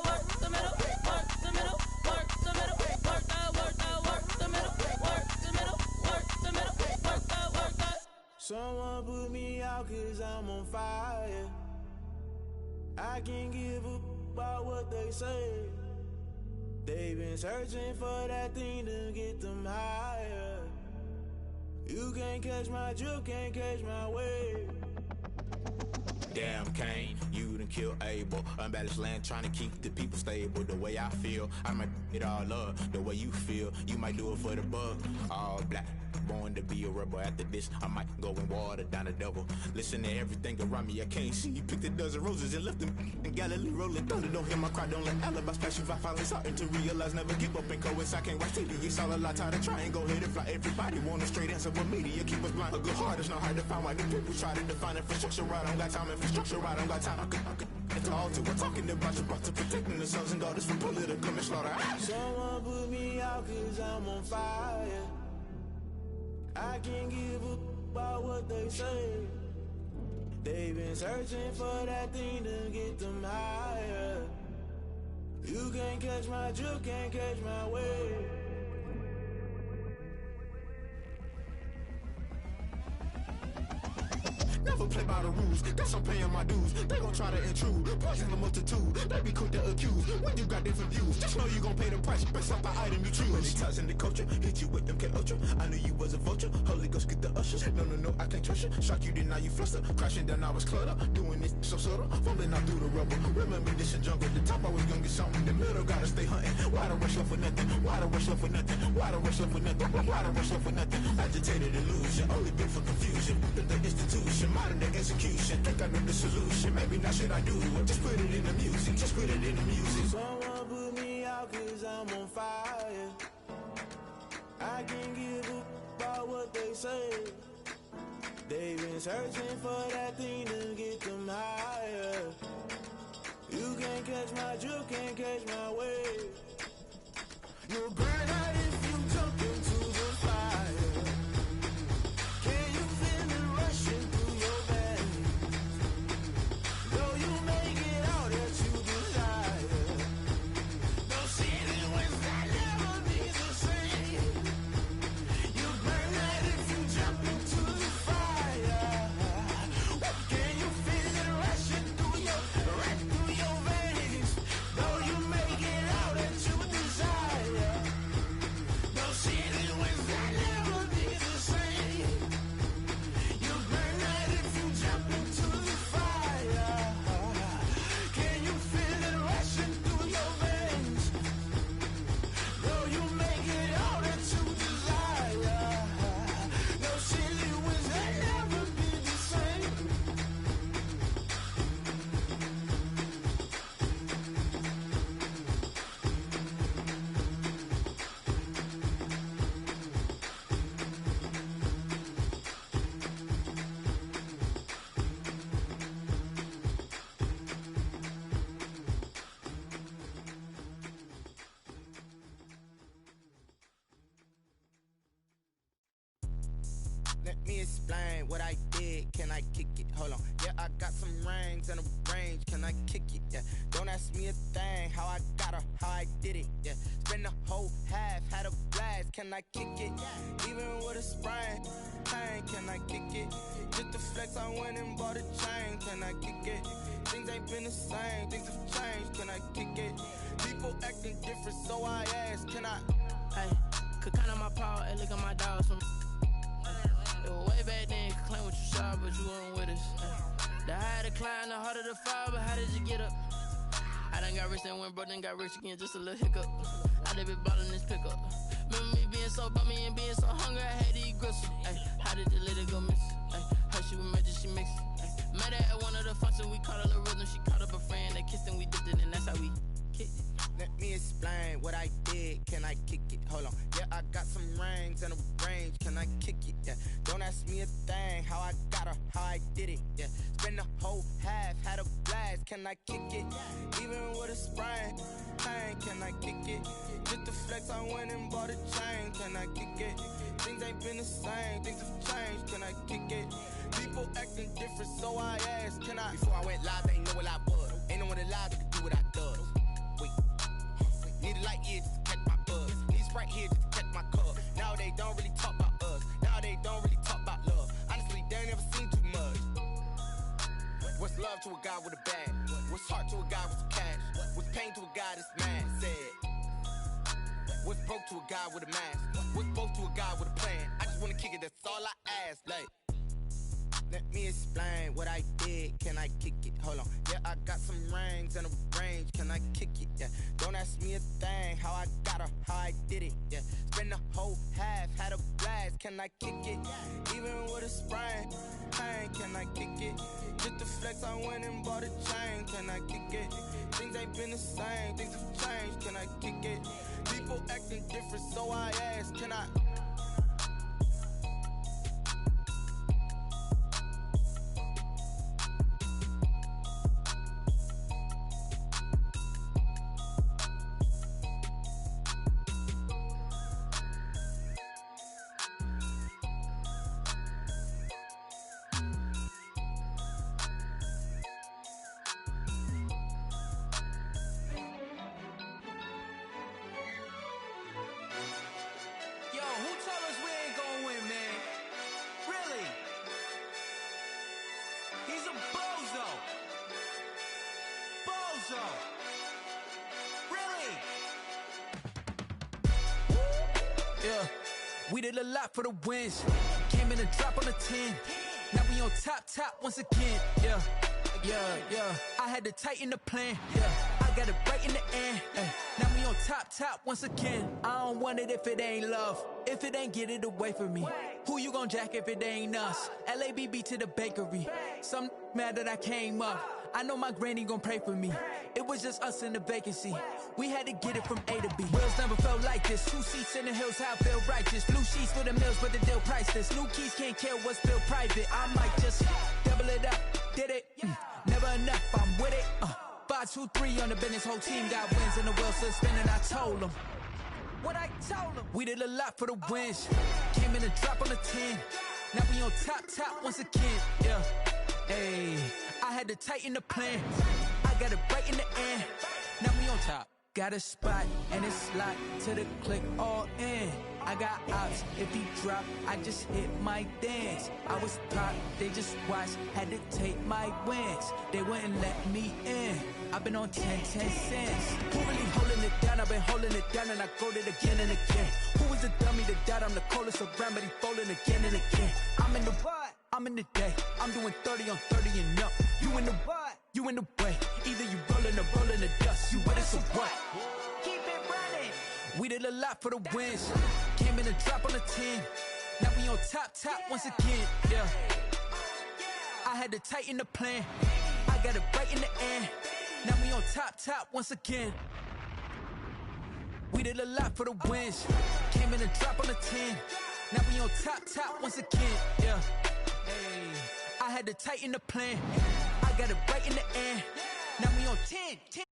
work the middle, work the middle, work the middle, work the middle, work the middle, work the. Someone put me out 'cause I'm on fire. I can't give up about what they say. They've been searching for that thing to get them higher. You can't catch my drift, can't catch my wave. Damn Kane, you done killed Abel. Unbalanced land trying to keep the people stable. The way I feel, I might it all up. The way you feel, you might do it for the bug. All black, born to be a rebel. After this, I might go and water down the devil. Listen to everything around me, I can't see. You picked a dozen roses and left them in Galilee rolling thunder. Don't hear my cry, don't let alibis pass you. I finally starting to realize, never give up and coincide. I can't watch TV, it's all a lot. Tired of trying, go ahead and fly. Everybody want a straight answer, but media keep us blind. A good heart is not hard to find. Why the people try to define infrastructure right? I don't got time, infrastructure right, I don't got time. I could it's all to. We're talking about you, about to protecting the sons and daughters from political manslaughter. Someone put me out 'cause I'm on fire. I can't give up about what they say. They've been searching for that thing to get them higher. You can't catch my drift, can't catch my wave. never play by the rules. Guess I'm paying my dues. They gon' try to intrude, poison the multitude. They be quick to accuse when you got different views. Just know you gon' pay the price based off the item you choose. Many times in the culture, hit you with them K Ultra. I knew you was a vulture. Holy Ghost get the ushers. No, I can't trust you. Shock you, then now you fluster. Crashing down, I was clutter. Doing this so subtle, fumbling out through the rubble. Remember this in jungle. The top I was gonna get something. The middle gotta stay hunting. Why the rush up for nothing? Why the rush up for nothing? Why the rush up for nothing? Why the rush up for nothing? Agitated illusion, only been for confusion. The institution, modern day execution. Think I know the solution. Maybe not should I do it? Just put it in the music. Just put it in the music. Someone put me out 'cause I'm on fire. I can't give up about what they say. They've been searching for that thing to get them higher. You can't catch my drift, can't catch my wave. You'll burn out if you jump into the fire. Can you feel it rushing through your veins? Though you make it all that you desire. Those feelings that never be the same. You burn out if you jump into the fire. Can you feel it rushing through your veins? Though you make it all that you desire. Those feelings that never be the same. You burn out if you jump into the fire. Can you feel it rushing through your veins? Though you make it all that you desire. Those feelings that never be the same. Let me explain what I did. Can I kick it? Hold on. Yeah, I got some rings and a range. Can I kick it? Yeah. Don't ask me a thing. How I got her, how I did it. Yeah. Spend the whole half, had a blast. Can I kick it? Even with a sprain. Pain, can I kick it? Just the flex, I went and bought a chain. Can I kick it? Things ain't been the same. Things have changed. Can I kick it? People acting different, so I ask. Can I? Hey, could count on my paw and look at my dogs from. It was way back then, could claim what you saw, but you weren't with us. The higher the climb, the harder the fall, but how did you get up? I done got rich and went broke, then got rich again, just a little hiccup. I done been ballin' this pickup. Remember me being so bummy and being so hungry, I had to eat gristle. Ay, how did the lady go miss? Ay, how she was magic, she mixed. Met her at one of the functions, we caught a little rhythm, she caught up a friend, they kissed and we dipped it, and that's how we kicked it. Let me explain what I did. Can I kick it? Hold on. Yeah, I got some rings and a range. Can I kick it? Yeah. Don't ask me a thing. How I got her, how I did it. Yeah. Spend the whole half, had a blast. Can I kick it? Even with a sprain. Pain, can I kick it? Just the flex, I went and bought a chain. Can I kick it? Things ain't been the same. Things have changed. Can I kick it? People acting different, so I asked. Can I? Before I went live, they ain't know what I was. Ain't no one alive that could do what I does. Wait. Need a light here just to catch my buzz. Need Sprite here just to catch my cup. Now they don't really talk about us. Now they don't really talk about love. Honestly, they ain't never seen too much. What's love to a guy with a bag? What's heart to a guy with some cash? What's pain to a guy that's mad? Said. What's broke to a guy with a mask? What's both to a guy with a plan? I just wanna kick it, that's all I ask. Like, let me explain what I did. Can I kick it? Hold on. Yeah, I got some rings and a range. Can I kick it? Yeah. Don't ask me a thing. How I got her, how I did it. Yeah. Spend the whole half, had a blast. Can I kick it? Even with a sprain. Pain, can I kick it? Just the flex, I went and bought a chain. Can I kick it? Things ain't been the same. Things have changed. Can I kick it? People acting different, so I ask. Can I? Alonzo. Really? Yeah, we did a lot for the wins. Came in and drop on the 10. Now we on top once again. Yeah. I had to tighten the plan. Yeah, I got it right in the end. Now we on top once again. I don't want it if it ain't love. If it ain't, get it away from me. Who you gon' jack if it ain't us? LABB to the bakery. Some mad that I came up. I know my granny gon' pray for me. It was just us in the vacancy. We had to get it from A to B. Wheels never felt like this. 2 seats in the hills, how I feel righteous. Blue sheets for the mills, but the deal priceless. New keys can't care what's still private. I might just double it up. Did it? Never enough, I'm with it. 5, 2, 3 on the business. Whole team got wins and the wheels still spinning. I told them what I told them. We did a lot for the wins. Came in and drop on the 10. Now we on top once again. Yeah. Hey, I had to tighten the plan. I got it right in the end. Now we on top. Got a spot and it's locked to the click all in. I got ops, if he drop, I just hit my dance. I was top, they just watched, had to take my wins. They wouldn't let me in. I've been on 10 cents. Who really holding it down? I've been holding it down and I go it again and again. Who was the dummy that died? I'm the coldest around, but he folding again and again. I'm in the what? I'm in the day. I'm doing 30 on 30 and up. You in the what? You in the way. Either you rolling or rolling the dust. You with us or what? Keep it running. We did a lot for the wins. Came in and drop on the 10. Now we on top once again. Yeah. I had to tighten the plan. I got it right in the end. Now we on top once again. We did a lot for the wins. Came in and drop on the 10. Now we on top once again. Yeah. Hey, I had to tighten the plan. I got it right in the end. Now we on 10.